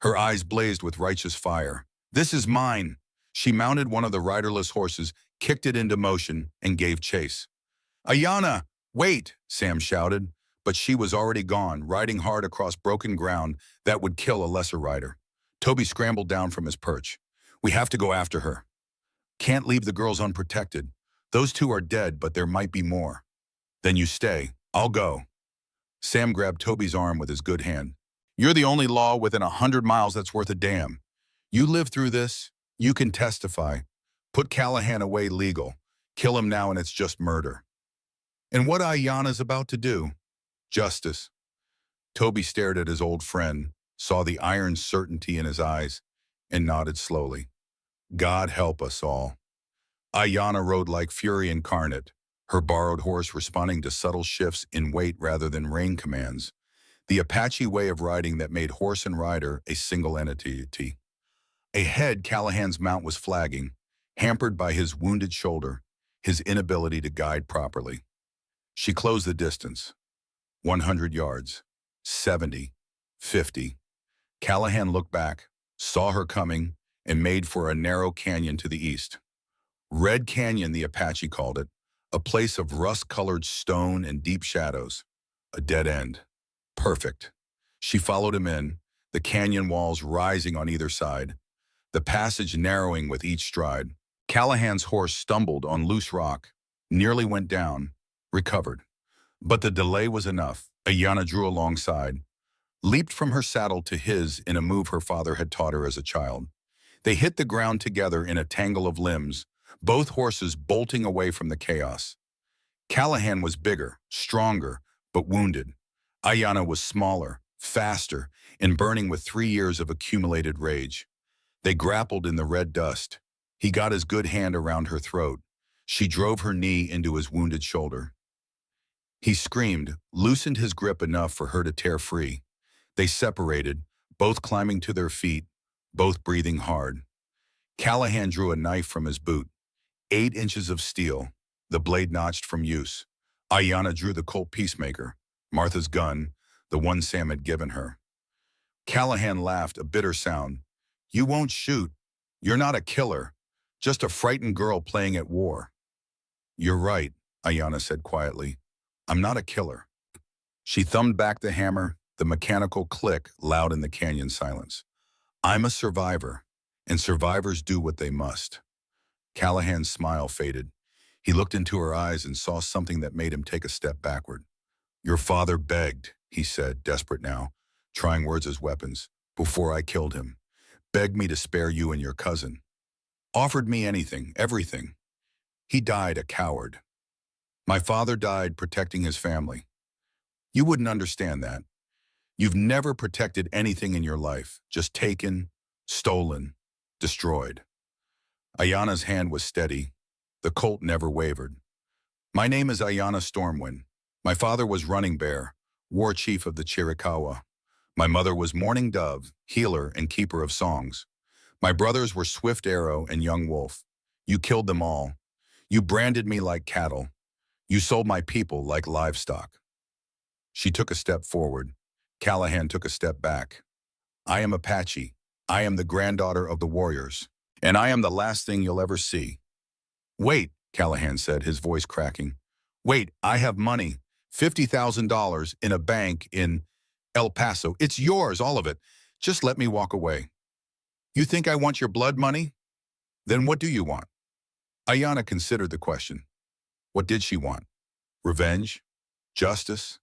Her eyes blazed with righteous fire. "This is mine." She mounted one of the riderless horses, kicked it into motion, and gave chase. "Ayana, wait!" Sam shouted, but she was already gone, riding hard across broken ground that would kill a lesser rider. Toby scrambled down from his perch. "We have to go after her. Can't leave the girls unprotected. Those 2 are dead, but there might be more." "Then you stay. I'll go." Sam grabbed Toby's arm with his good hand. "You're the only law within 100 miles that's worth a damn. You lived through this. You can testify. Put Callahan away legal. Kill him now and it's just murder." "And what Ayana's about to do?" "Justice." Toby stared at his old friend, saw the iron certainty in his eyes, and nodded slowly. "God help us all." Ayana rode like fury incarnate, her borrowed horse responding to subtle shifts in weight rather than rein commands. The Apache way of riding that made horse and rider a single entity. Ahead, Callahan's mount was flagging, hampered by his wounded shoulder, his inability to guide properly. She closed the distance. 100 yards. 70. 50. Callahan looked back, saw her coming, and made for a narrow canyon to the east. Red Canyon, the Apache called it, a place of rust-colored stone and deep shadows. A dead end. Perfect. She followed him in, the canyon walls rising on either side, the passage narrowing with each stride. Callahan's horse stumbled on loose rock, nearly went down, recovered. But the delay was enough. Ayanna drew alongside, leaped from her saddle to his in a move her father had taught her as a child. They hit the ground together in a tangle of limbs, both horses bolting away from the chaos. Callahan was bigger, stronger, but wounded. Ayanna was smaller, faster, and burning with 3 years of accumulated rage. They grappled in the red dust. He got his good hand around her throat. She drove her knee into his wounded shoulder. He screamed, loosened his grip enough for her to tear free. They separated, both climbing to their feet, both breathing hard. Callahan drew a knife from his boot. 8 inches of steel, the blade notched from use. Ayanna drew the Colt Peacemaker, Martha's gun, the one Sam had given her. Callahan laughed, a bitter sound. You won't shoot. You're not a killer. Just a frightened girl playing at war. You're right, Ayanna said quietly. I'm not a killer. She thumbed back the hammer, the mechanical click loud in the canyon silence. I'm a survivor, and survivors do what they must. Callahan's smile faded. He looked into her eyes and saw something that made him take a step backward. Your father begged, he said, desperate now, trying words as weapons, before I killed him. Begged me to spare you and your cousin. Offered me anything, everything. He died a coward. My father died protecting his family. You wouldn't understand that. You've never protected anything in your life, just taken, stolen, destroyed. Ayanna's hand was steady. The Colt never wavered. My name is Ayanna Stormwind. My father was Running Bear, war chief of the Chiricahua. My mother was Mourning Dove, healer and keeper of songs. My brothers were Swift Arrow and Young Wolf. You killed them all. You branded me like cattle. You sold my people like livestock. She took a step forward. Callahan took a step back. I am Apache. I am the granddaughter of the warriors. And I am the last thing you'll ever see. Wait, Callahan said, his voice cracking. Wait, I have money. $50,000 in a bank in El Paso. It's yours, all of it. Just let me walk away. You think I want your blood money? Then what do you want? Ayanna considered the question. What did she want? Revenge? Justice?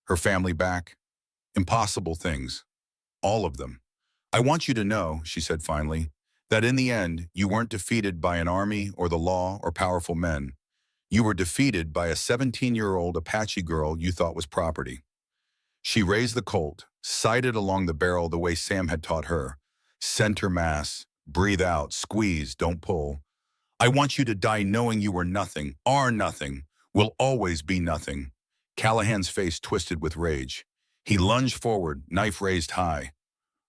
Her family back? Impossible things. All of them. I want you to know, she said finally, that in the end, you weren't defeated by an army or the law or powerful men. You were defeated by a 17-year-old Apache girl you thought was property. She raised the Colt, sighted along the barrel the way Sam had taught her. Center mass, breathe out, squeeze, don't pull. I want you to die knowing you were nothing, are nothing, will always be nothing. Callahan's face twisted with rage. He lunged forward, knife raised high.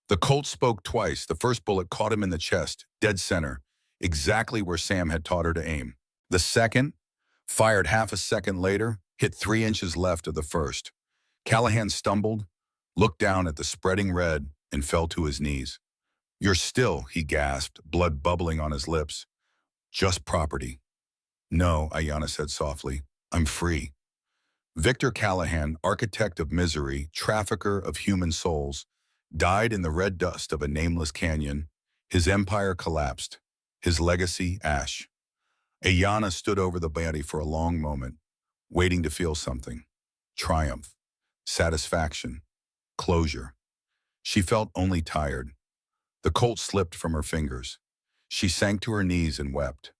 The Colt spoke twice. The first bullet caught him in the chest, dead center, exactly where Sam had taught her to aim. The second, fired half a second later, hit 3 inches left of the first. Callahan stumbled, looked down at the spreading red, and fell to his knees. You're still, he gasped, blood bubbling on his lips. Just property. No, Ayanna said softly. I'm free. Victor Callahan, architect of misery, trafficker of human souls, died in the red dust of a nameless canyon. His empire collapsed. His legacy, ash. Ayanna stood over the body for a long moment, waiting to feel something. Triumph. Satisfaction. Closure. She felt only tired. The Colt slipped from her fingers. She sank to her knees and wept.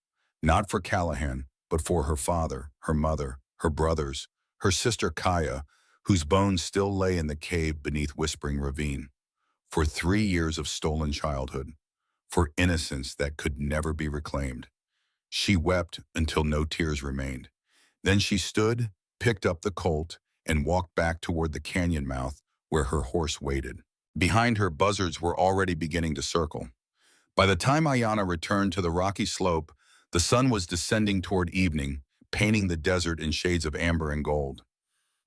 Not for Callahan, but for her father, her mother, her brothers, her sister Kaya, whose bones still lay in the cave beneath Whispering Ravine. For 3 years of stolen childhood. For innocence that could never be reclaimed. She wept until no tears remained. Then she stood, picked up the colt, and walked back toward the canyon mouth where her horse waited. Behind her, buzzards were already beginning to circle. By the time Ayana returned to the rocky slope, the sun was descending toward evening, painting the desert in shades of amber and gold.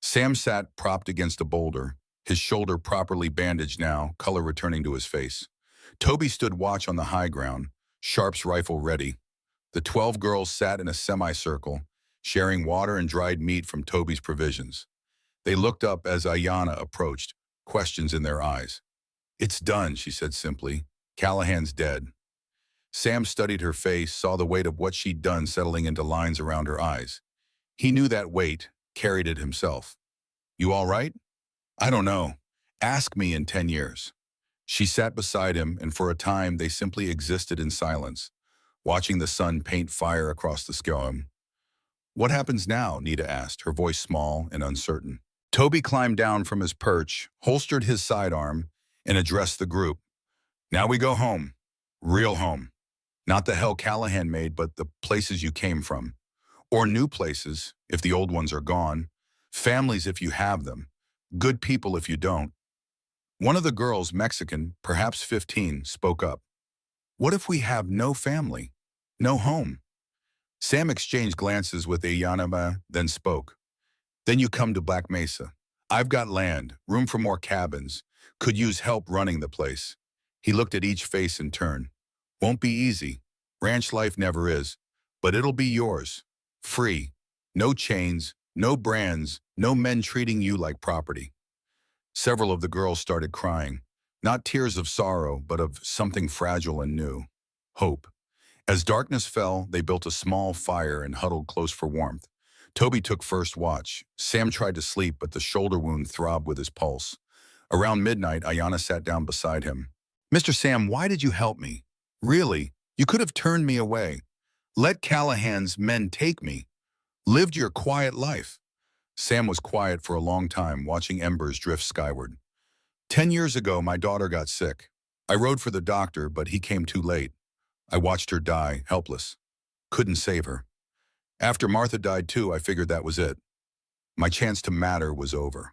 Sam sat propped against a boulder, his shoulder properly bandaged now, color returning to his face. Toby stood watch on the high ground, Sharp's rifle ready. The 12 girls sat in a semicircle, sharing water and dried meat from Toby's provisions. They looked up as Ayana approached, questions in their eyes. "It's done," she said simply. "Callahan's dead." Sam studied her face, saw the weight of what she'd done settling into lines around her eyes. He knew that weight, carried it himself. "You all right?" "I don't know. Ask me in 10 years. She sat beside him, and for a time they simply existed in silence, watching the sun paint fire across the sky. "What happens now?" Nita asked, her voice small and uncertain. Toby climbed down from his perch, holstered his sidearm, and addressed the group. "Now we go home. Real home. Not the hell Callahan made, but the places you came from. Or new places, if the old ones are gone. Families if you have them. Good people if you don't." One of the girls, Mexican, perhaps 15, spoke up. "What if we have no family? No home?" Sam exchanged glances with Ayanama, then spoke. "Then you come to Black Mesa. I've got land, room for more cabins. Could use help running the place." He looked at each face in turn. "Won't be easy. Ranch life never is. But it'll be yours. Free. No chains, no brands, no men treating you like property." Several of the girls started crying. Not tears of sorrow, but of something fragile and new. Hope. As darkness fell, they built a small fire and huddled close for warmth. Toby took first watch. Sam tried to sleep, but the shoulder wound throbbed with his pulse. Around midnight, Ayana sat down beside him. "Mr. Sam, why did you help me? Really, you could have turned me away. Let Callahan's men take me. Lived your quiet life." Sam was quiet for a long time, watching embers drift skyward. 10 years ago, my daughter got sick. I rode for the doctor, but he came too late. I watched her die, helpless. Couldn't save her. After Martha died too, I figured that was it. My chance to matter was over.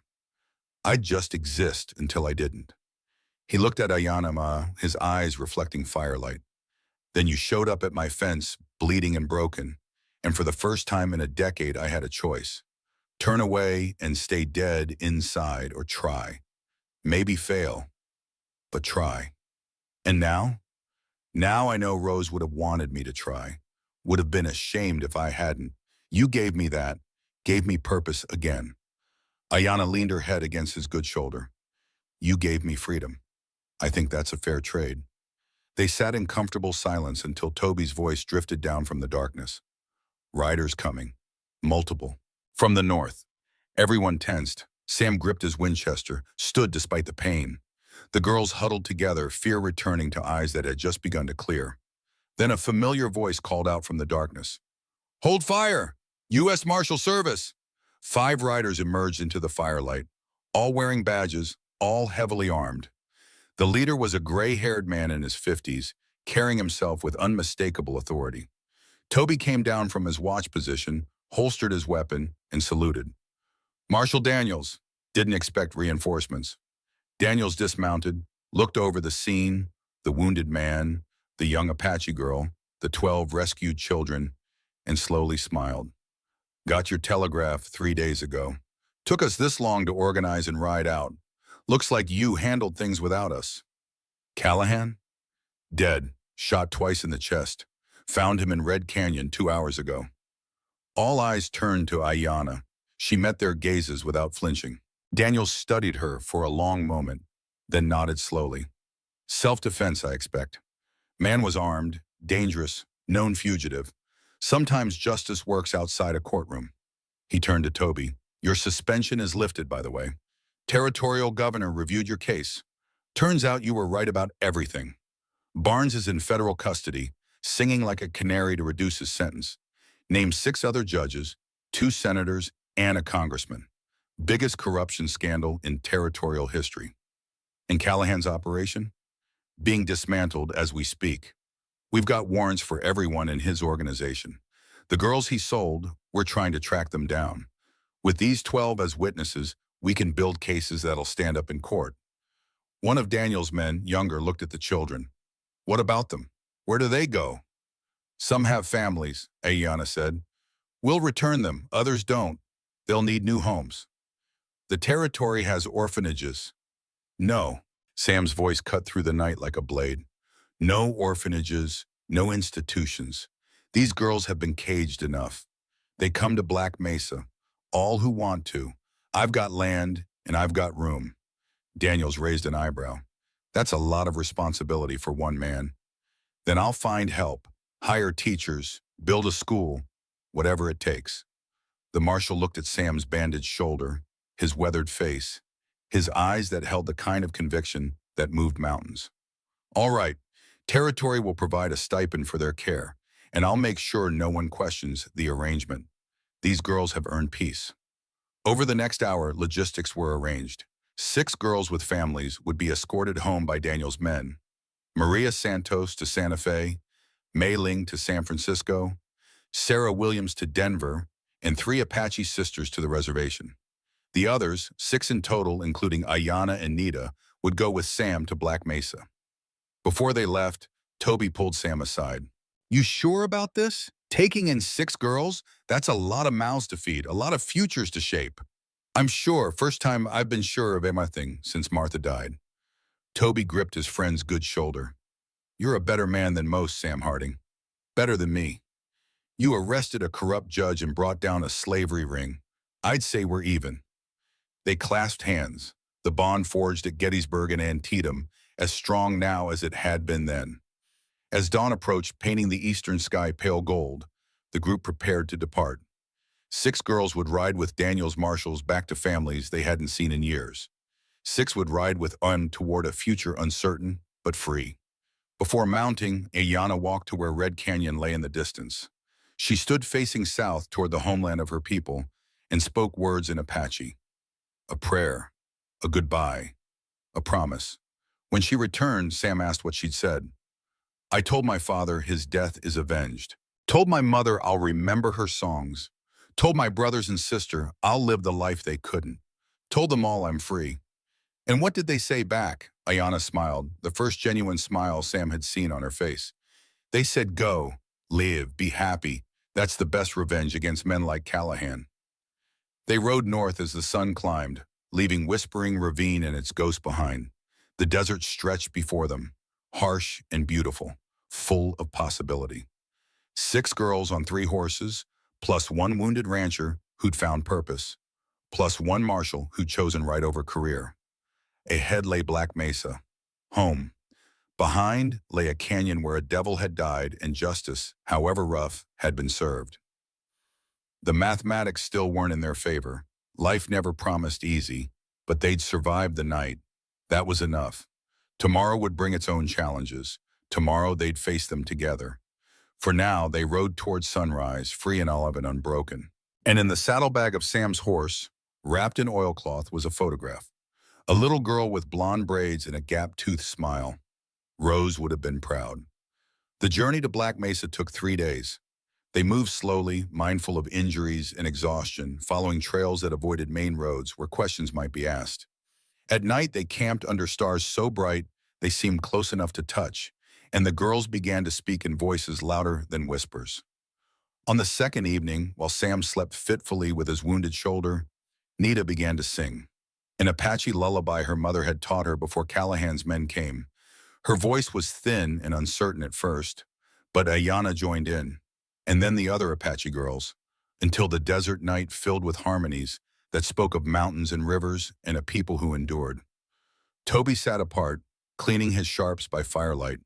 I'd just exist until I didn't." He looked at Ayanama, his eyes reflecting firelight. "Then you showed up at my fence, bleeding and broken, and for the first time in a decade I had a choice. Turn away and stay dead inside, or try. Maybe fail, but try. And now? Now I know Rose would have wanted me to try. Would have been ashamed if I hadn't. You gave me that, gave me purpose again." Ayana leaned her head against his good shoulder. "You gave me freedom. I think that's a fair trade." They sat in comfortable silence until Toby's voice drifted down from the darkness. "Riders coming. Multiple. From the north." Everyone tensed. Sam gripped his Winchester, stood despite the pain. The girls huddled together, fear returning to eyes that had just begun to clear. Then a familiar voice called out from the darkness. "Hold fire! U.S. Marshal Service!" 5 riders emerged into the firelight, all wearing badges, all heavily armed. The leader was a gray-haired man in his 50s, carrying himself with unmistakable authority. Toby came down from his watch position, holstered his weapon, and saluted. "Marshal Daniels." Didn't expect reinforcements. Daniels dismounted, looked over the scene, the wounded man, the young Apache girl, the 12 rescued children, and slowly smiled. "Got your telegraph 3 days ago. Took us this long to organize and ride out. Looks like you handled things without us." "Callahan?" "Dead, shot twice in the chest. Found him in Red Canyon 2 hours ago." All eyes turned to Ayana. She met their gazes without flinching. Daniels studied her for a long moment, then nodded slowly. "Self-defense, I expect. Man was armed, dangerous, known fugitive. Sometimes justice works outside a courtroom." He turned to Toby. "Your suspension is lifted, by the way. Territorial governor reviewed your case. Turns out you were right about everything. Barnes is in federal custody, singing like a canary to reduce his sentence. Name 6 other judges, 2 senators, and a congressman. Biggest corruption scandal in territorial history. And Callahan's operation? Being dismantled as we speak. We've got warrants for everyone in his organization. The girls he sold, we're trying to track them down. With these 12 as witnesses, we can build cases that'll stand up in court. One of Daniel's men, younger, looked at the children. What about them? Where do they go? Some have families, Ayana said. We'll return them, others don't. They'll need new homes. The territory has orphanages. No. Sam's voice cut through the night like a blade. No orphanages, no institutions. These girls have been caged enough. They come to Black Mesa, all who want to. I've got land and I've got room. Daniels raised an eyebrow. That's a lot of responsibility for one man. Then I'll find help, hire teachers, build a school, whatever it takes. The marshal looked at Sam's bandaged shoulder, his weathered face, his eyes that held the kind of conviction that moved mountains. All right, territory will provide a stipend for their care, and I'll make sure no one questions the arrangement. These girls have earned peace. Over the next hour, logistics were arranged. 6 girls with families would be escorted home by Daniel's men. Maria Santos to Santa Fe, Mei Ling to San Francisco, Sarah Williams to Denver, and 3 Apache sisters to the reservation. The others, 6 in total, including Ayana and Nita, would go with Sam to Black Mesa. Before they left, Toby pulled Sam aside. You sure about this? Taking in 6 girls? That's a lot of mouths to feed, a lot of futures to shape. I'm sure, first time I've been sure of anything since Martha died. Toby gripped his friend's good shoulder. You're a better man than most, Sam Harding. Better than me. You arrested a corrupt judge and brought down a slavery ring. I'd say we're even. They clasped hands, the bond forged at Gettysburg and Antietam, as strong now as it had been then. As dawn approached, painting the eastern sky pale gold, the group prepared to depart. 6 girls would ride with Daniel's marshals back to families they hadn't seen in years. 6 would ride with toward a future uncertain but free. Before mounting, Ayana walked to where Red Canyon lay in the distance. She stood facing south toward the homeland of her people and spoke words in Apache. A prayer, a goodbye, a promise. When she returned, Sam asked what she'd said. I told my father his death is avenged. Told my mother I'll remember her songs. Told my brothers and sister I'll live the life they couldn't. Told them all I'm free. And what did they say back? Ayana smiled, the first genuine smile Sam had seen on her face. They said go, live, be happy. That's the best revenge against men like Callahan. They rode north as the sun climbed, leaving Whispering Ravine and its ghost behind. The desert stretched before them, harsh and beautiful, full of possibility. 6 girls on 3 horses, plus 1 wounded rancher who'd found purpose, plus 1 marshal who'd chosen right over career. Ahead lay Black Mesa, home. Behind lay a canyon where a devil had died and justice, however rough, had been served. The mathematics still weren't in their favor. Life never promised easy, but they'd survived the night. That was enough. Tomorrow would bring its own challenges. Tomorrow they'd face them together. For now, they rode toward sunrise, free and olive and unbroken. And in the saddlebag of Sam's horse, wrapped in oilcloth, was a photograph. A little girl with blonde braids and a gap-toothed smile. Rose would have been proud. The journey to Black Mesa took 3 days. They moved slowly, mindful of injuries and exhaustion, following trails that avoided main roads where questions might be asked. At night, they camped under stars so bright they seemed close enough to touch, and the girls began to speak in voices louder than whispers. On the second evening, while Sam slept fitfully with his wounded shoulder, Nita began to sing, an Apache lullaby her mother had taught her before Callahan's men came. Her voice was thin and uncertain at first, but Ayana joined in, and then the other Apache girls, until the desert night filled with harmonies that spoke of mountains and rivers and a people who endured. Toby sat apart, cleaning his sharps by firelight,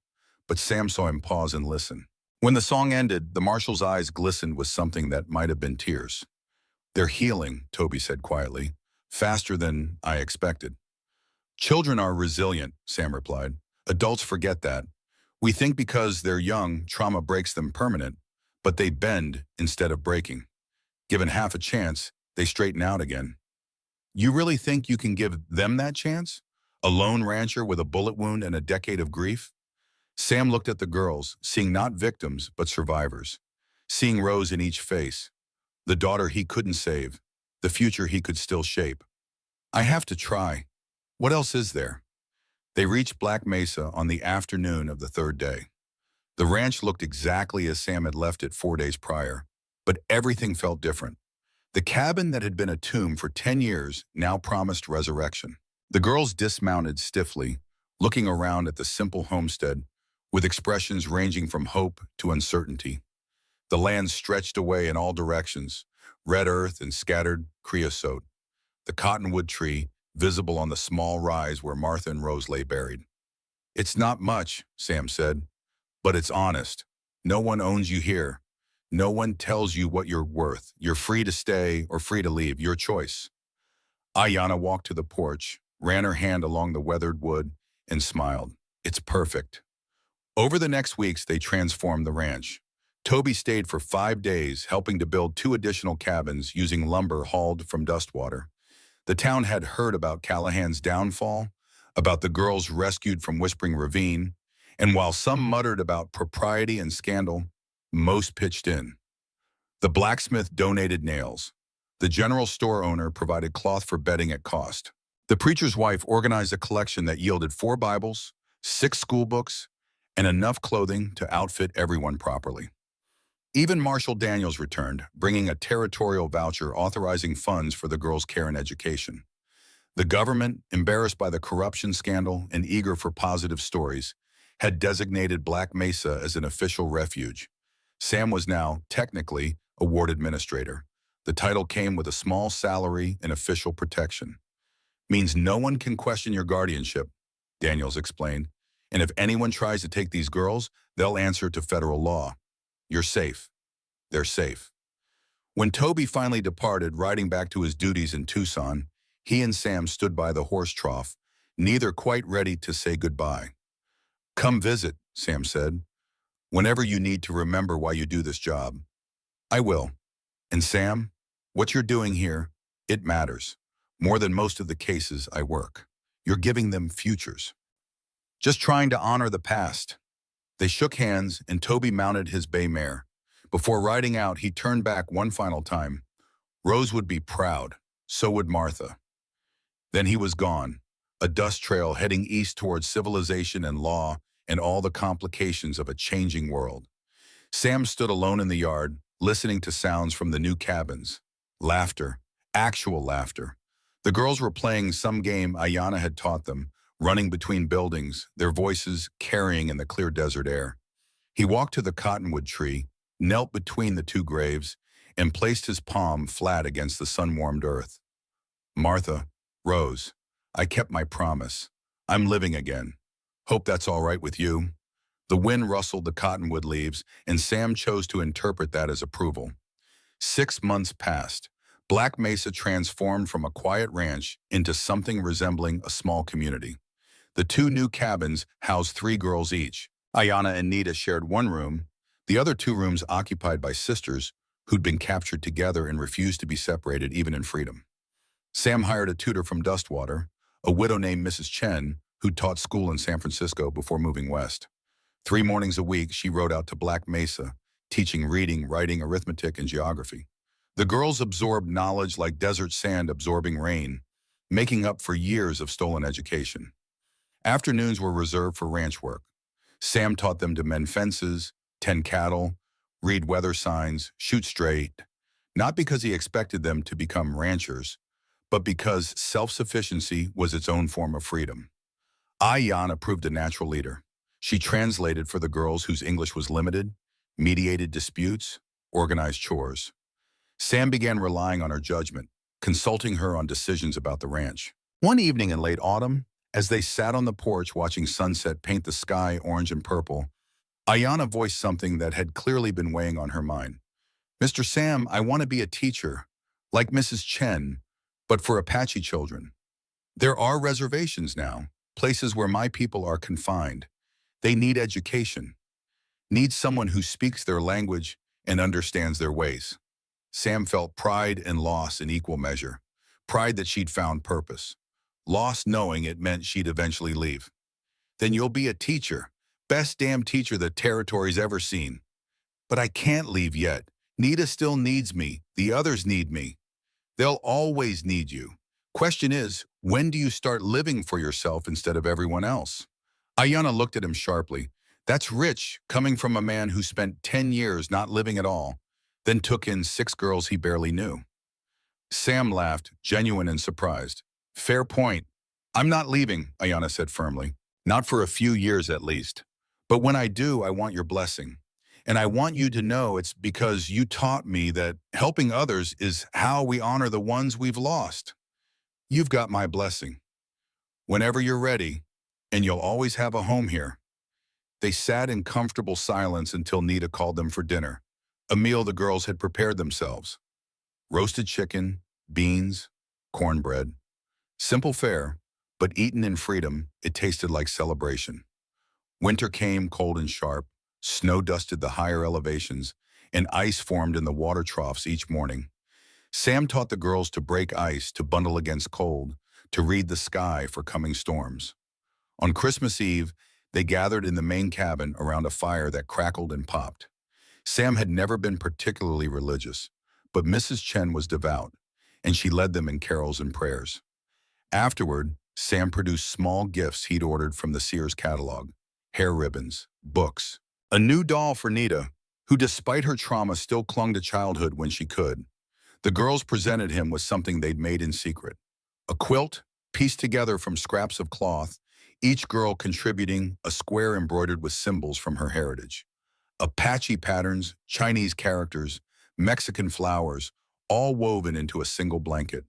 but Sam saw him pause and listen. When the song ended, the marshal's eyes glistened with something that might have been tears. They're healing, Toby said quietly, faster than I expected. Children are resilient, Sam replied. Adults forget that. We think because they're young, trauma breaks them permanent, but they bend instead of breaking. Given half a chance, they straighten out again. You really think you can give them that chance? A lone rancher with a bullet wound and a decade of grief? Sam looked at the girls, seeing not victims, but survivors. seeing Rose in each face, the daughter he couldn't save, the future he could still shape. I have to try. What else is there? They reached Black Mesa on the afternoon of the third day. The ranch looked exactly as Sam had left it 4 days prior, but everything felt different. The cabin that had been a tomb for 10 years now promised resurrection. The girls dismounted stiffly, looking around at the simple homestead, with expressions ranging from hope to uncertainty. The land stretched away in all directions, red earth and scattered creosote. The cottonwood tree, visible on the small rise where Martha and Rose lay buried. "It's not much," Sam said, "but it's honest. No one owns you here. No one tells you what you're worth. You're free to stay or free to leave, your choice." Ayanna walked to the porch, ran her hand along the weathered wood, and smiled. "It's perfect." Over the next weeks, they transformed the ranch. Toby stayed for 5 days, helping to build 2 additional cabins using lumber hauled from Dustwater. The town had heard about Callahan's downfall, about the girls rescued from Whispering Ravine, and while some muttered about propriety and scandal, most pitched in. The blacksmith donated nails. The general store owner provided cloth for bedding at cost. The preacher's wife organized a collection that yielded 4 Bibles, 6 school books, and enough clothing to outfit everyone properly. Even Marshall Daniels returned, bringing a territorial voucher authorizing funds for the girls' care and education. The government, embarrassed by the corruption scandal and eager for positive stories, had designated Black Mesa as an official refuge. Sam was now, technically, a ward administrator. The title came with a small salary and official protection. "Means no one can question your guardianship," Daniels explained. "And if anyone tries to take these girls, they'll answer to federal law. You're safe. They're safe." When Toby finally departed, riding back to his duties in Tucson, he and Sam stood by the horse trough, neither quite ready to say goodbye. "Come visit," Sam said, "whenever you need to remember why you do this job." "I will. And Sam, what you're doing here, it matters. More than most of the cases I work. You're giving them futures. Just trying to honor the past." They shook hands, and Toby mounted his bay mare. Before riding out, he turned back one final time. Rose would be proud. So would Martha. Then he was gone, a dust trail heading east towards civilization and law and all the complications of a changing world. Sam stood alone in the yard, listening to sounds from the new cabins. Laughter, actual laughter. The girls were playing some game Ayanna had taught them, running between buildings, their voices carrying in the clear desert air. He walked to the cottonwood tree, knelt between the 2 graves, and placed his palm flat against the sun-warmed earth. "Martha, Rose, I kept my promise. I'm living again. Hope that's all right with you." The wind rustled the cottonwood leaves, and Sam chose to interpret that as approval. 6 months passed. Black Mesa transformed from a quiet ranch into something resembling a small community. The 2 new cabins housed 3 girls each. Ayanna and Nita shared one room, the other 2 rooms occupied by sisters who'd been captured together and refused to be separated even in freedom. Sam hired a tutor from Dustwater, a widow named Mrs. Chen, who taught school in San Francisco before moving west. 3 mornings a week, she rode out to Black Mesa, teaching reading, writing, arithmetic, and geography. The girls absorbed knowledge like desert sand absorbing rain, making up for years of stolen education. Afternoons were reserved for ranch work. Sam taught them to mend fences, tend cattle, read weather signs, shoot straight, not because he expected them to become ranchers, but because self-sufficiency was its own form of freedom. Ayanna proved a natural leader. She translated for the girls whose English was limited, mediated disputes, organized chores. Sam began relying on her judgment, consulting her on decisions about the ranch. One evening in late autumn, as they sat on the porch watching sunset paint the sky orange and purple, Ayanna voiced something that had clearly been weighing on her mind. "Mr. Sam, I want to be a teacher, like Mrs. Chen, but for Apache children. There are reservations now, places where my people are confined. They need education, need someone who speaks their language and understands their ways." Sam felt pride and loss in equal measure. Pride that she'd found purpose. Loss knowing it meant she'd eventually leave. "Then you'll be a teacher. Best damn teacher the territory's ever seen." But I can't leave yet. Nita still needs me. The others need me. They'll always need you. Question is, when do you start living for yourself instead of everyone else? Ayanna looked at him sharply. That's rich, coming from a man who spent 10 years not living at all, then took in 6 girls he barely knew. Sam laughed, genuine and surprised. Fair point. I'm not leaving, Ayanna said firmly. Not for a few years at least. But when I do, I want your blessing. And I want you to know it's because you taught me that helping others is how we honor the ones we've lost. You've got my blessing. Whenever you're ready, and you'll always have a home here. They sat in comfortable silence until Nita called them for dinner, a meal the girls had prepared themselves. Roasted chicken, beans, cornbread. Simple fare, but eaten in freedom, it tasted like celebration. Winter came cold and sharp, snow dusted the higher elevations, and ice formed in the water troughs each morning. Sam taught the girls to break ice, to bundle against cold, to read the sky for coming storms. On Christmas Eve, they gathered in the main cabin around a fire that crackled and popped. Sam had never been particularly religious, but Mrs. Chen was devout, and she led them in carols and prayers. Afterward, Sam produced small gifts he'd ordered from the Sears catalog, hair ribbons, books, a new doll for Nita, who despite her trauma still clung to childhood when she could. The girls presented him with something they'd made in secret, a quilt pieced together from scraps of cloth, each girl contributing a square embroidered with symbols from her heritage. Apache patterns, Chinese characters, Mexican flowers, all woven into a single blanket.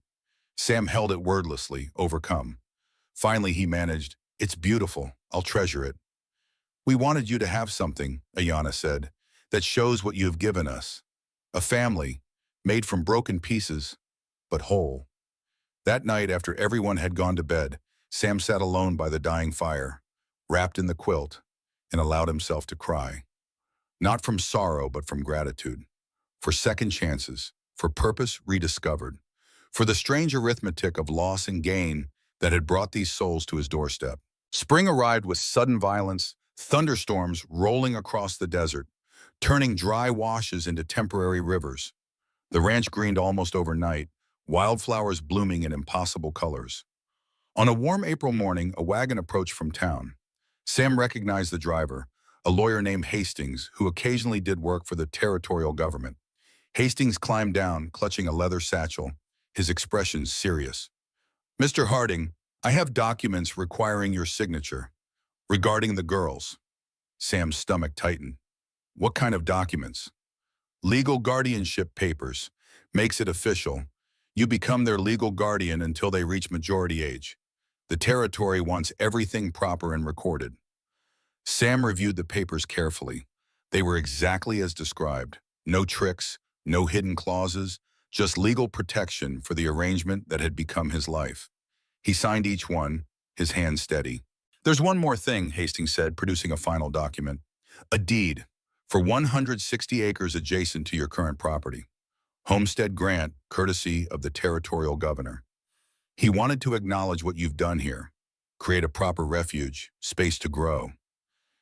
Sam held it wordlessly, overcome. Finally, he managed, "It's beautiful. I'll treasure it." "We wanted you to have something," Ayanna said, "that shows what you have given us. A family, made from broken pieces, but whole." That night, after everyone had gone to bed, Sam sat alone by the dying fire, wrapped in the quilt, and allowed himself to cry. Not from sorrow, but from gratitude. For second chances, for purpose rediscovered, for the strange arithmetic of loss and gain that had brought these souls to his doorstep. Spring arrived with sudden violence, thunderstorms rolling across the desert, turning dry washes into temporary rivers. The ranch greened almost overnight, wildflowers blooming in impossible colors. On a warm April morning, a wagon approached from town. Sam recognized the driver, a lawyer named Hastings, who occasionally did work for the territorial government. Hastings climbed down, clutching a leather satchel, his expression serious. "Mr. Harding, I have documents requiring your signature. Regarding the girls." Sam's stomach tightened. "What kind of documents?" "Legal guardianship papers. Makes it official. You become their legal guardian until they reach majority age. The territory wants everything proper and recorded." Sam reviewed the papers carefully. They were exactly as described. No tricks, no hidden clauses, just legal protection for the arrangement that had become his life. He signed each one, his hand steady. "There's one more thing," Hastings said, producing a final document. "A deed for 160 acres adjacent to your current property. Homestead grant, courtesy of the territorial governor. He wanted to acknowledge what you've done here, create a proper refuge, space to grow."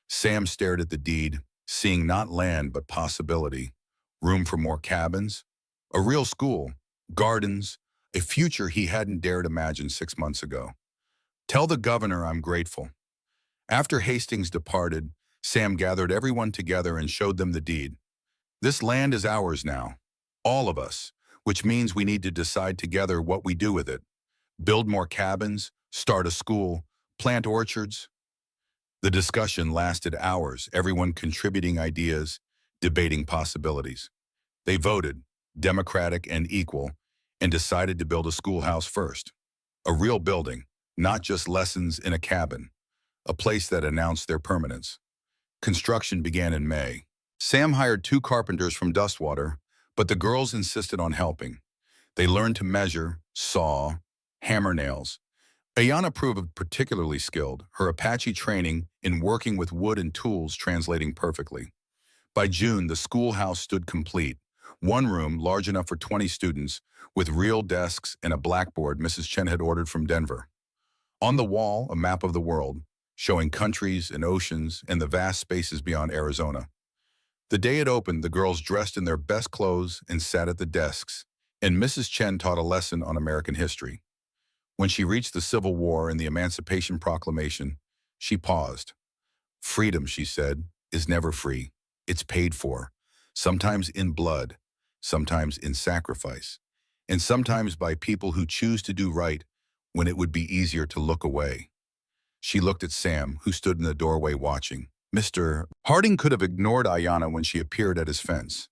Sam stared at the deed, seeing not land but possibility. Room for more cabins, a real school, gardens, a future he hadn't dared imagine 6 months ago. "Tell the governor I'm grateful." After Hastings departed, Sam gathered everyone together and showed them the deed. "This land is ours now, all of us, which means we need to decide together what we do with it. Build more cabins, start a school, plant orchards." The discussion lasted hours, everyone contributing ideas, debating possibilities. They voted, democratic and equal, and decided to build a schoolhouse first. A real building, not just lessons in a cabin, a place that announced their permanence. Construction began in May. Sam hired 2 carpenters from Dustwater, but the girls insisted on helping. They learned to measure, saw, hammer nails. Ayanna proved particularly skilled, her Apache training in working with wood and tools translating perfectly. By June, the schoolhouse stood complete. One room, large enough for 20 students, with real desks and a blackboard Mrs. Chen had ordered from Denver. On the wall, a map of the world, showing countries and oceans and the vast spaces beyond Arizona. The day it opened, the girls dressed in their best clothes and sat at the desks, and Mrs. Chen taught a lesson on American history. When she reached the Civil War and the Emancipation Proclamation, she paused. Freedom, she said, is never free. It's paid for, sometimes in blood, sometimes in sacrifice, and sometimes by people who choose to do right when it would be easier to look away. She looked at Sam, who stood in the doorway watching. Mr. Harding could have ignored Ayanna when she appeared at his fence,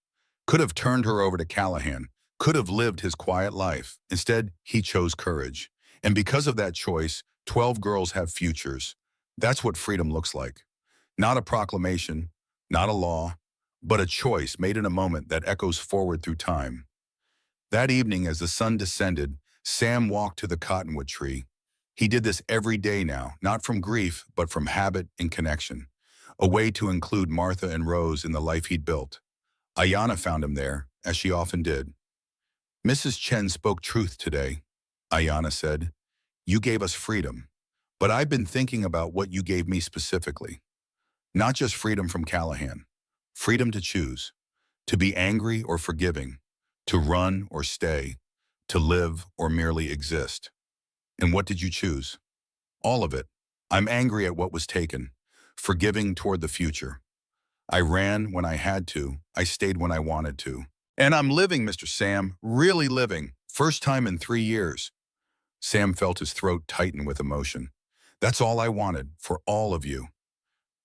could have turned her over to Callahan, could have lived his quiet life. Instead, he chose courage. And because of that choice, 12 girls have futures. That's what freedom looks like. Not a proclamation, not a law, but a choice made in a moment that echoes forward through time. That evening, as the sun descended, Sam walked to the cottonwood tree. He did this every day now, not from grief, but from habit and connection. A way to include Martha and Rose in the life he'd built. Ayanna found him there, as she often did. Mrs. Chen spoke truth today, Ayanna said. You gave us freedom, but I've been thinking about what you gave me specifically. Not just freedom from Callahan, freedom to choose, to be angry or forgiving, to run or stay, to live or merely exist. And what did you choose? All of it. I'm angry at what was taken, forgiving toward the future. I ran when I had to. I stayed when I wanted to. And I'm living, Mr. Sam, really living. First time in 3 years. Sam felt his throat tighten with emotion. That's all I wanted, for all of you.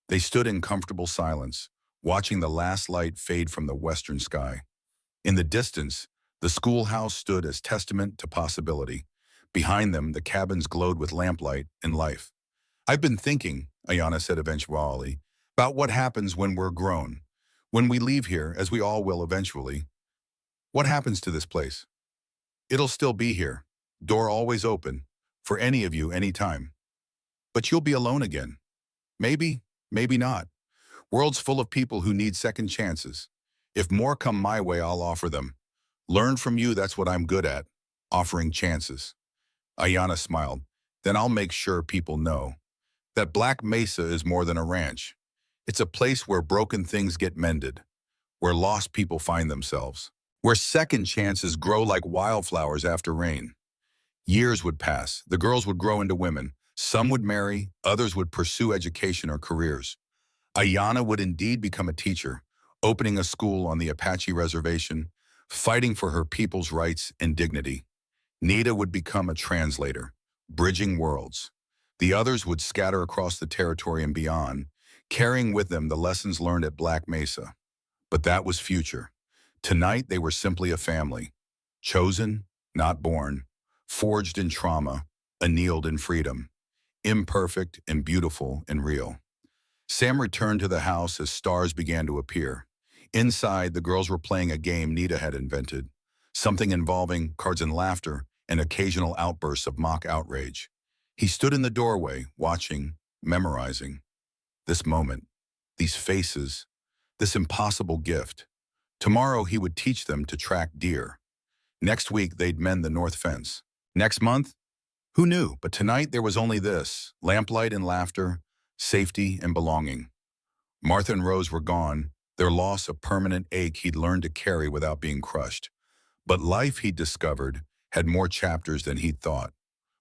They stood in comfortable silence, watching the last light fade from the western sky. In the distance, the schoolhouse stood as testament to possibility. Behind them, the cabins glowed with lamplight and life. I've been thinking, Ayanna said eventually, about what happens when we're grown. When we leave here, as we all will eventually. What happens to this place? It'll still be here, door always open, for any of you anytime. But you'll be alone again. Maybe, maybe not. World's full of people who need second chances. If more come my way, I'll offer them. Learn from you, that's what I'm good at, offering chances. Ayanna smiled. Then I'll make sure people know that Black Mesa is more than a ranch. It's a place where broken things get mended, where lost people find themselves, where second chances grow like wildflowers after rain. Years would pass. The girls would grow into women. Some would marry, others would pursue education or careers. Ayanna would indeed become a teacher, opening a school on the Apache reservation, fighting for her people's rights and dignity. Nita would become a translator, bridging worlds. The others would scatter across the territory and beyond, carrying with them the lessons learned at Black Mesa. But that was future. Tonight they were simply a family, chosen, not born, forged in trauma, annealed in freedom, imperfect and beautiful and real. Sam returned to the house as stars began to appear. Inside, the girls were playing a game Nita had invented, something involving cards and laughter and occasional outbursts of mock outrage. He stood in the doorway, watching, memorizing. This moment, these faces, this impossible gift. Tomorrow he would teach them to track deer. Next week they'd mend the north fence. Next month? Who knew? But tonight there was only this, lamplight and laughter, safety and belonging. Martha and Rose were gone, their loss a permanent ache he'd learned to carry without being crushed. But life, he'd discovered, had more chapters than he'd thought.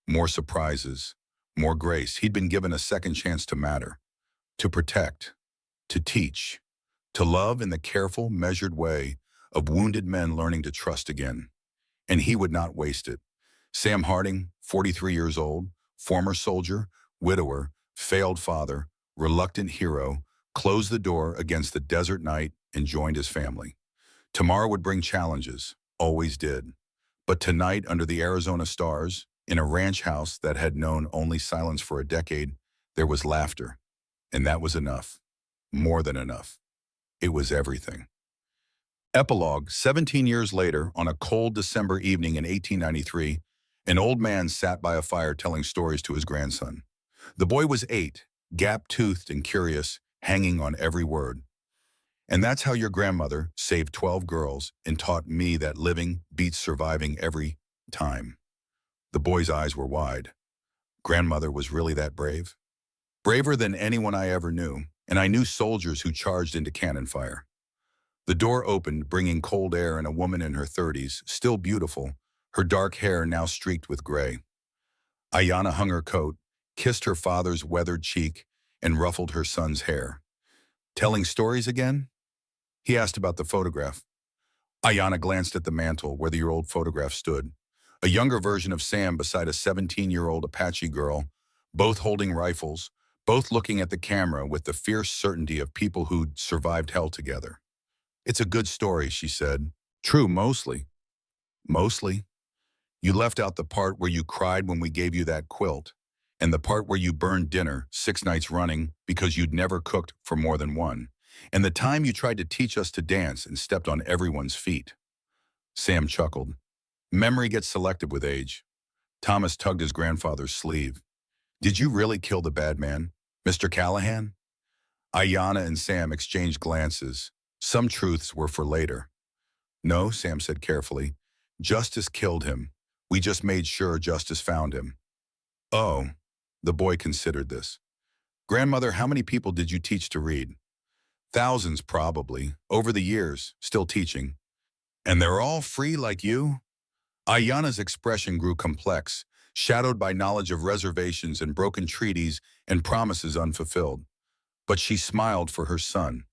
More surprises, more grace. He'd been given a second chance to matter, to protect, to teach, to love in the careful, measured way of wounded men learning to trust again. And he would not waste it. Sam Harding, 43 years old, former soldier, widower, failed father, reluctant hero, closed the door against the desert night and joined his family. Tomorrow would bring challenges, always did. But tonight, under the Arizona stars, in a ranch house that had known only silence for a decade, there was laughter. And that was enough. More than enough. It was everything. Epilogue, 17 years later, on a cold December evening in 1893, an old man sat by a fire telling stories to his grandson. The boy was 8, gap-toothed and curious, hanging on every word. And that's how your grandmother saved 12 girls and taught me that living beats surviving every time. The boy's eyes were wide. Grandmother was really that brave? Braver than anyone I ever knew, and I knew soldiers who charged into cannon fire. The door opened, bringing cold air and a woman in her 30s, still beautiful, her dark hair now streaked with gray. Ayanna hung her coat, kissed her father's weathered cheek, and ruffled her son's hair. "Telling stories again?" He asked about the photograph. Ayanna glanced at the mantel where the old photograph stood. A younger version of Sam beside a 17-year-old Apache girl, both holding rifles, both looking at the camera with the fierce certainty of people who'd survived hell together. "It's a good story," she said. "True, mostly." "Mostly?" "You left out the part where you cried when we gave you that quilt, and the part where you burned dinner 6 nights running because you'd never cooked for more than one, and the time you tried to teach us to dance and stepped on everyone's feet." Sam chuckled. Memory gets selective with age. Thomas tugged his grandfather's sleeve. "Did you really kill the bad man, Mr. Callahan?" Ayanna and Sam exchanged glances. Some truths were for later. "No," Sam said carefully. "Justice killed him. We just made sure justice found him." "Oh." The boy considered this. "Grandmother, how many people did you teach to read?" "Thousands, probably. Over the years, still teaching." "And they're all free like you?" Ayanna's expression grew complex, shadowed by knowledge of reservations and broken treaties and promises unfulfilled. But she smiled for her son.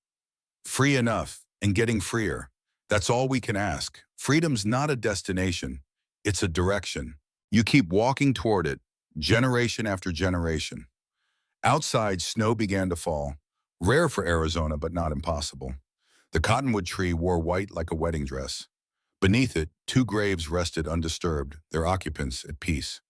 "Free enough, and getting freer. That's all we can ask. Freedom's not a destination. It's a direction. You keep walking toward it, generation after generation." Outside, snow began to fall. Rare for Arizona, but not impossible. The cottonwood tree wore white like a wedding dress. Beneath it, 2 graves rested undisturbed, their occupants at peace.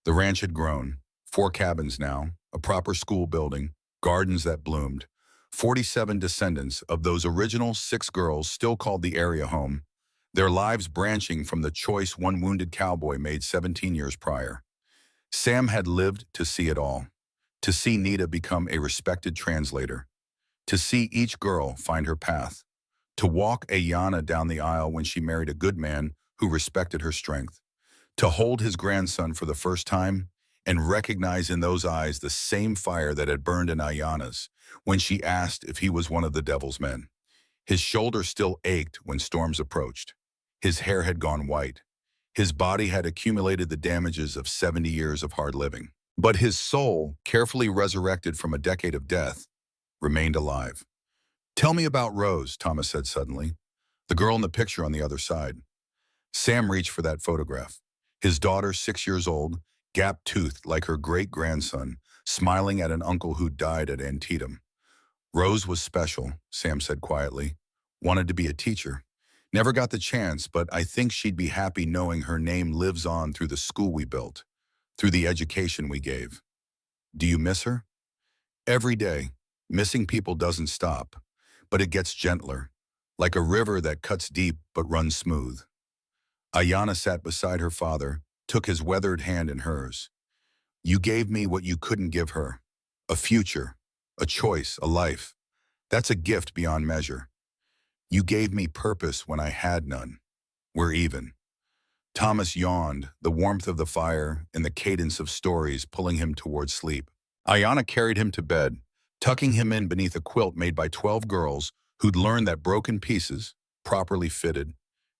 The ranch had grown. 4 cabins now, a proper school building, gardens that bloomed. 47 descendants of those original 6 girls still called the area home, their lives branching from the choice one wounded cowboy made 17 years prior. Sam had lived to see it all, to see Nita become a respected translator, to see each girl find her path, to walk Ayanna down the aisle when she married a good man who respected her strength, to hold his grandson for the first time and recognize in those eyes the same fire that had burned in Ayanna's when she asked if he was one of the devil's men. His shoulder still ached when storms approached. His hair had gone white. His body had accumulated the damages of 70 years of hard living. But his soul, carefully resurrected from a decade of death, remained alive. "Tell me about Rose," Thomas said suddenly. "The girl in the picture on the other side." Sam reached for that photograph. His daughter, 6 years old, gap-toothed like her great-grandson, smiling at an uncle who died at Antietam. "Rose was special," Sam said quietly. "Wanted to be a teacher. Never got the chance, but I think she'd be happy knowing her name lives on through the school we built, through the education we gave." "Do you miss her?" "Every day. Missing people doesn't stop, but it gets gentler, like a river that cuts deep but runs smooth." Ayanna sat beside her father, took his weathered hand in hers. "You gave me what you couldn't give her. A future, a choice, a life. That's a gift beyond measure. You gave me purpose when I had none. We're even." Thomas yawned, the warmth of the fire and the cadence of stories pulling him toward sleep. Ayanna carried him to bed, tucking him in beneath a quilt made by 12 girls who'd learned that broken pieces, properly fitted,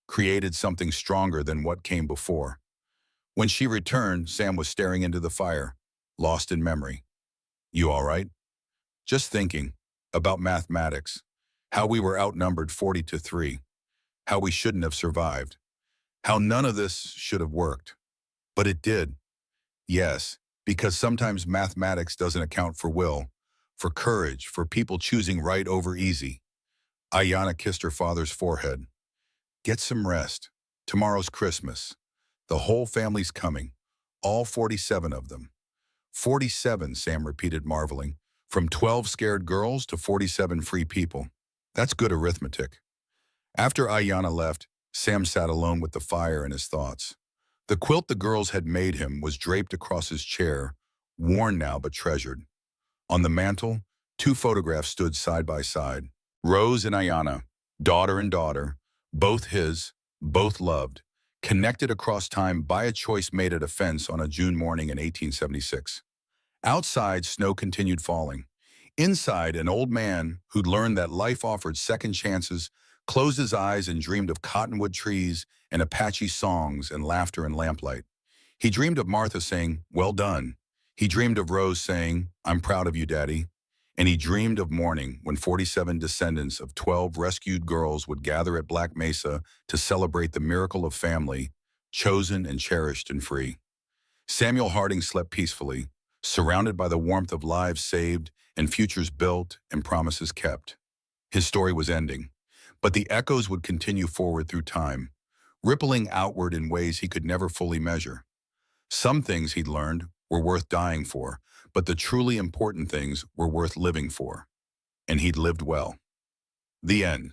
created something stronger than what came before. When she returned, Sam was staring into the fire, lost in memory. "You all right?" "Just thinking about mathematics, how we were outnumbered 40-3, how we shouldn't have survived, how none of this should have worked. But it did. Yes, because sometimes mathematics doesn't account for will, for courage, for people choosing right over easy." Ayanna kissed her father's forehead. "Get some rest. Tomorrow's Christmas. The whole family's coming, all 47 of them." 47, Sam repeated, marveling. From 12 scared girls to 47 free people. That's good arithmetic. After Ayanna left, Sam sat alone with the fire in his thoughts. The quilt the girls had made him was draped across his chair, worn now but treasured. On the mantel, 2 photographs stood side by side. Rose and Ayanna, daughter and daughter, both his, both loved, connected across time by a choice made at a fence on a June morning in 1876. Outside, snow continued falling. Inside, an old man who'd learned that life offered second chances closed his eyes and dreamed of cottonwood trees and Apache songs and laughter and lamplight. He dreamed of Martha saying, "Well done." He dreamed of Rose saying, "I'm proud of you, Daddy." And he dreamed of morning when 47 descendants of 12 rescued girls would gather at Black Mesa to celebrate the miracle of family, chosen and cherished and free. Samuel Harding slept peacefully, surrounded by the warmth of lives saved and futures built and promises kept. His story was ending, but the echoes would continue forward through time, rippling outward in ways he could never fully measure. Some things he'd learned were worth dying for, but the truly important things were worth living for. And he'd lived well. The end.